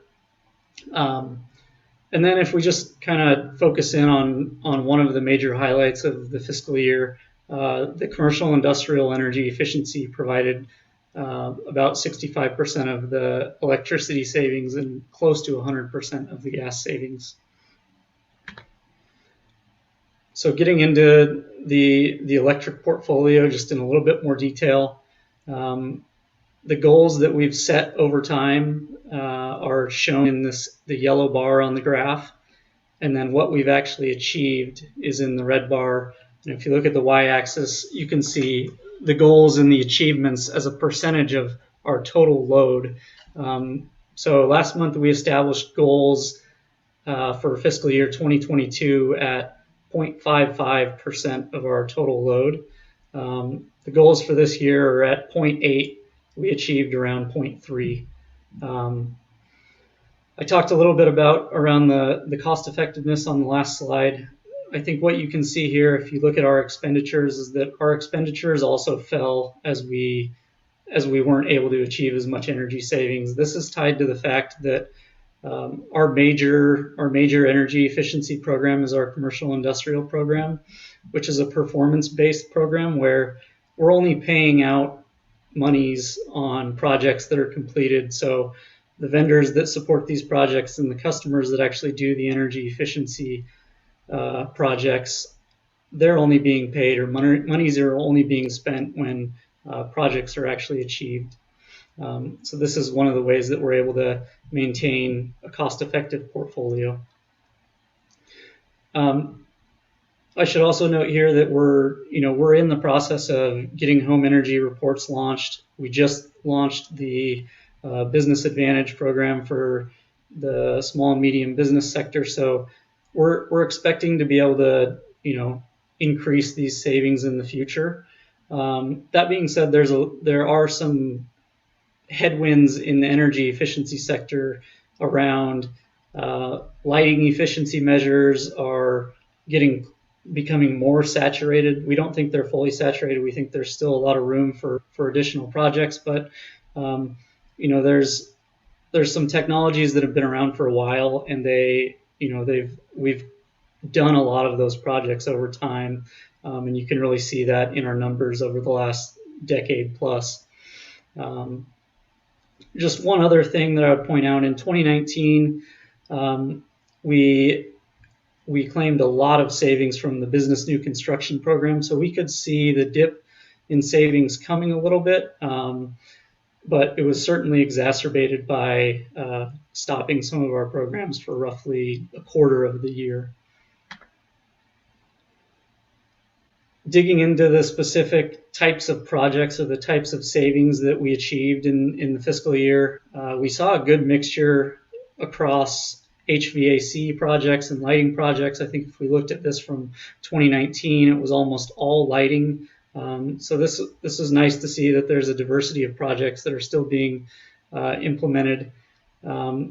And then if we just kind of focus in on one of the major highlights of the fiscal year, the commercial industrial energy efficiency provided about 65% of the electricity savings and close to 100% of the gas savings. So getting into the electric portfolio just in a little bit more detail, The goals that we've set over time are shown in the yellow bar on the graph. And then what we've actually achieved is in the red bar. And if you look at the y-axis, you can see the goals and the achievements as a percentage of our total load. So last month we established goals for fiscal year 2022 at 0.55% of our total load. The goals for this year are at 0.8. We achieved around 0.3. I talked a little bit around the cost effectiveness on the last slide. I think what you can see here, if you look at our expenditures, is that our expenditures also fell as we weren't able to achieve as much energy savings. This is tied to the fact that our major energy efficiency program is our commercial industrial program, which is a performance-based program where we're only paying out monies on projects that are completed. So the vendors that support these projects and the customers that actually do the energy efficiency projects, they're only being paid, or monies are only being spent when projects are actually achieved. So this is one of the ways that we're able to maintain a cost-effective portfolio. I should also note here that we're in the process of getting home energy reports launched. We just launched the Business Advantage program for the small and medium business sector. So we're expecting to be able to increase these savings in the future. That being said, there are some headwinds in the energy efficiency sector around lighting efficiency measures are becoming more saturated. We don't think they're fully saturated. We think there's still a lot of room for additional projects, but there's some technologies that have been around for a while, and we've done a lot of those projects over time, and you can really see that in our numbers over the last decade plus. Just one other thing that I would point out, in 2019, we claimed a lot of savings from the business new construction program, so we could see the dip in savings coming a little bit, but it was certainly exacerbated by stopping some of our programs for roughly a quarter of the year. Digging into the specific types of projects or the types of savings that we achieved in the fiscal year, we saw a good mixture across HVAC projects and lighting projects. I think if we looked at this from 2019, it was almost all lighting. So this is nice to see that there's a diversity of projects that are still being implemented. I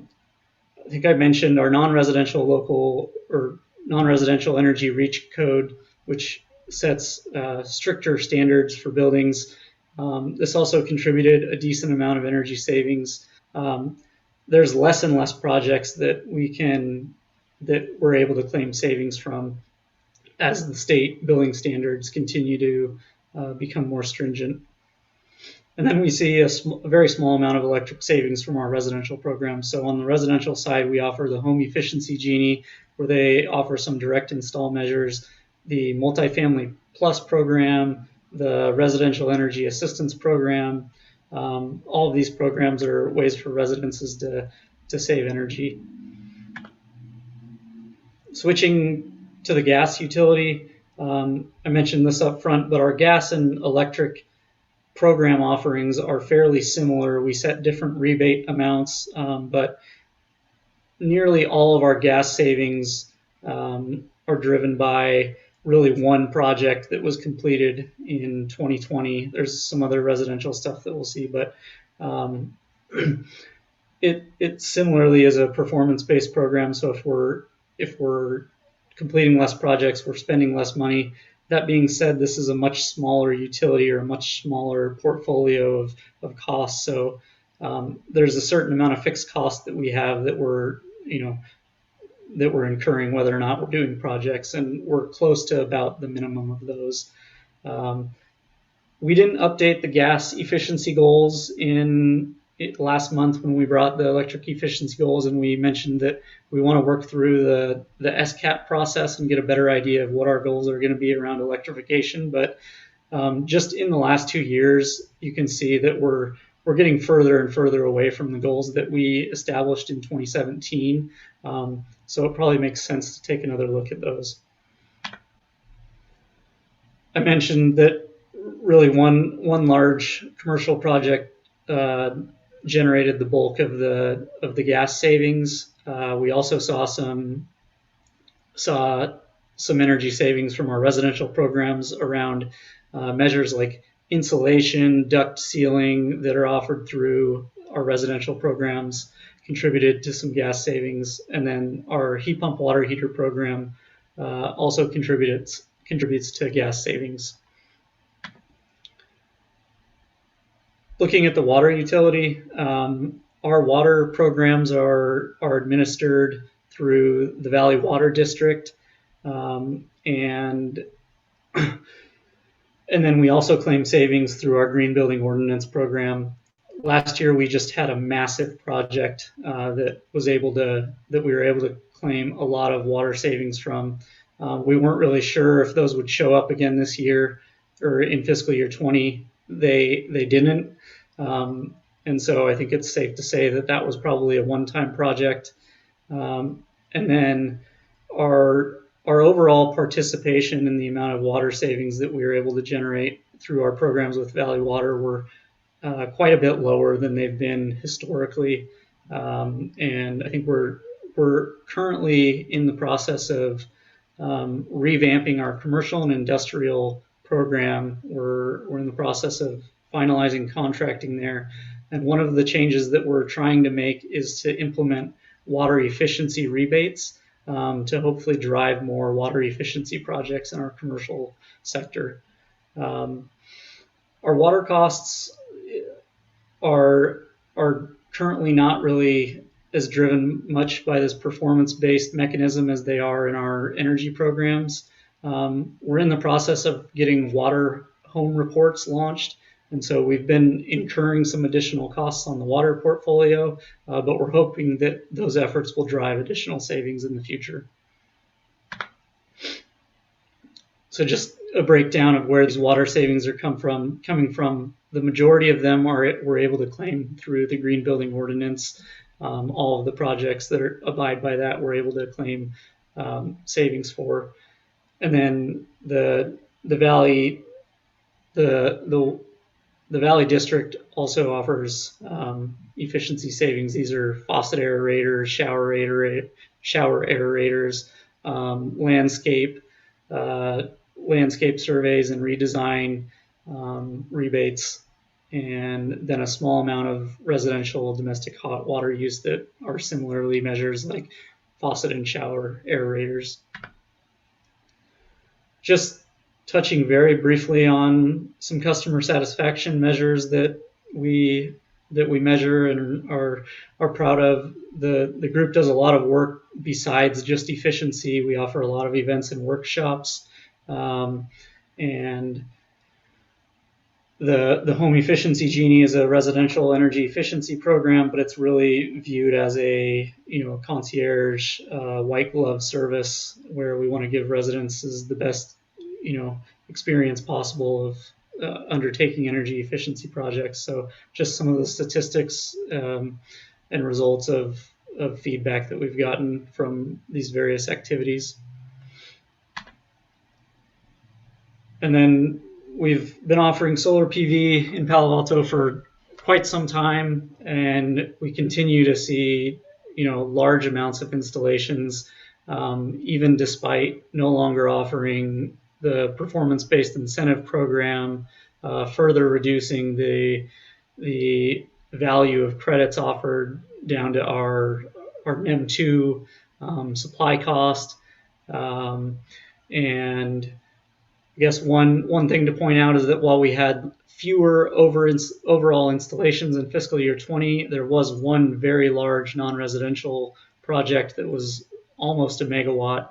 think I mentioned our non-residential energy reach code, which sets stricter standards for buildings. This also contributed a decent amount of energy savings. There's less and less projects that we're able to claim savings from as the state building standards continue to become more stringent. And then we see a very small amount of electric savings from our residential program. So on the residential side, we offer the Home Efficiency Genie, where they offer some direct install measures, the Multifamily Plus program, the Residential Energy Assistance program. All of these programs are ways for residences to save energy. Switching to the gas utility, I mentioned this up front, but our gas and electric program offerings are fairly similar. We set different rebate amounts, but nearly all of our gas savings are driven by really one project that was completed in 2020. There's some other residential stuff that we'll see, but it similarly is a performance-based program. So if we're completing less projects, we're spending less money. That being said, this is a much smaller utility or a much smaller portfolio of costs. So there's a certain amount of fixed costs that we have that we're incurring whether or not we're doing projects, and we're close to about the minimum of those. We didn't update the gas efficiency goals last month when we brought the electric efficiency goals, and we mentioned that we want to work through the SCAP process and get a better idea of what our goals are going to be around electrification. But Just in the last 2 years, you can see that we're getting further and further away from the goals that we established in 2017. So it probably makes sense to take another look at those. I mentioned that really one large commercial project generated the bulk of the gas savings. We also saw some energy savings from our residential programs around measures like insulation, duct sealing that are offered through our residential programs contributed to some gas savings. And then our heat pump water heater program also contributes to gas savings. Looking at the water utility, our water programs are administered through the Valley Water District, and then we also claim savings through our Green Building Ordinance program. Last year, we just had a massive project that we were able to claim a lot of water savings from. We weren't really sure if those would show up again this year or in fiscal year 20. They didn't. And so I think it's safe to say that that was probably a one-time project. And then our overall participation in the amount of water savings that we were able to generate through our programs with Valley Water were quite a bit lower than they've been historically. And I think we're currently in the process of revamping our commercial and industrial program. We're in the process of finalizing contracting there. And one of the changes that we're trying to make is to implement water efficiency rebates to hopefully drive more water efficiency projects in our commercial sector. Our water costs are currently not really as driven much by this performance-based mechanism as they are in our energy programs. We're in the process of getting water home reports launched. And so we've been incurring some additional costs on the water portfolio, but we're hoping that those efforts will drive additional savings in the future. So just a breakdown of where these water savings are coming from. The majority of them we're able to claim through the Green Building Ordinance. All of the projects that abide by that, we're able to claim savings for. And then the Valley District also offers efficiency savings. These are faucet aerators, shower aerators, landscape surveys and redesign rebates, and then a small amount of residential domestic hot water use that are similarly measures like faucet and shower aerators. Just touching very briefly on some customer satisfaction measures that we measure and are proud of. The group does a lot of work besides just efficiency. We offer a lot of events and workshops, and the Home Efficiency Genie is a residential energy efficiency program, but it's really viewed as a concierge white glove service where we want to give residents the best experience possible of undertaking energy efficiency projects. So just some of the statistics and results of feedback that we've gotten from these various activities. And then we've been offering solar PV in Palo Alto for quite some time, and we continue to see large amounts of installations, even despite no longer offering the performance-based incentive program, further reducing the value of credits offered down to our NEM2 supply cost. And I guess one thing to point out is that while we had fewer overall installations in fiscal year 20, there was one very large non-residential project that was almost a megawatt.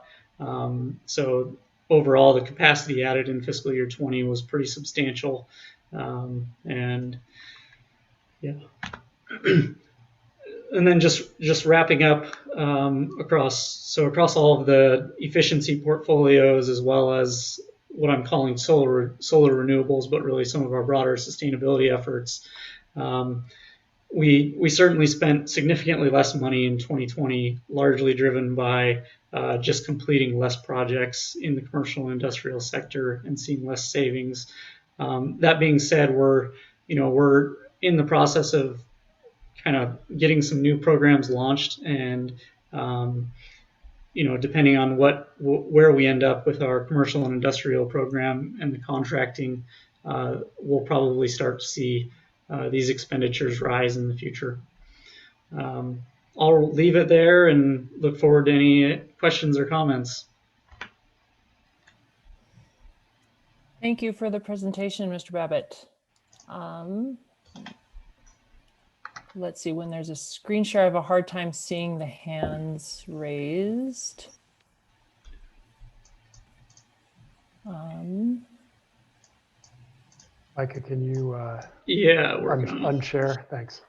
So overall, the capacity added in fiscal year 20 was pretty substantial. And yeah. And then just wrapping up across all of the efficiency portfolios, as well as what I'm calling solar renewables, but really some of our broader sustainability efforts. We certainly spent significantly less money in 2020, largely driven by just completing less projects in the commercial and industrial sector and seeing less savings. That being said, we're in the process of kind of getting some new programs launched, and depending on where we end up with our commercial and industrial program and the contracting, we'll probably start to see these expenditures rise in the future. I'll leave it there and look forward to any questions or comments.
Thank you for the presentation, Mr. Babbitt. Let's see, when there's a screen share, I have a hard time seeing the hands raised.
Micah, can you unshare? Thanks.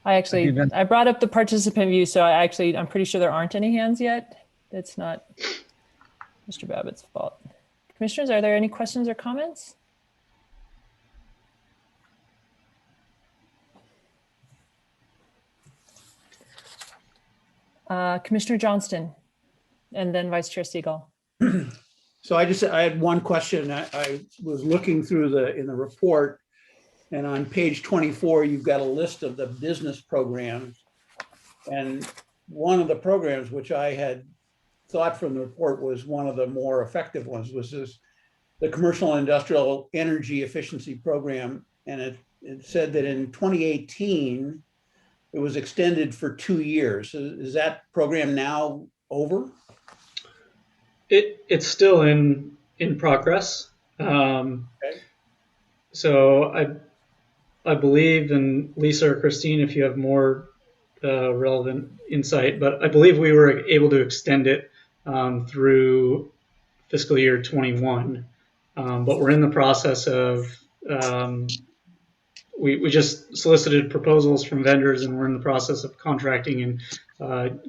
I brought up the participant view, so I'm pretty sure there aren't any hands yet. It's not Mr. Babbitt's fault. Commissioners, are there any questions or comments? Commissioner Johnston, and then Vice Chair Siegel.
So I had one question. I was looking through in the report, and on page 24, you've got a list of the business programs. And one of the programs, which I had thought from the report was one of the more effective ones, was the Commercial and Industrial Energy Efficiency Program. And it said that in 2018, it was extended for 2 years. Is that program now over?
It's still in progress. Okay. So I believe, and Lisa or Christine, if you have more relevant insight, but I believe we were able to extend it through fiscal year 21. But we're in the process of, we just solicited proposals from vendors, and we're in the process of contracting and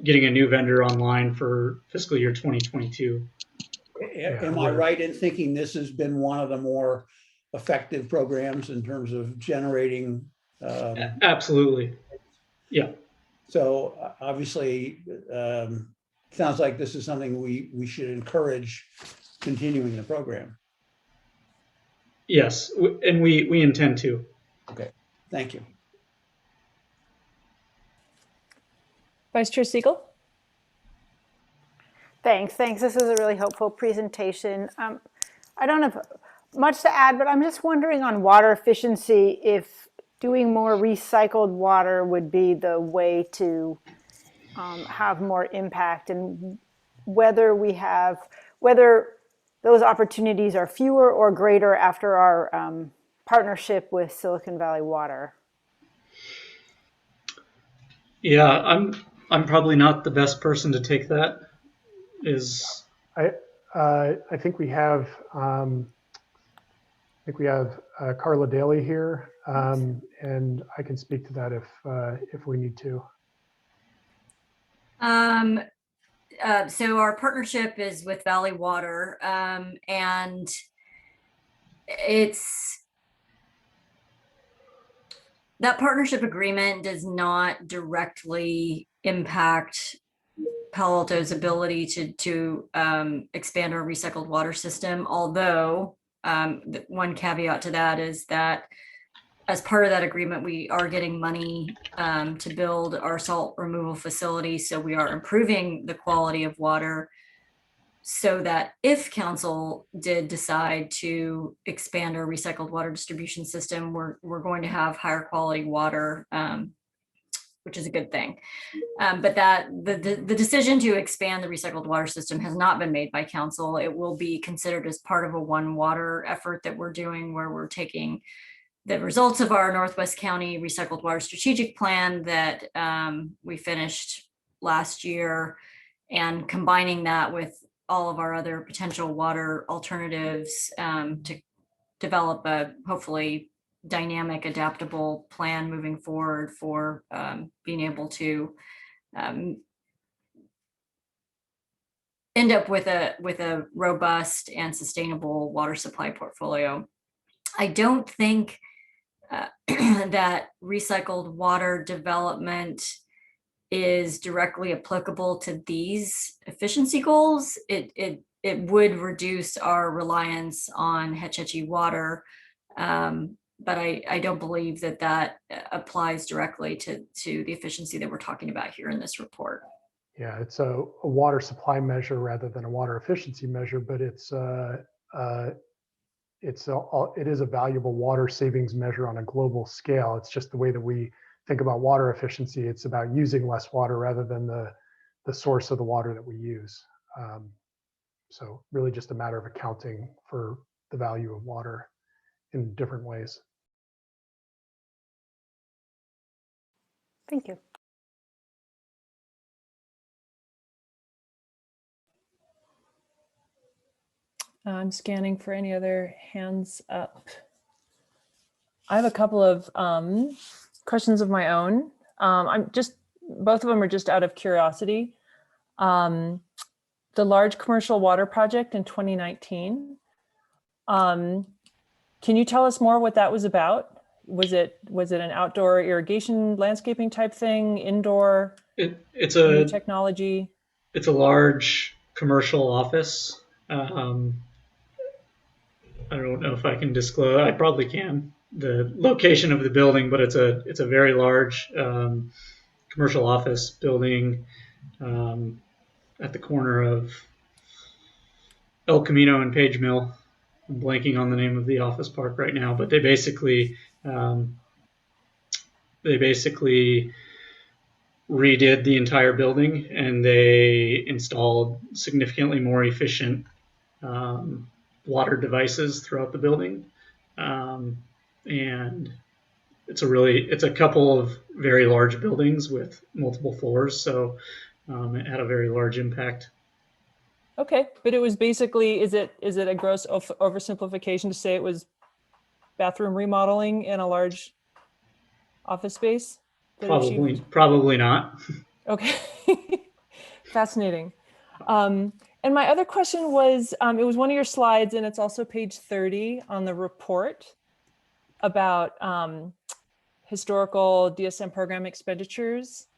getting a new vendor online for fiscal year 2022.
Am I right in thinking this has been one of the more effective programs in terms of generating?
Absolutely. Yeah.
So obviously, sounds like this is something we should encourage continuing the program.
Yes, and we intend to.
Okay, thank you.
Vice Chair Siegel.
Thanks. This is a really helpful presentation. I don't have much to add, but I'm just wondering on water efficiency, if doing more recycled water would be the way to have more impact, and whether those opportunities are fewer or greater after our partnership with Silicon Valley Water.
Yeah, I'm probably not the best person to take that.
I think we have Carla Daly here, and I can speak to that if we need to.
So our partnership is with Valley Water, and that partnership agreement does not directly impact Palo Alto's ability to expand our recycled water system. Although one caveat to that is that as part of that agreement, we are getting money to build our salt removal facility. So we are improving the quality of water, so that if council did decide to expand our recycled water distribution system, we're going to have higher quality water, which is a good thing. But the decision to expand the recycled water system has not been made by council. It will be considered as part of a One Water effort that we're doing, where we're taking the results of our Northwest County Recycled Water Strategic Plan that we finished last year, and combining that with all of our other potential water alternatives to develop a hopefully dynamic, adaptable plan moving forward for being able to end up with a robust and sustainable water supply portfolio. I don't think that recycled water development is directly applicable to these efficiency goals. It would reduce our reliance on Hetch Hetchy water, but I don't believe that applies directly to the efficiency that we're talking about here in this report.
Yeah, it's a water supply measure rather than a water efficiency measure, but it is a valuable water savings measure on a global scale. It's just the way that we think about water efficiency. It's about using less water rather than the source of the water that we use. So really just a matter of accounting for the value of water in different ways.
Thank you.
I'm scanning for any other hands up. I have a couple of questions of my own. Both of them are just out of curiosity. The large commercial water project in 2019. Can you tell us more what that was about? Was it an outdoor irrigation landscaping type thing, indoor?
It's
new
a
technology.
It's a large commercial office. I don't know if I can disclose. I probably can the location of the building, but it's a very large commercial office building at the corner of El Camino and Page Mill. I'm blanking on the name of the office park right now, but they basically redid the entire building, and they installed significantly more efficient water devices throughout the building. And it's a couple of very large buildings with multiple floors, so it had a very large impact.
Okay, but it was basically, is it a gross oversimplification to say it was bathroom remodeling in a large office space?
Probably not.
Okay, fascinating. And my other question was, it was one of your slides, and it's also page 30 on the report about historical DSM program expenditures.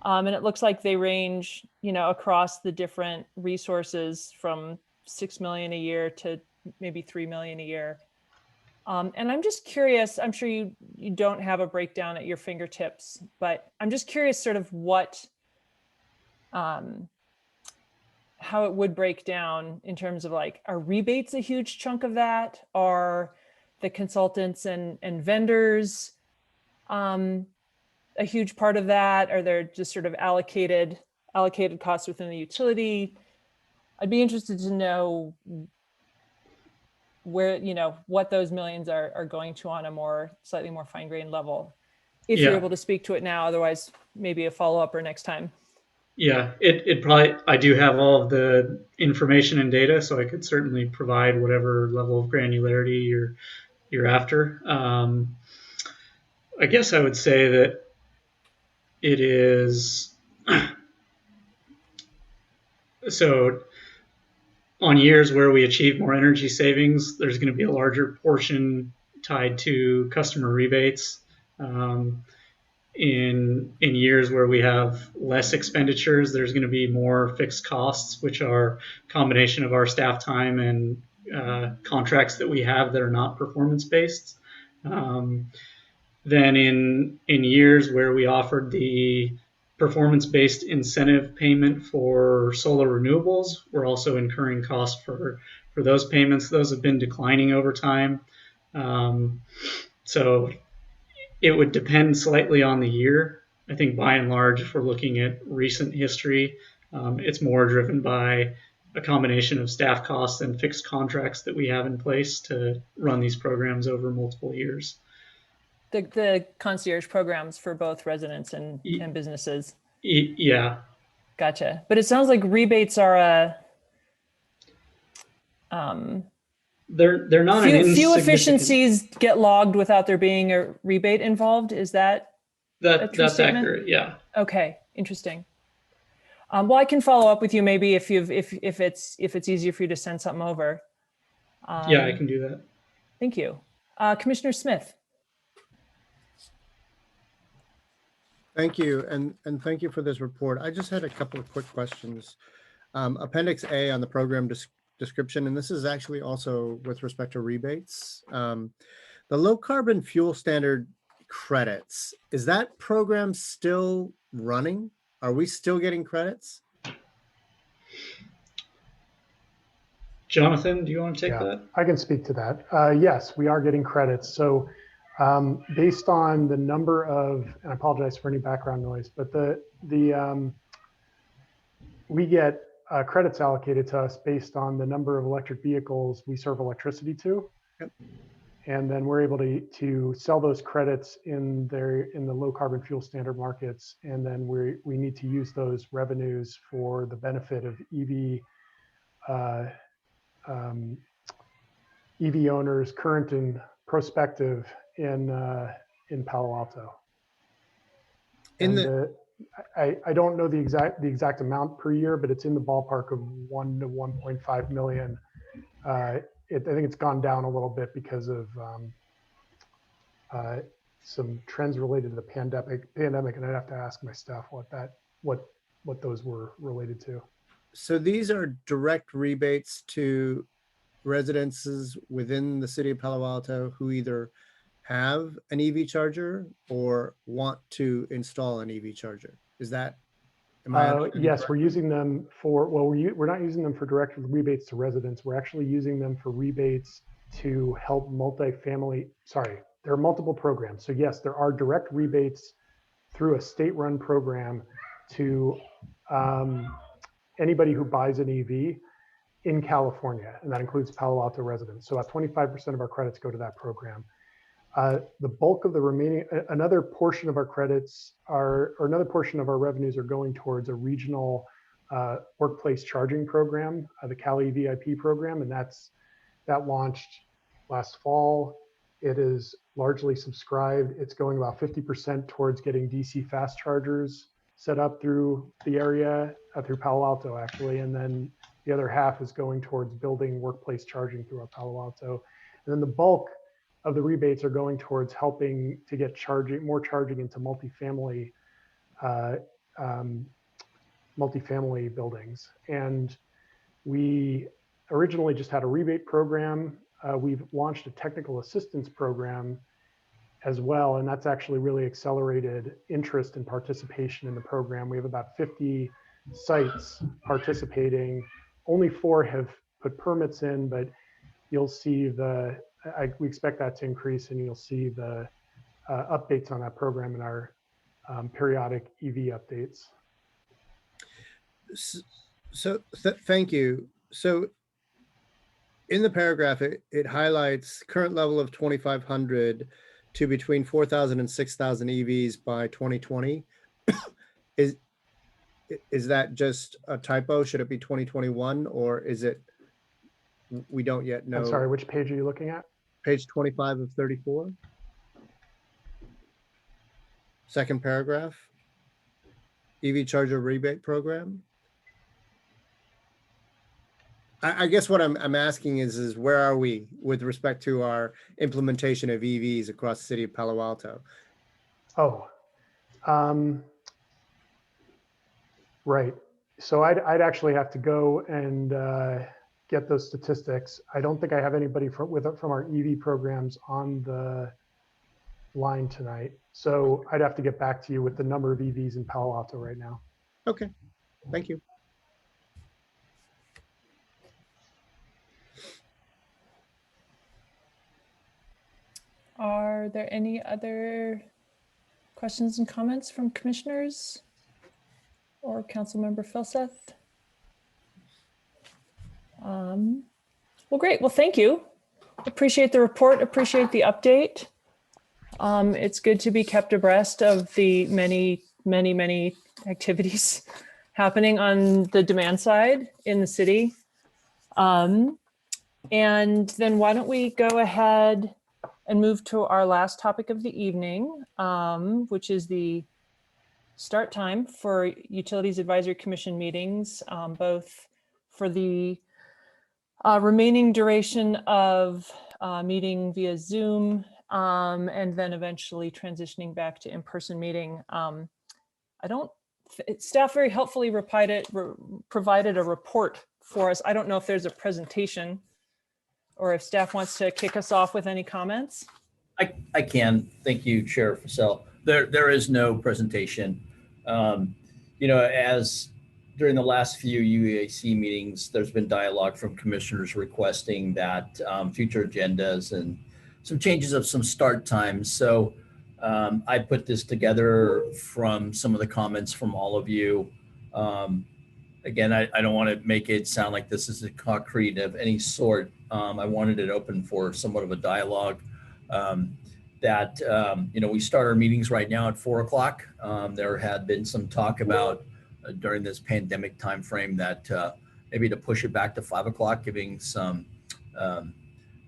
And it looks like they range, across the different resources from 6 million a year to maybe 3 million a year. And I'm just curious, I'm sure you don't have a breakdown at your fingertips, but I'm just curious sort of what, how it would break down in terms of like, are rebates a huge chunk of that? Are the consultants and vendors a huge part of that? Are there just sort of allocated costs within the utility? I'd be interested to know where, what those millions are going to on a slightly more fine-grained level. If you're able to speak to it now, otherwise maybe a follow-up or next time.
Yeah, it probably, I do have all of the information and data, so I could certainly provide whatever level of granularity you're after. I guess I would say that it is, so on years where we achieve more energy savings, there's going to be a larger portion tied to customer rebates. In years where we have less expenditures, there's going to be more fixed costs, which are a combination of our staff time and contracts that we have that are not performance based. Then in years where we offered the performance-based incentive payment for solar renewables, we're also incurring costs for those payments. Those have been declining over time. So it would depend slightly on the year. I think by and large, if we're looking at recent history, it's more driven by a combination of staff costs and fixed contracts that we have in place to run these programs over multiple years.
The concierge programs for both residents and businesses.
Yeah.
Gotcha. But it sounds like rebates are
they're not
few efficiencies get logged without there being a rebate involved. Is that a true
that's
statement?
accurate? Yeah.
Okay, interesting. Well, I can follow up with you maybe if it's easier for you to send something over.
Yeah, I can do that.
Thank you. Commissioner Smith.
Thank you, and thank you for this report. I just had a couple of quick questions. Appendix A on the program description, and this is actually also with respect to rebates. The low carbon fuel standard credits, is that program still running? Are we still getting credits?
Jonathan, do you want to take
Yeah,
that?
I can speak to that. Yes, we are getting credits. So based on the number of, and I apologize for any background noise, but we get credits allocated to us based on the number of electric vehicles we serve electricity to.
Yep.
And then we're able to sell those credits in the low carbon fuel standard markets. And then we need to use those revenues for the benefit of EV owners, current and prospective in Palo Alto. I don't know the exact amount per year, but it's in the ballpark of 1 to 1.5 million. I think it's gone down a little bit because of some trends related to the pandemic, and I'd have to ask my staff what those were related to.
So these are direct rebates to residences within the city of Palo Alto who either have an EV charger or want to install an EV charger. Is that, am I understanding
yes,
correctly?
we're using them for, well, we're not using them for direct rebates to residents. We're actually using them for rebates to help multifamily, sorry, there are multiple programs. So yes, there are direct rebates through a state-run program to anybody who buys an EV in California, and that includes Palo Alto residents. So about 25% of our credits go to that program. The bulk of the remaining, another portion of our credits are, or another portion of our revenues are going towards a regional workplace charging program, the Cali VIP program, and that launched last fall. It is largely subscribed. It's going about 50% towards getting DC fast chargers set up through the area, through Palo Alto actually, and then the other half is going towards building workplace charging throughout Palo Alto. And then the bulk of the rebates are going towards helping to get more charging into multifamily buildings. And we originally just had a rebate program. We've launched a technical assistance program as well, and that's actually really accelerated interest and participation in the program. We have about 50 sites participating. Only 4 have put permits in, but you'll see we expect that to increase, and you'll see the updates on that program in our periodic EV updates.
So thank you. So in the paragraph, it highlights current level of 2,500 to between 4,000 and 6,000 EVs by 2020. Is that just a typo? Should it be 2021, or is it, we don't yet know?
I'm sorry, which page are you looking at?
Page 25 of 34. Second paragraph. EV charger rebate program. I guess what I'm asking is where are we with respect to our implementation of EVs across the city of Palo Alto?
Oh, right. So I'd actually have to go and get those statistics. I don't think I have anybody from our EV programs on the line tonight. So I'd have to get back to you with the number of EVs in Palo Alto right now.
Okay, thank you.
Are there any other questions and comments from commissioners or Councilmember Filseth? Well, great. Well, thank you. Appreciate the report. Appreciate the update. It's good to be kept abreast of the many activities happening on the demand side in the city. And then why don't we go ahead and move to our last topic of the evening, which is the start time for Utilities Advisory Commission meetings, both for the remaining duration of meeting via Zoom, and then eventually transitioning back to in-person meeting. Staff very helpfully provided a report for us. I don't know if there's a presentation or if staff wants to kick us off with any comments.
I can. Thank you, Chair Fussell. There is no presentation. As during the last few UAC meetings, there's been dialogue from commissioners requesting that future agendas and some changes of some start times. So I put this together from some of the comments from all of you. Again, I don't want to make it sound like this is a concrete of any sort. I wanted it open for somewhat of a dialogue. We start our meetings right now at 4 o'clock. There had been some talk about during this pandemic timeframe that maybe to push it back to 5 o'clock, giving some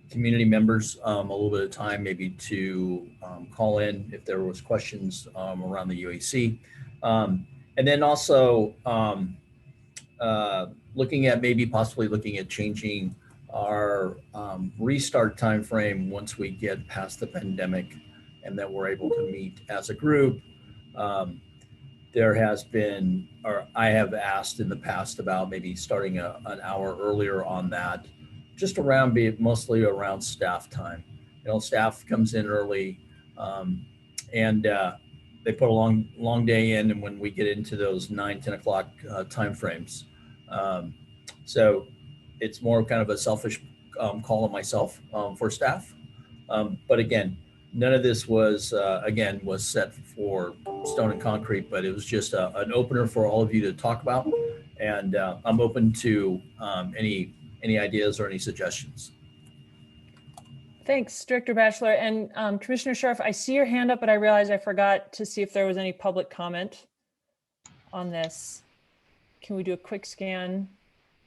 community members a little bit of time maybe to call in if there was questions around the UAC. And then also possibly looking at changing our restart time frame once we get past the pandemic and that we're able to meet as a group. There has been, or I have asked in the past about maybe starting an hour earlier on that, just around mostly around staff time. Staff comes in early and they put a long day in, and when we get into those 9-10 o'clock time frames. So it's more kind of a selfish call on myself for staff. But again, none of this was set for stone and concrete, but it was just an opener for all of you to talk about. And I'm open to any ideas or any suggestions.
Thanks, Director Batchelor. And Commissioner Scharf, I see your hand up, but I realized I forgot to see if there was any public comment on this. Can we do a quick scan?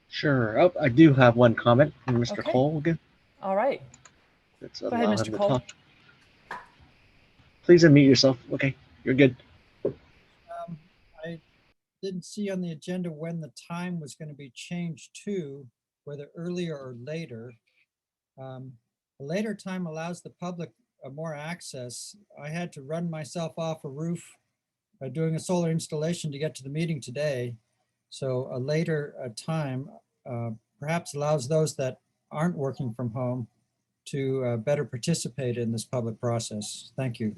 Sure. Oh, I do have one comment from Mr.
Okay.
Cole again.
All right.
Let's
Go ahead,
allow
Mr.
him to
Cole.
talk. Please unmute yourself. Okay, you're good.
I didn't see on the agenda when the time was going to be changed to, whether earlier or later. A later time allows the public more access. I had to run myself off a roof doing a solar installation to get to the meeting today. So a later time perhaps allows those that aren't working from home to better participate in this public process. Thank you.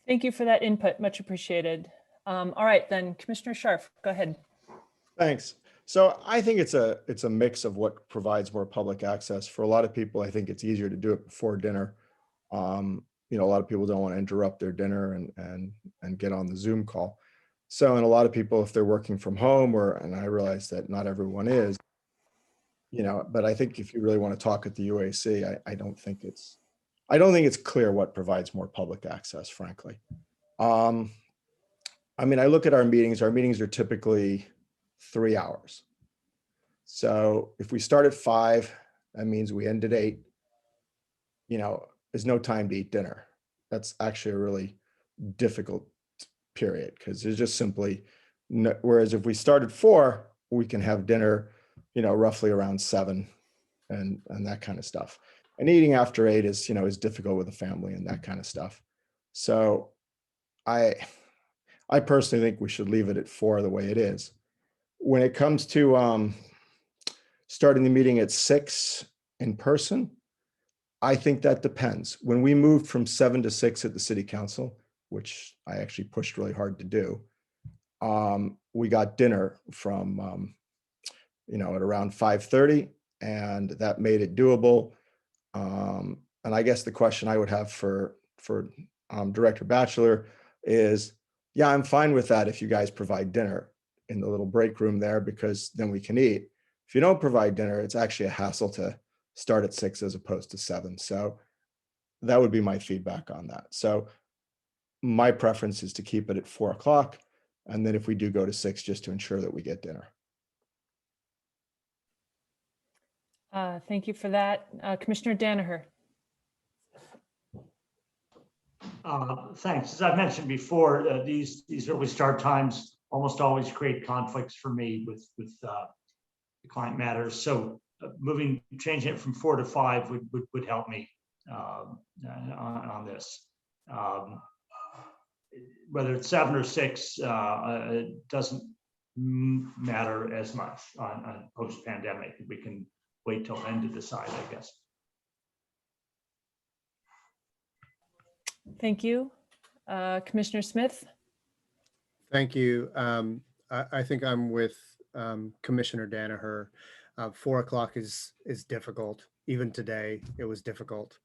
Thank you for that input. Much appreciated. All right, then Commissioner Scharf, go ahead.
Thanks. So I think it's a mix of what provides more public access. For a lot of people, I think it's easier to do it before dinner. A lot of people don't want to interrupt their dinner and get on the Zoom call. So, and a lot of people, if they're working from home, and I realize that not everyone is, but I think if you really want to talk at the UAC, I don't think it's clear what provides more public access, frankly. I look at our meetings are typically 3 hours. So if we start at 5, that means we end at 8. There's no time to eat dinner. That's actually a really difficult period because there's just simply no, whereas if we start at 4, we can have dinner, roughly around 7 and that kind of stuff. And eating after 8 is difficult with a family and that kind of stuff. So I personally think we should leave it at 4 the way it is. When it comes to starting the meeting at 6 in person, I think that depends. When we moved from 7 to 6 at the city council, which I actually pushed really hard to do, we got dinner from, at around 5:30, and that made it doable. And I guess the question I would have for Director Batchelor is, yeah, I'm fine with that if you guys provide dinner in the little break room there, because then we can eat. If you don't provide dinner, it's actually a hassle to start at 6 as opposed to 7. So that would be my feedback on that. So my preference is to keep it at 4 o'clock. And then if we do go to 6, just to ensure that we get dinner.
Thank you for that. Commissioner Danaher.
Thanks. As I mentioned before, these early start times almost always create conflicts for me with the client matters. So changing it from 4 to 5 would help me on this. Whether it's 7 or 6, it doesn't matter as much on post-pandemic. We can wait till then to decide, I guess.
Thank you. Commissioner Smith?
Thank you. I think I'm with Commissioner Danaher. 4 o'clock is difficult. Even today, it was difficult.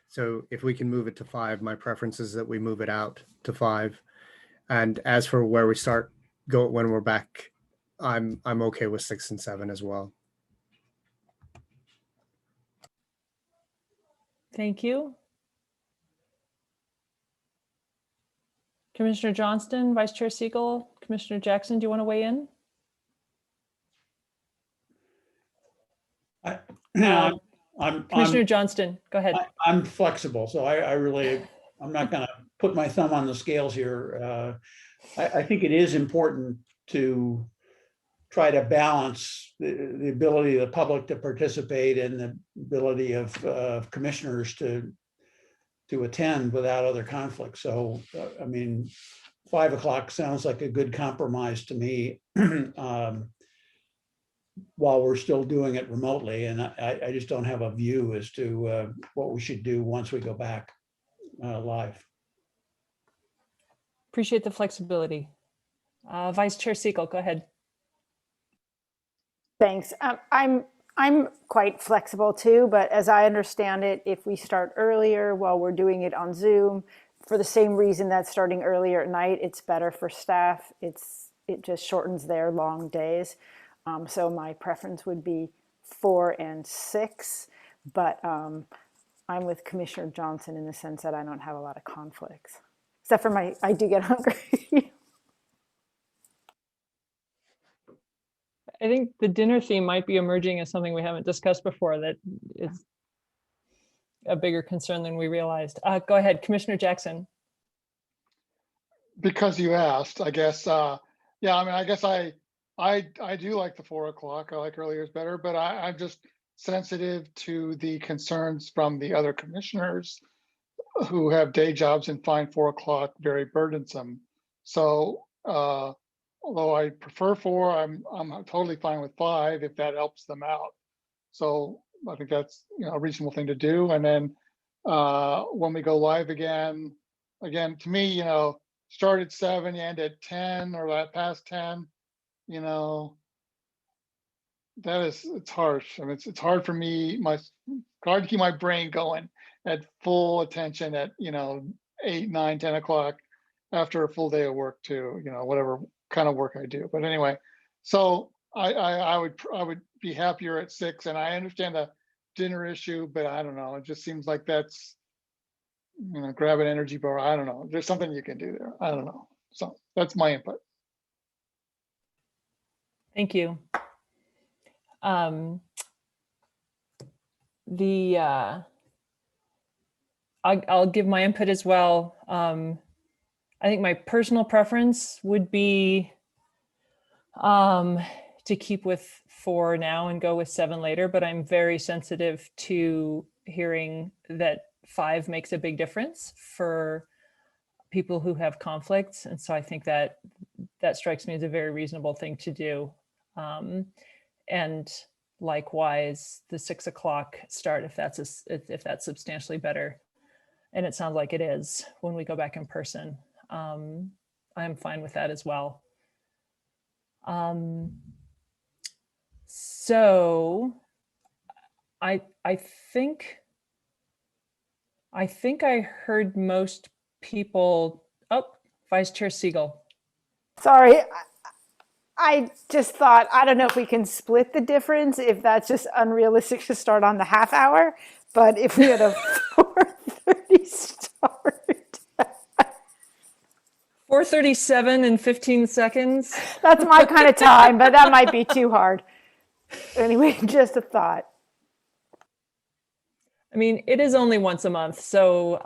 So if we can move it to 5, my preference is that we move it out to 5. And as for where we start when we're back, I'm okay with 6 and 7 as well.
Thank you. Commissioner Johnston, Vice Chair Siegel, Commissioner Jackson, do you want to weigh in? Commissioner Johnston, go ahead.
I'm flexible, so I'm not going to put my thumb on the scales here. I think it is important to try to balance the ability of the public to participate and the ability of commissioners to attend without other conflicts. So, I mean, 5 o'clock sounds like a good compromise to me. While we're still doing it remotely, and I just don't have a view as to what we should do once we go back live.
Appreciate the flexibility. Vice Chair Siegel, go ahead.
Thanks. I'm quite flexible too, but as I understand it, if we start earlier while we're doing it on Zoom, for the same reason that starting earlier at night, it's better for staff. It just shortens their long days. So my preference would be 4 and 6, but I'm with Commissioner Johnson in the sense that I don't have a lot of conflicts, except for I do get hungry.
I think the dinner theme might be emerging as something we haven't discussed before that is a bigger concern than we realized. Go ahead, Commissioner Jackson.
Because you asked, I guess, yeah, I mean, I guess I do like the 4 o'clock. I like earlier is better, but I'm just sensitive to the concerns from the other commissioners who have day jobs and find 4 o'clock very burdensome. So although I prefer 4, I'm totally fine with 5 if that helps them out. So I think that's a reasonable thing to do. And then when we go live again, to me, start at 7, you end at 10 or that past 10. It's harsh. I mean, it's hard for me, hard to keep my brain going at full attention at, 8, 9, 10 o'clock after a full day of work too, whatever kind of work I do. But anyway, so I would be happier at 6, and I understand the dinner issue, but I don't know. It just seems like that's, grab an energy bar. I don't know. There's something you can do there. I don't know. So that's my input.
Thank you. I'll give my input as well. I think my personal preference would be to keep with 4 now and go with 7 later, but I'm very sensitive to hearing that 5 makes a big difference for people who have conflicts. And so I think that strikes me as a very reasonable thing to do. And likewise, the 6 o'clock start, if that's substantially better, and it sounds like it is when we go back in person, I'm fine with that as well. So I think I heard most people. Oh, Vice Chair Siegel.
Sorry. I just thought, I don't know if we can split the difference, if that's just unrealistic to start on the half hour, but if we had a 4:30 start.
4:37 and 15 seconds.
That's my kind of time, but that might be too hard. Anyway, just a thought.
I mean, it is only once a month, so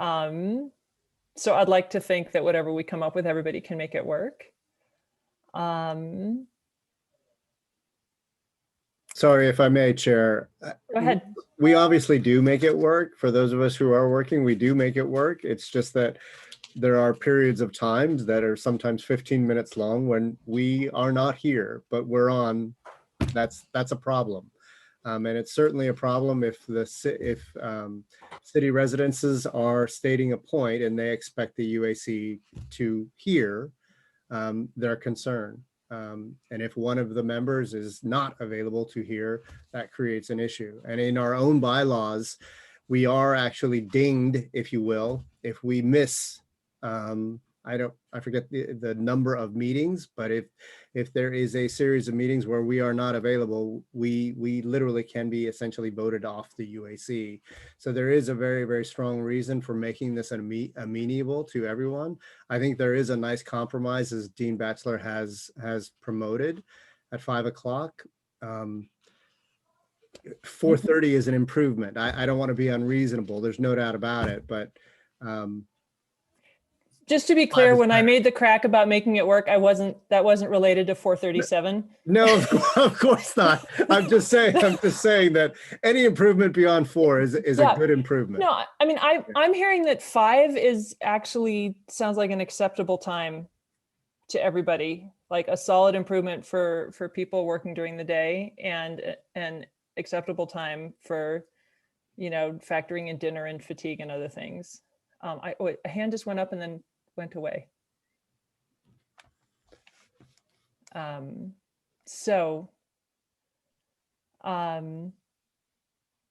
So I'd like to think that whatever we come up with, everybody can make it work.
Sorry, if I may, Chair.
Go ahead.
We obviously do make it work. For those of us who are working, we do make it work. It's just that there are periods of times that are sometimes 15 minutes long when we are not here, but we're on. That's a problem. And it's certainly a problem if city residences are stating a point and they expect the UAC to hear their concern. And if one of the members is not available to hear, that creates an issue. And in our own bylaws, we are actually dinged, if you will, if we miss, I forget the number of meetings, but if there is a series of meetings where we are not available, we literally can be essentially voted off the UAC. So there is a very, very strong reason for making this amenable to everyone. I think there is a nice compromise, as Dean Batchelor has promoted, at 5 o'clock. 4:30 is an improvement. I don't want to be unreasonable. There's no doubt about it, but
just to be clear, when I made the crack about making it work, that wasn't related to 437.
No, of course not. I'm just saying that any improvement beyond 4 is a good improvement.
No, I mean, I'm hearing that 5 is actually sounds like an acceptable time to everybody, like a solid improvement for people working during the day, and an acceptable time for, factoring in dinner and fatigue and other things. A hand just went up and then went away.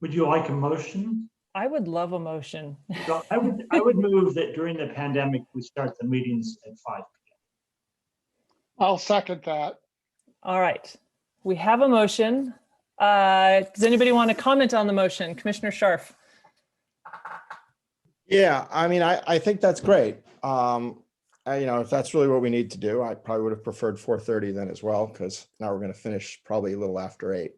Would you like a motion?
I would love a motion.
So I would move that during the pandemic, we start the meetings at 5 p.m.
I'll second that.
All right, we have a motion. Does anybody want to comment on the motion? Commissioner Scharf.
Yeah, I mean, I think that's great. If that's really what we need to do, I probably would have preferred 4:30 then as well, because now we're going to finish probably a little after 8.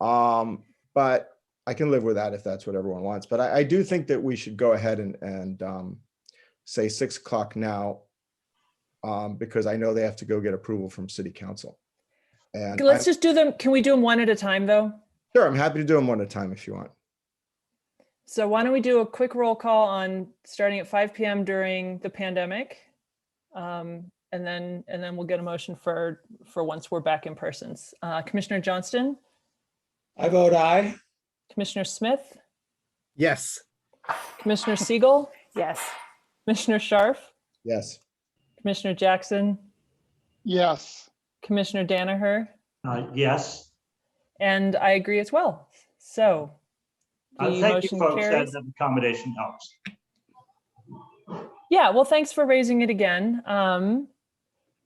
But I can live with that if that's what everyone wants. But I do think that we should go ahead and say 6 o'clock now, because I know they have to go get approval from City Council. And
let's just do them. Can we do them one at a time, though?
Sure, I'm happy to do them one at a time if you want.
So why don't we do a quick roll call on starting at 5 p.m. during the pandemic, and then we'll get a motion for once we're back in person. Commissioner Johnston.
I vote aye.
Commissioner Smith.
Yes.
Commissioner Siegel.
Yes.
Commissioner Scharf.
Yes.
Commissioner Jackson.
Yes.
Commissioner Danaher.
Yes.
And I agree as well. So the
thank you,
motion
folks.
carries.
That accommodation helps.
Yeah, well, thanks for raising it again.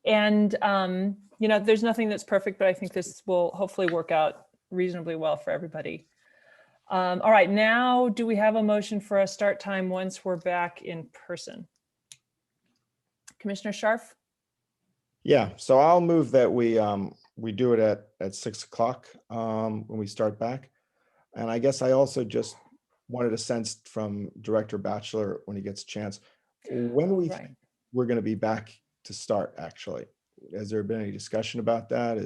There's nothing that's perfect, but I think this will hopefully work out reasonably well for everybody. All right, now do we have a motion for a start time once we're back in person? Commissioner Scharf?
Yeah, so I'll move that we do it at 6 o'clock when we start back. And I guess I also just wanted a sense from Director Batchelor when he gets a chance, when we're going to be back to start, actually. Has there been any discussion about that?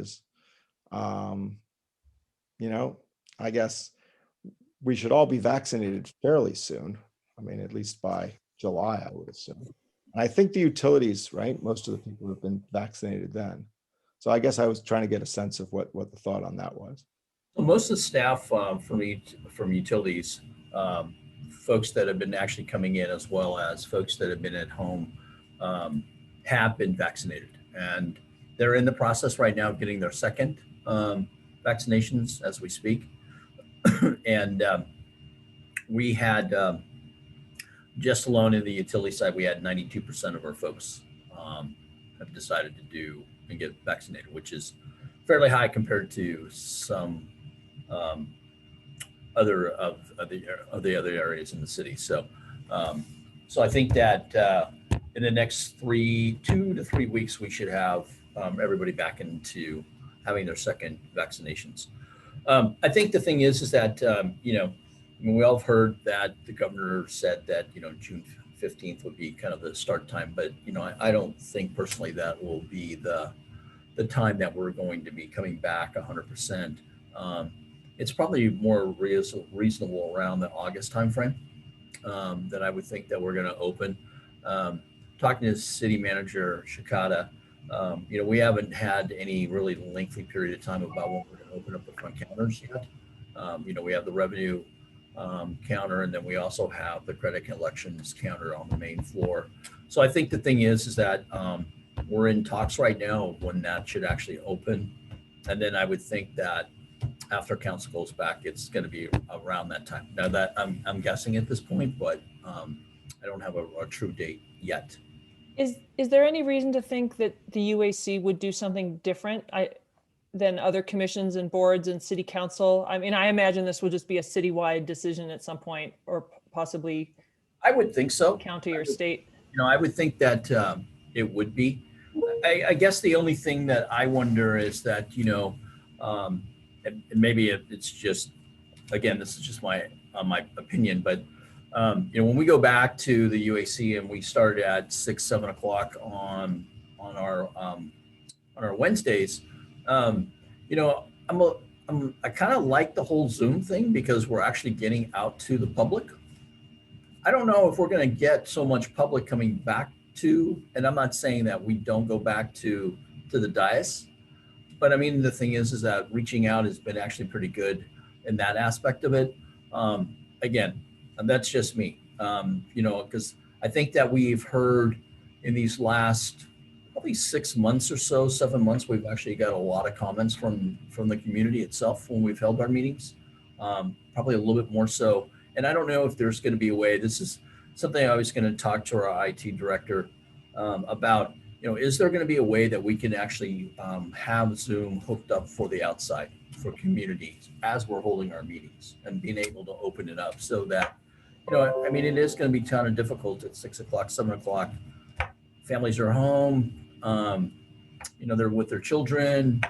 I guess we should all be vaccinated fairly soon. I mean, at least by July, I would assume. And I think the utilities, right? Most of the people have been vaccinated then. So I guess I was trying to get a sense of what the thought on that was.
Well, most of the staff from utilities, folks that have been actually coming in, as well as folks that have been at home, have been vaccinated. And they're in the process right now of getting their second vaccinations as we speak. And we had, just alone in the utility side, we had 92% of our folks have decided to do and get vaccinated, which is fairly high compared to some other of the other areas in the city. So I think that in the next 2 to 3 weeks, we should have everybody back into having their second vaccinations. I think the thing is that, we all have heard that the governor said that, June 15th would be kind of the start time. But, I don't think personally that will be the time that we're going to be coming back 100%. It's probably more reasonable around the August timeframe that I would think that we're going to open. Talking to City Manager Shikata, we haven't had any really lengthy period of time about when we're going to open up the front counters yet. We have the revenue counter, and then we also have the credit collections counter on the main floor. So I think the thing is that we're in talks right now when that should actually open. And then I would think that after council goes back, it's going to be around that time. Now that I'm guessing at this point, but I don't have a true date yet.
Is there any reason to think that the UAC would do something different than other commissions and boards and city council? I mean, I imagine this will just be a citywide decision at some point, or possibly.
I would think so.
County or state.
I would think that it would be. I guess the only thing that I wonder is that, and maybe it's just, again, this is just my opinion, but when we go back to the UAC and we started at 6, 7 o'clock on our Wednesdays, I kind of like the whole Zoom thing because we're actually getting out to the public. I don't know if we're going to get so much public coming back to, and I'm not saying that we don't go back to the dais, but I mean, the thing is that reaching out has been actually pretty good in that aspect of it. Again, and that's just me, because I think that we've heard in these last probably 6 months or so, 7 months, we've actually got a lot of comments from the community itself when we've held our meetings, probably a little bit more so. And I don't know if there's going to be a way, this is something I was going to talk to our IT director about, is there going to be a way that we can actually have Zoom hooked up for the outside, for communities as we're holding our meetings, and being able to open it up so that, I mean, it is going to be kind of difficult at 6 o'clock, 7 o'clock. Families are home, they're with their children.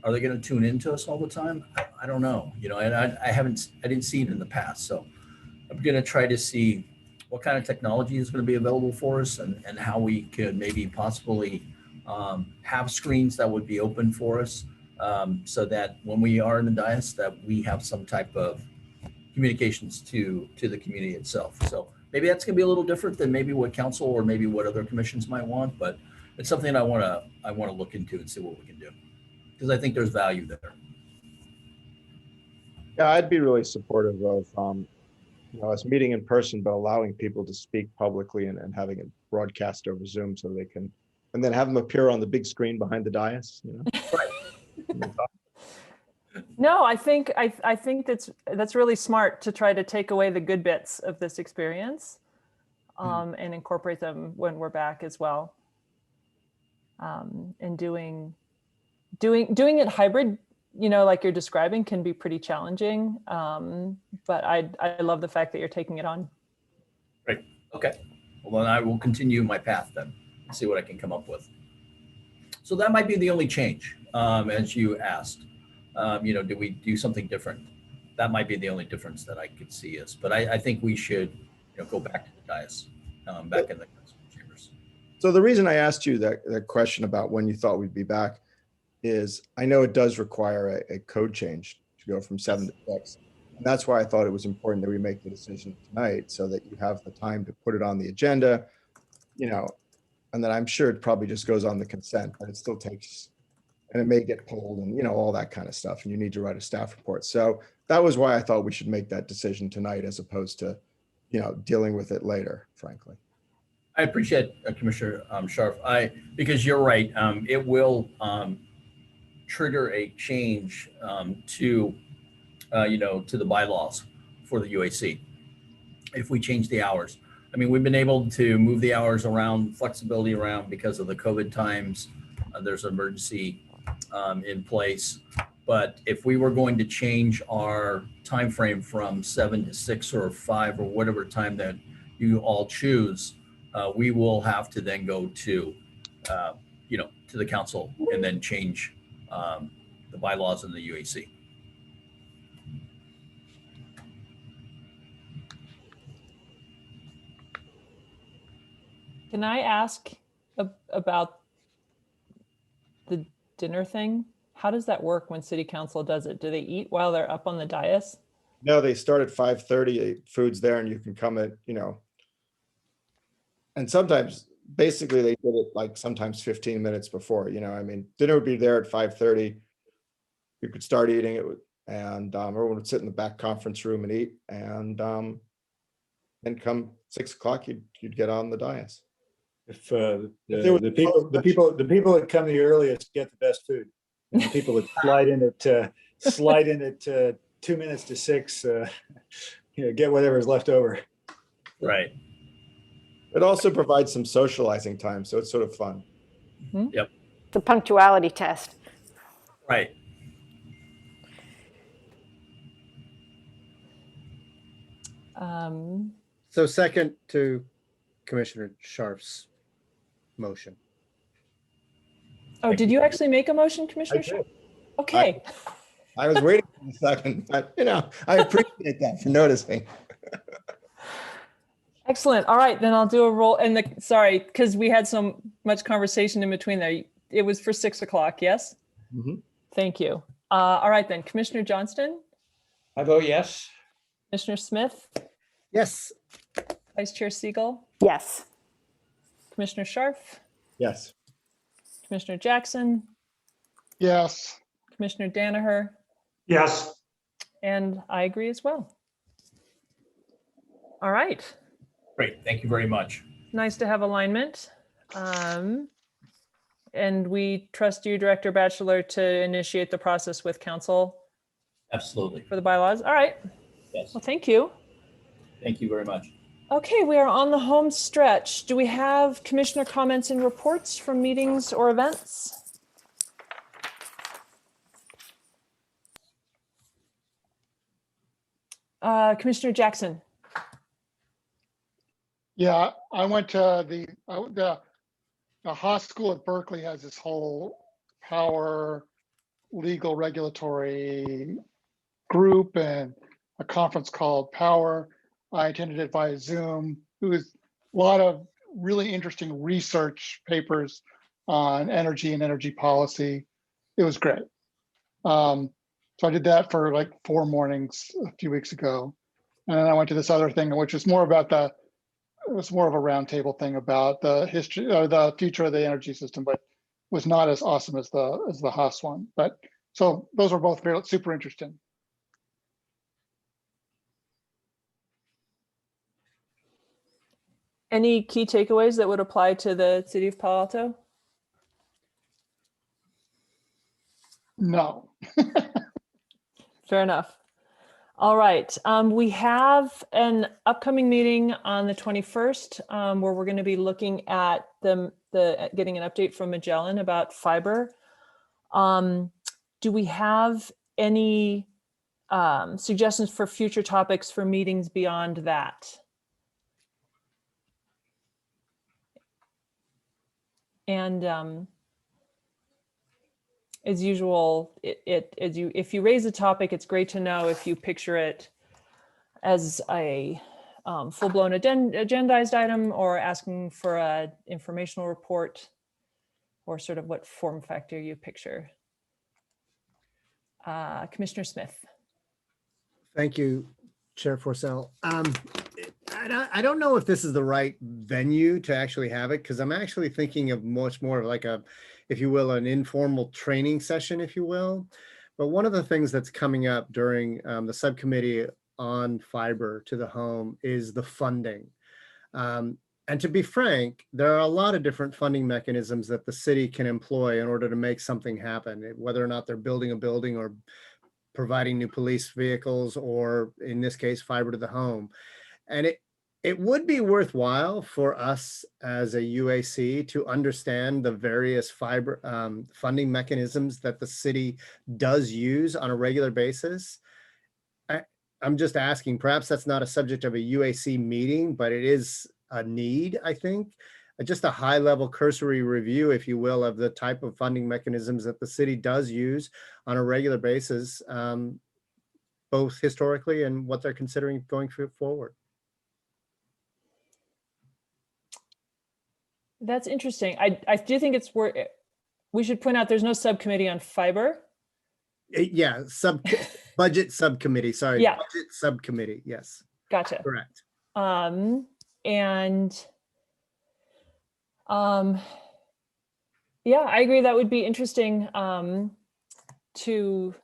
Are they going to tune into us all the time? I don't know, and I didn't see it in the past. So I'm going to try to see what kind of technology is going to be available for us, and how we could maybe possibly have screens that would be open for us, so that when we are in the dais, that we have some type of communications to the community itself. So maybe that's going to be a little different than maybe what council or maybe what other commissions might want, but it's something I want to look into and see what we can do, because I think there's value there.
Yeah, I'd be really supportive of us meeting in person, but allowing people to speak publicly and having it broadcast over Zoom so they can, and then have them appear on the big screen behind the dais. Right.
No, I think that's really smart to try to take away the good bits of this experience, and incorporate them when we're back as well. And doing it hybrid, like you're describing, can be pretty challenging. But I love the fact that you're taking it on.
Right. Okay. Well, then I will continue my path then and see what I can come up with. So that might be the only change, as you asked. Do we do something different? That might be the only difference that I could see is. But I think we should, go back to the dais, back in the chambers.
So the reason I asked you that question about when you thought we'd be back is I know it does require a code change to go from 7 to 6. And that's why I thought it was important that we make the decision tonight so that you have the time to put it on the agenda, and then I'm sure it probably just goes on the consent, but it still takes, and it may get pulled and, all that kind of stuff. And you need to write a staff report. So that was why I thought we should make that decision tonight as opposed to, dealing with it later, frankly.
I appreciate Commissioner Scharf. Because you're right, it will trigger a change to the bylaws for the UAC if we change the hours. I mean, we've been able to move the hours around, flexibility around because of the COVID times. There's an emergency in place. But if we were going to change our time frame from 7 to 6 or 5 or whatever time that you all choose, we will have to then go to the council and then change the bylaws in the UAC.
Can I ask about the dinner thing? How does that work when city council does it? Do they eat while they're up on the dais?
No, they start at 5:30, food's there and you can come at, and sometimes, basically they did it like sometimes 15 minutes before, I mean, dinner would be there at 5:30. You could start eating it and everyone would sit in the back conference room and eat and then come 6 o'clock, you'd get on the dais.
If
If there was
the people that come the earliest get the best food, and the people that slide in at 2 minutes to 6, get whatever's left over.
Right.
It also provides some socializing time, so it's sort of fun.
Yep.
The punctuality test.
Right.
So second to Commissioner Sharf's motion.
Oh, did you actually make a motion, Commissioner?
I did.
Okay.
I was waiting for a second, but I appreciate that for noticing.
Excellent. All right, then I'll do a roll. And sorry, because we had so much conversation in between there. It was for 6 o'clock, yes?
Mm-hmm.
Thank you. All right, then. Commissioner Johnston?
I vote yes.
Commissioner Smith?
Yes.
Vice Chair Siegel?
Yes.
Commissioner Scharf?
Yes.
Commissioner Jackson?
Yes.
Commissioner Danaher?
Yes.
And I agree as well. All right.
Great. Thank you very much.
Nice to have alignment. And we trust you, Director Batchelor, to initiate the process with council
Absolutely.
for the bylaws. All right.
Yes.
Well, thank you.
Thank you very much.
Okay, we are on the home stretch. Do we have commissioner comments and reports from meetings or events? Commissioner Jackson.
Yeah, I went to the Haas School at Berkeley has this whole power legal regulatory group and a conference called Power. I attended it via Zoom. It was a lot of really interesting research papers on energy and energy policy. It was great. So I did that for like 4 mornings a few weeks ago. And then I went to this other thing, which is more about it was more of a roundtable thing about the history or the future of the energy system, but was not as awesome as the Haas one. But so those were both very super interesting.
Any key takeaways that would apply to the city of Palo Alto?
No.
Fair enough. All right. We have an upcoming meeting on the 21st where we're going to be looking at getting an update from Magellan about fiber. Do we have any suggestions for future topics for meetings beyond that? And as usual, if you raise a topic, it's great to know if you picture it as a full-blown agendized item or asking for an informational report, or sort of what form factor you picture. Commissioner Smith.
Thank you, Chair Forcell. I don't know if this is the right venue to actually have it, because I'm actually thinking of much more of like a, if you will, an informal training session, if you will. But one of the things that's coming up during the subcommittee on fiber to the home is the funding. And to be frank, there are a lot of different funding mechanisms that the city can employ in order to make something happen, whether or not they're building a building or providing new police vehicles, or in this case, fiber to the home. And it would be worthwhile for us as a UAC to understand the various fiber funding mechanisms that the city does use on a regular basis. I'm just asking, perhaps that's not a subject of a UAC meeting, but it is a need, I think. Just a high level cursory review, if you will, of the type of funding mechanisms that the city does use on a regular basis, both historically and what they're considering going forward.
That's interesting. I do think it's worth, we should point out there's no subcommittee on fiber.
Yeah, budget subcommittee, sorry.
Yeah.
Budget subcommittee, yes,
Gotcha.
correct.
And yeah, I agree. That would be interesting to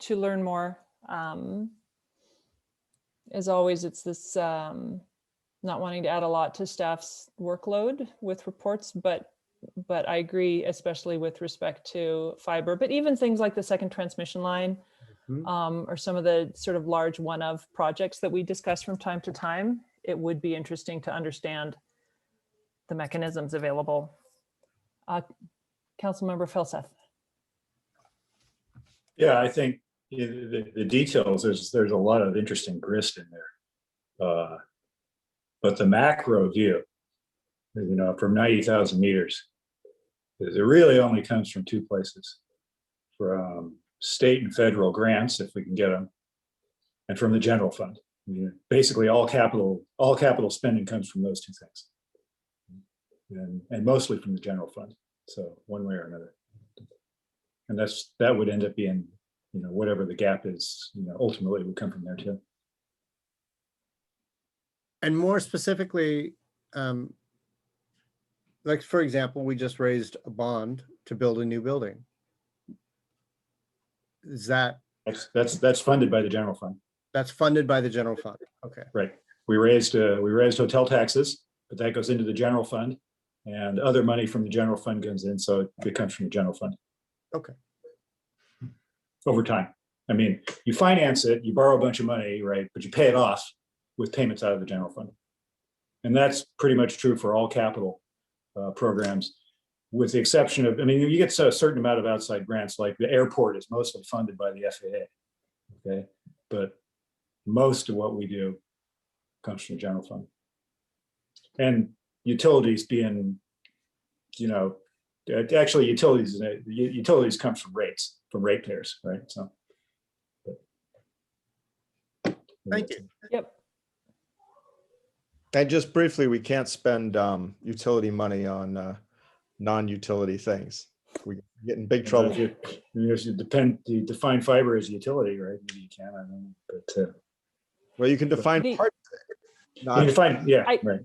learn more. As always, it's this not wanting to add a lot to staff's workload with reports, but I agree, especially with respect to fiber, but even things like the second transmission line, or some of the sort of large one-of projects that we discuss from time to time, it would be interesting to understand the mechanisms available. Councilmember Philseth.
Yeah, I think the details, there's a lot of interesting grist in there. But the macro view, from 90,000 meters, it really only comes from two places: from state and federal grants, if we can get them, and from the general fund. Basically, all capital spending comes from those two things, and mostly from the general fund. So one way or another, and that would end up being, whatever the gap is, ultimately would come from there too.
And more specifically, like for example, we just raised a bond to build a new building. Is
that's funded by the general fund?
That's funded by the general fund. Okay.
Right. We raised hotel taxes, but that goes into the general fund, and other money from the general fund comes in, so it comes from the general fund.
Okay.
Over time. I mean, you finance it, you borrow a bunch of money, right? But you pay it off with payments out of the general fund. And that's pretty much true for all capital programs, with the exception of, you get a certain amount of outside grants, like the airport is mostly funded by the FAA, okay? But most of what we do comes from the general fund. And utilities being, actually utilities comes from rates, from ratepayers, right? So.
Thank you.
Yep.
And just briefly, we can't spend utility money on non-utility things. We get in big trouble.
You define fiber as utility, right? Maybe you can, I don't know, but
well, you can define parts of it.
You define, yeah, right.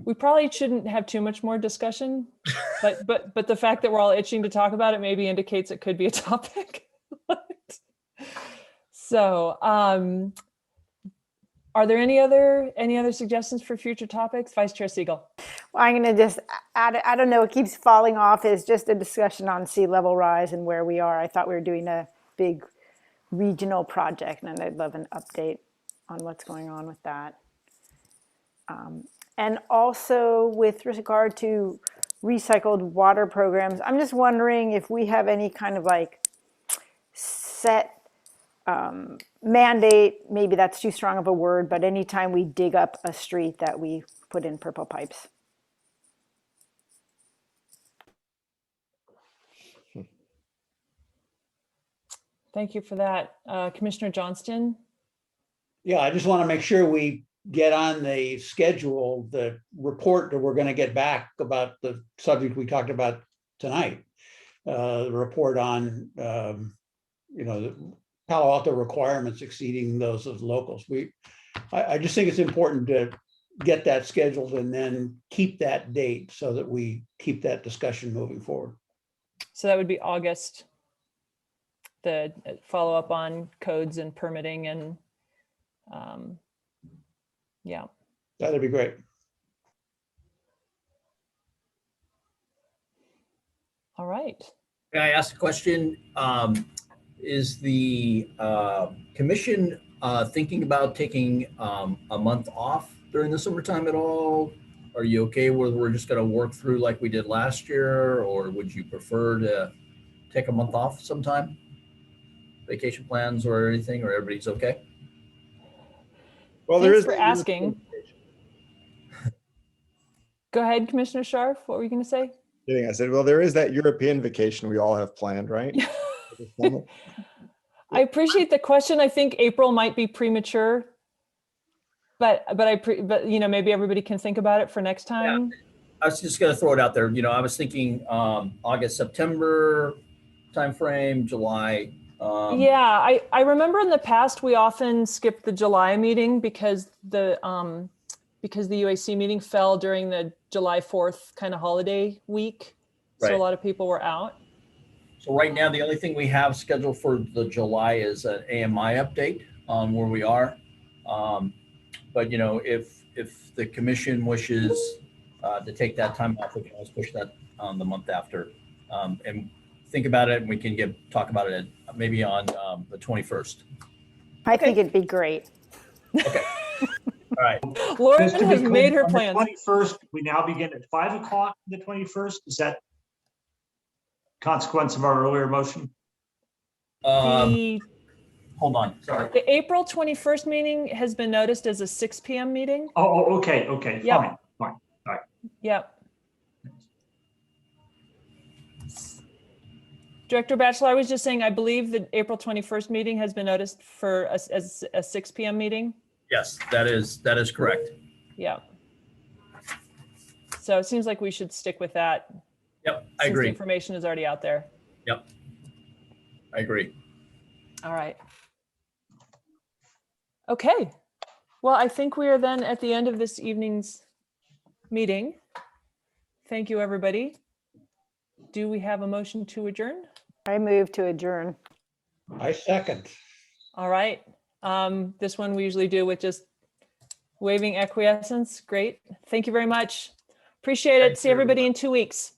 We probably shouldn't have too much more discussion, but the fact that we're all itching to talk about it maybe indicates it could be a topic. So, are there any other suggestions for future topics? Vice Chair Siegel.
Well, I'm going to just add, I don't know, it keeps falling off, is just a discussion on sea level rise and where we are. I thought we were doing a big regional project, and I'd love an update on what's going on with that. And also with regard to recycled water programs, I'm just wondering if we have any kind of like set mandate, maybe that's too strong of a word, but anytime we dig up a street that we put in purple pipes.
Thank you for that. Commissioner Johnston?
Yeah, I just want to make sure we get on the schedule, the report that we're going to get back about the subject we talked about tonight. The report on, the Palo Alto requirements exceeding those of locals. I just think it's important to get that scheduled and then keep that date so that we keep that discussion moving forward.
So that would be August, the follow-up on codes and permitting and yeah.
That'd be great.
All right.
Can I ask a question? Is the commission thinking about taking a month off during the summertime at all? Are you okay with we're just going to work through like we did last year, or would you prefer to take a month off sometime? Vacation plans or anything, or everybody's okay?
Well,
Thanks for asking. Go ahead, Commissioner Scharf. What were you going to say?
I said, well, there is that European vacation we all have planned, right?
I appreciate the question. I think April might be premature, but maybe everybody can think about it for next time.
I was just gonna throw it out there. I was thinking August, September timeframe, July.
Yeah, I remember in the past, we often skipped the July meeting because the UAC meeting fell during the July 4th kind of holiday week. So a
Right.
lot of people were out.
So right now, the only thing we have scheduled for the July is an AMI update on where we are. But if the commission wishes to take that time off, we can always push that on the month after. And think about it, and we can talk about it maybe on the 21st.
I think it'd be great.
Okay. All right.
Lauren
Just to be
has
clear,
made her
on the
plans.
21st, we now begin at 5 o'clock, the 21st. Is that consequence of our earlier motion?
The
Sorry.
The April 21st meeting has been noticed as a 6 p.m. meeting.
Oh, okay,
Yep.
fine. All right.
Yep. Director Batchelor, I was just saying, I believe the April 21st meeting has been noticed for as a 6 p.m. meeting.
Yes, that is correct.
Yeah. So it seems like we should stick with that.
Yep, I
since
agree.
the information is already out there.
Yep, I agree.
All right. Okay. Well, I think we are then at the end of this evening's meeting. Thank you, everybody. Do we have a motion to adjourn?
I move to adjourn.
I second.
All right. This one we usually do with just waving acquiescence. Great. Thank you very much. Appreciate it. See everybody in 2 weeks.